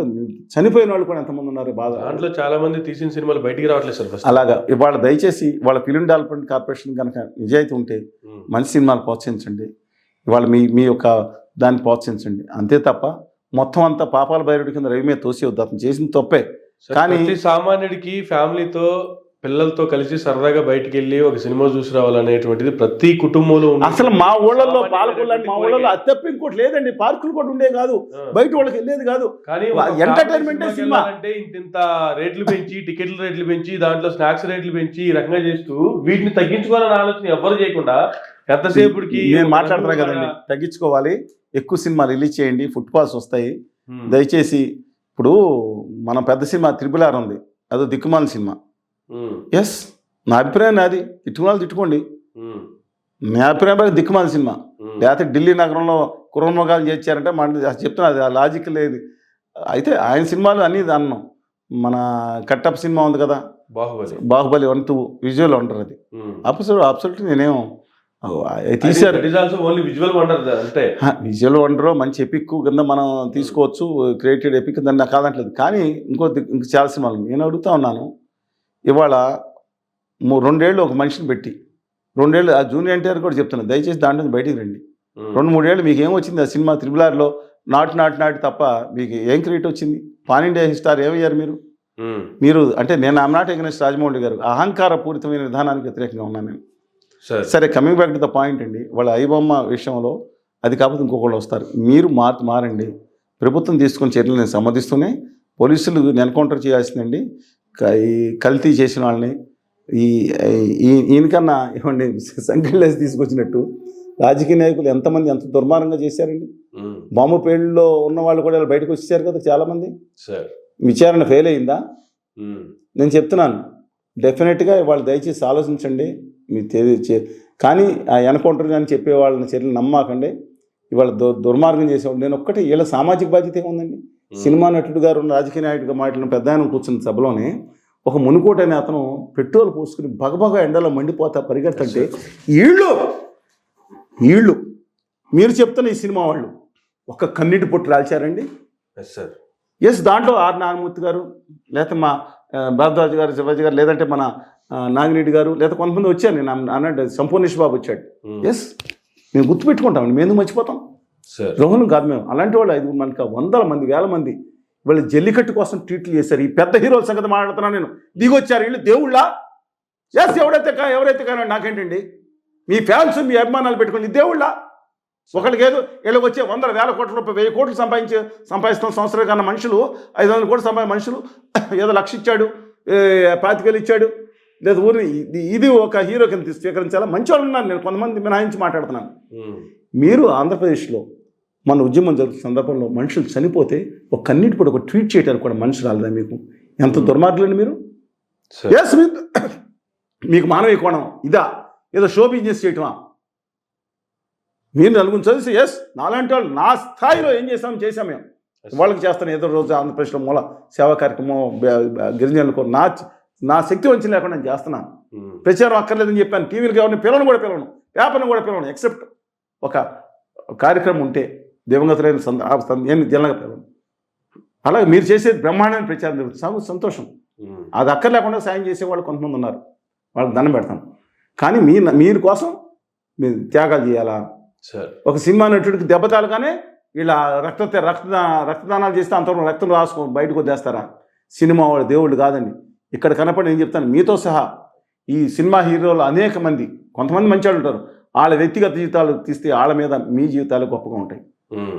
చనిపోయిన వాళ్ళు కూడా ఎంతమంది ఉన్నారు బాధ. దాంట్లో చాలా మంది తీసిన సినిమాలు బయటికి రావట్లేదు సార్. అలాగా ఇవాళ దయచేసి వాళ్ళ ఫిలిం డెవలప్మెంట్ కార్పొరేషన్ కనుక నిజాయితీ ఉంటే మంచి సినిమాలు ప్రోత్సహించండి. ఇవాళ మీ యొక్క దాన్ని ప్రోత్సహించండి, అంతే తప్ప మొత్తం అంతా పాపాల బైరుడి కింద రవి మీద తోసేవద్దు. అతను చేసిన తప్పే. కానీ సామాన్యుడికి ఫ్యామిలీతో పిల్లలతో కలిసి సరదాగా బయటికి వెళ్ళి ఒక సినిమా చూసి రావాలనేటువంటిది ప్రతి కుటుంబంలో అసలు మా ఊళ్ళల్లో పాలకొల్లని, మా ఊళ్ళలో అది తప్ప ఇంకోటి లేదండి. పార్కులు కూడా ఉండే కాదు, బయట వాళ్ళకి వెళ్ళేది కాదు. కానీ ఎంటర్టైన్మెంట్ సినిమా అంటే ఇంత రేట్లు పెంచి, టికెట్ల రేట్లు పెంచి, దాంట్లో స్నాక్స్ రేట్లు పెంచి ఈ రకంగా చేస్తూ వీటిని తగ్గించుకోవాలని ఆలోచన ఎవరు చేయకుండా ఎంతసేపుడికి నేను మాట్లాడుతున్నా కదండి, తగ్గించుకోవాలి, ఎక్కువ సినిమా రిలీజ్ చేయండి, ఫుట్ పాల్స్ వస్తాయి. దయచేసి ఇప్పుడు మనం పెద్ద సినిమా RRR ఉంది, అదో దిక్కుమాల సినిమా. ఎస్, నా అభిప్రాయం నాది, తిట్టుకోవాలి తిట్టుకోండి. నా అభిప్రాయం దిక్కుమాల సినిమా. లేకపోతే ఢిల్లీ నగరంలో కుర్రమగాలు చేర్చారంటే మన చెప్తున్నా అది ఆ లాజిక్ లేదు. అయితే ఆయన సినిమాలు అన్నీ అన్నాం. మన కట్టప్ప సినిమా ఉంది కదా, బాహుబలి 1, 2 విజువల్ వండర్ అది. అబ్సల్యూట్లీ నేనేం తీశారు ఓన్లీ విజువల్ వండర్ అంటే విజువల్ వండర్ మంచి ఎపిక్ కింద మనం తీసుకోవచ్చు, క్రియేటెడ్ ఎపిక్ దాన్ని నాకు కాదంటలేదు. కానీ ఇంకో చాలా సినిమాలు నేను అడుగుతా ఉన్నాను. ఇవాళ 2 ఏళ్ళు ఒక మనిషిని పెట్టి 2 ఏళ్ళు ఆ జూనియర్ ఎన్టీఆర్ కూడా చెప్తున్నా, దయచేసి దాంట్లో బయటికి రండి. 2-3 ఏళ్ళు మీకు ఏమొచ్చింది ఆ సినిమా త్రిబుల్-ఆర్లో నాటి తప్ప మీకు ఏం క్రియేట్ వచ్చింది? పాన్ ఇండియా స్టార్ ఏమయ్యారు మీరు? అంటే నేను ఐఎమ్ నాట్ అగైన్స్ట్ రాజమౌళి గారు, అహంకార పూరితమైన విధానానికి వ్యతిరేకంగా ఉన్నాను నేను. సరే, coming back to the point అండి. వాళ్ళ ఐబొమ్మ విషయంలో అది కాకపోతే ఇంకొకళ్ళు వస్తారు. మీరు మారండి. ప్రభుత్వం తీసుకున్న చర్యలు నేను సమ్మతిస్తూనే పోలీసులు ఎన్కౌంటర్ చేయాల్సిందండి. ఈ కల్తీ చేసిన వాళ్ళని ఈయనకన్నా ఇవ్వండి సంఖ్యలేసి తీసుకొచ్చినట్టు రాజకీయ నాయకులు ఎంతమంది ఎంత దుర్మార్గంగా చేశారండి. బాంబు పేలులో ఉన్న వాళ్ళు కూడా బయటకు వచ్చేసారు కదా చాలామంది. విచారణ ఫెయిల్ అయిందా? నేను చెప్తున్నాను, డెఫినెట్గా వాళ్ళు దయచేసి ఆలోచించండి. మీరు కానీ ఆ ఎన్కౌంటర్ అని చెప్పే వాళ్ళని చర్యలు నమ్మకండి. ఇవాళ దుర్మార్గం చేసేవాళ్ళు నేను ఒక్కటే వీళ్ళ సామాజిక బాధ్యత ఉందండి. సినిమా నటుడు గారు రాజకీయ నాయకుడిగా మాట్లాడిన పెద్ద ఆయన కూర్చున్న సభలోనే ఒక మునుకోట అనే అతను పెట్రోల్ పోసుకుని బగబగ ఎండలో మండిపోతా పరిగెత్తంటే వీళ్ళు మీరు చెప్తున్న ఈ సినిమా వాళ్ళు ఒక కన్నీటి పొట్టు రాల్చారండి. ఎస్, దాంట్లో ఆర్ నారాయణమూర్తి గారు, లేకపోతే మా భరద్వాజ్ గారు, శివాజీ గారు, లేదంటే మన నాగిరెడ్డి గారు, లేదా కొంతమంది వచ్చారు. నేను అన్నట్టు సంపూర్ణేష్ బాబు వచ్చాడు. ఎస్, మేము గుర్తుపెట్టుకుంటామండి, మేము ఎందుకు మర్చిపోతాం? రోహన్ కాదు మేము. అలాంటి వాళ్ళు 5 మనకి 100 మంది 1000 మంది వీళ్ళు జల్లికట్టు కోసం ట్వీట్లు చేశారు. ఈ పెద్ద హీరోల సంగతి మాట్లాడుతున్నాను నేను. దిగొచ్చారు వీళ్ళు దేవుళ్ళ. ఎస్, ఎవరైతే కానీ నాకేంటండి, మీ ఫ్యాన్స్ మీ అభిమానాలు పెట్టుకుని దేవుళ్ళ ఒకళ్ళకి ఏదో వీళ్ళకి వచ్చే 100,000 కోట్ల రూపాయలు 1000 కోట్లు సంపాదిస్తాం సంవత్సరం కన్నా మనుషులు 500 కోట్లు సంపాదించిన మనుషులు ఏదో 1,00,000 ఇచ్చాడు, 25,000 ఇచ్చాడు, లేదా ఊరిని ఇది ఒక హీరో కింద స్వీకరించాలా? మంచి వాళ్ళు ఉన్నారు, నేను కొంతమంది మినహాయించి మాట్లాడుతున్నాను. మీరు ఆంధ్రప్రదేశ్లో మన ఉద్యమం జరుగుతున్న సందర్భంలో మనుషులు చనిపోతే ఒక కన్నీటి కూడా ఒక ట్వీట్ చేయడానికి కూడా మనుషులు రాలేదా మీకు? ఎంత దుర్మార్గులండి మీరు. ఎస్, మీకు మానవీయ కోణం ఇదా? ఏదో షో బిజినెస్ చేయటమా? మీరు నలుగురు చదివి ఎస్ నాలాంటి వాళ్ళు నా స్థాయిలో ఏం చేశాం మేము వాళ్ళకి చేస్తాను. ఏదో రోజు ఆంధ్రప్రదేశ్లో మూల సేవా కార్యక్రమం గిరిజనులకు నా శక్తి వంచి లేకుండా నేను చేస్తున్నాను. ప్రచారం అక్కర్లేదని చెప్పాను. టీవీలకు ఎవరిని పిల్లలను కూడా పిలవను, పేపర్ని కూడా పిలవను, ఎక్సెప్ట్ ఒక కార్యక్రమం ఉంటే దివంగతులైన జనంగా పిలవను. అలాగే మీరు చేసేది బ్రహ్మాండమైన ప్రచారం జరుగుతుంది, సంతోషం. అది అక్కర్లేకుండా సాయం చేసేవాళ్ళు కొంతమంది ఉన్నారు, వాళ్ళకి దండం పెడతాను. కానీ మీరు కోసం మీరు త్యాగాలు చేయాలా? ఒక సినిమా నటుడికి దెబ్బతాలుగానే వీళ్ళ రక్తదానాలు చేస్తే అంతవరకు రక్తం బయటకు వదిలేస్తారా? సినిమా వాళ్ళు దేవుళ్ళు కాదండి. ఇక్కడ కనపడి నేను చెప్తాను, మీతో సహా ఈ సినిమా హీరోలు అనేక మంది, కొంతమంది మంచి వాళ్ళు ఉంటారు, వాళ్ళ వ్యక్తిగత జీవితాలు తీస్తే వాళ్ళ మీద మీ జీవితాలు గొప్పగా ఉంటాయి.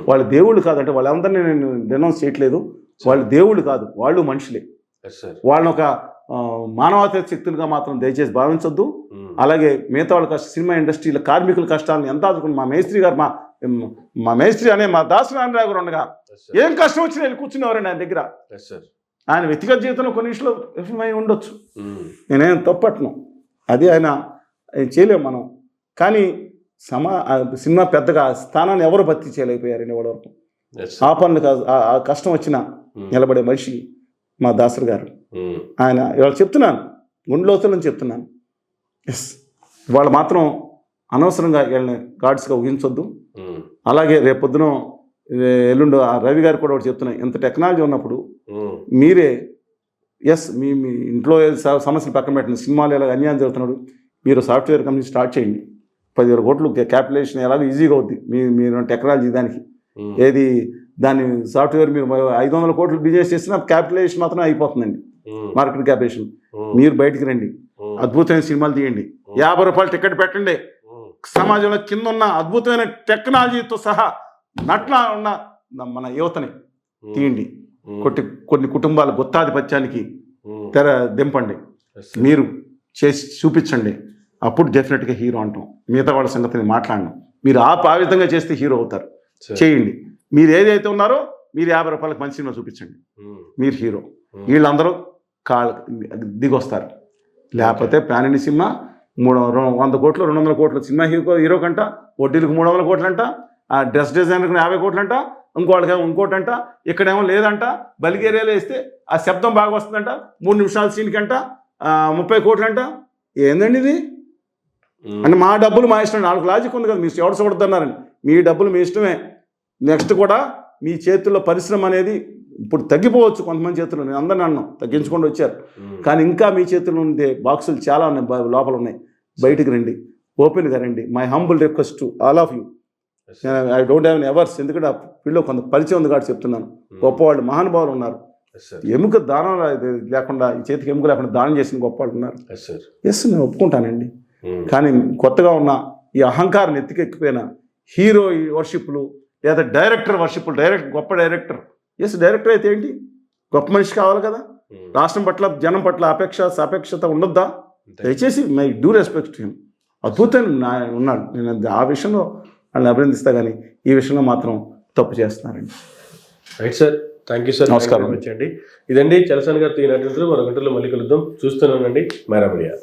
వాళ్ళు దేవుళ్ళు కాదంటే వాళ్ళందరినీ నేను డినౌన్స్ చేయట్లేదు. వాళ్ళు దేవుళ్ళు కాదు, వాళ్ళు మనుషులే. వాళ్ళని ఒక మానవతా శక్తులుగా మాత్రం దయచేసి భావించొద్దు. అలాగే మిగతా వాళ్ళ సినిమా ఇండస్ట్రీలో కార్మికుల కష్టాలను ఎంత ఆదుకుని మా మేస్త్రి గారు మా మేస్త్రి అనే మా దాసనారాయణ గారు ఉండగా ఏం కష్టం వచ్చినా వెళ్ళి కూర్చునేవారండి ఆయన దగ్గర. ఆయన వ్యక్తిగత జీవితంలో కొన్ని విషయంలో విఫలమై ఉండొచ్చు, నేనేం తప్పట్ను, అది ఆయన చేయలేము మనం. కానీ సినిమా పెద్దగా స్థానాన్ని ఎవరు భర్తీ చేయలేకపోయారండి ఇవాళ వరకు. ఆ పనులు ఆ కష్టం వచ్చినా నిలబడే మనిషి మా దాసరి గారు. ఆయన ఇవాళ చెప్తున్నాను, గుండెలోతులని చెప్తున్నాను. ఎస్, వాళ్ళు మాత్రం అనవసరంగా వీళ్ళని గాడ్స్గా ఊహించొద్దు. అలాగే రేపొద్దున ఎల్లుండి రవి గారు కూడా ఒకటి చెప్తున్నాయి, ఇంత టెక్నాలజీ ఉన్నప్పుడు మీరే ఎస్ మీ ఇంట్లో సమస్యలు పక్కన పెట్టండి, సినిమాలు ఎలా అన్యాయం జరుగుతున్నాడు, మీరు సాఫ్ట్వేర్ కంపెనీ స్టార్ట్ చేయండి, 10,000 కోట్లు క్యాపిటలైజేషన్ ఎలాగో ఈజీగా అవుద్ది. మీరు టెక్నాలజీ దానికి ఏది దాని సాఫ్ట్వేర్ మీరు 500 కోట్లు బిజినెస్ చేసినా క్యాపిటలైజేషన్ మాత్రం అయిపోతుందండి, మార్కెట్ క్యాపిటలైజేషన్. మీరు బయటికి రండి, అద్భుతమైన సినిమాలు తీయండి, 50 రూపాయలు టికెట్ పెట్టండి, సమాజంలో కింద ఉన్న అద్భుతమైన టెక్నాలజీతో సహా నట్లా ఉన్న మన యువతని తీయండి, కొన్ని కుటుంబాల గుత్తాధిపత్యానికి తెర దింపండి, మీరు చేసి చూపించండి. అప్పుడు డెఫినెట్గా హీరో అంటాం. మిగతా వాళ్ళ సంగతిని మాట్లాడడం, మీరు ఆ విధంగా చేస్తే హీరో అవుతారు. చేయండి, మీరు ఏదైతే ఉన్నారో మీరు 50 రూపాయలకు మంచి సినిమా చూపించండి, మీరు హీరో. వీళ్ళందరూ దిగొస్తారు. లేకపోతే ప్యాన్ ఇండియా సినిమా 100 కోట్లు 200 కోట్లు సినిమా హీరో కంట, వడ్డీలకు 300 కోట్లంట, ఆ డ్రెస్ డిజైనర్కి 50 కోట్లంట, ఇంకోటికేమో ఇంకోటంట, ఇక్కడేమో లేదంట, బల్గేరియాలో వేస్తే ఆ శబ్దం బాగా వస్తుందంట, 3 నిమిషాల సీన్కంట 30 కోట్లంట. ఏందండి ఇది? అంటే మా డబ్బులు మా ఇష్టం. నాకు లాజిక్ ఉంది కదా, మీరు ఎవరు చూడద్దన్నారని. మీ డబ్బులు మీ ఇష్టమే. నెక్స్ట్ కూడా మీ చేతుల్లో పరిశ్రమ అనేది ఇప్పుడు తగ్గిపోవచ్చు కొంతమంది చేతుల్లో, నేను అందరిని అన్నాను తగ్గించుకొని వచ్చారు, కానీ ఇంకా మీ చేతుల్లో ఉండే బాక్సులు చాలా ఉన్నాయి, లోపల ఉన్నాయి. బయటికి రండి, ఓపెన్గా రండి. My humble request to all of you. I don't have endeavours, ఎందుకంటే ఆ ఫీల్డ్లో కొంత పరిచయం ఉంది కాబట్టి చెప్తున్నాను. గొప్పవాళ్ళు మహానుభావులు ఉన్నారు. ఎముక దానం లేకుండా, ఈ చేతికి ఎముక లేకుండా దానం చేసిన గొప్పవాళ్ళు ఉన్నారు. ఎస్, నేను ఒప్పుకుంటానండి. కానీ కొత్తగా ఉన్న ఈ అహంకారం ఎత్తికెక్కిపోయిన హీరో వర్షిప్లు లేదా డైరెక్టర్ వర్షిప్లు, గొప్ప డైరెక్టర్, ఎస్ డైరెక్టర్ అయితే ఏంటి, గొప్ప మనిషి కావాలి కదా. రాష్ట్రం పట్ల జనం పట్ల సాపేక్షత ఉండొద్దా? దయచేసి మై డూ రెస్పెక్ట్ హిమ్. అద్భుతంగా ఉన్నాడు. నేను ఆ విషయంలో వాళ్ళని అభినందిస్తా, కానీ ఈ విషయంలో మాత్రం తప్పు చేస్తున్నారండి. Right sir, thank you sir. నమస్కారం అండి. ఇదండి చలసాని గారితో ఈనాటి మరో గంటలో మళ్ళీ కలుద్దాం. చూస్తున్నానండి మైరా మీడియా.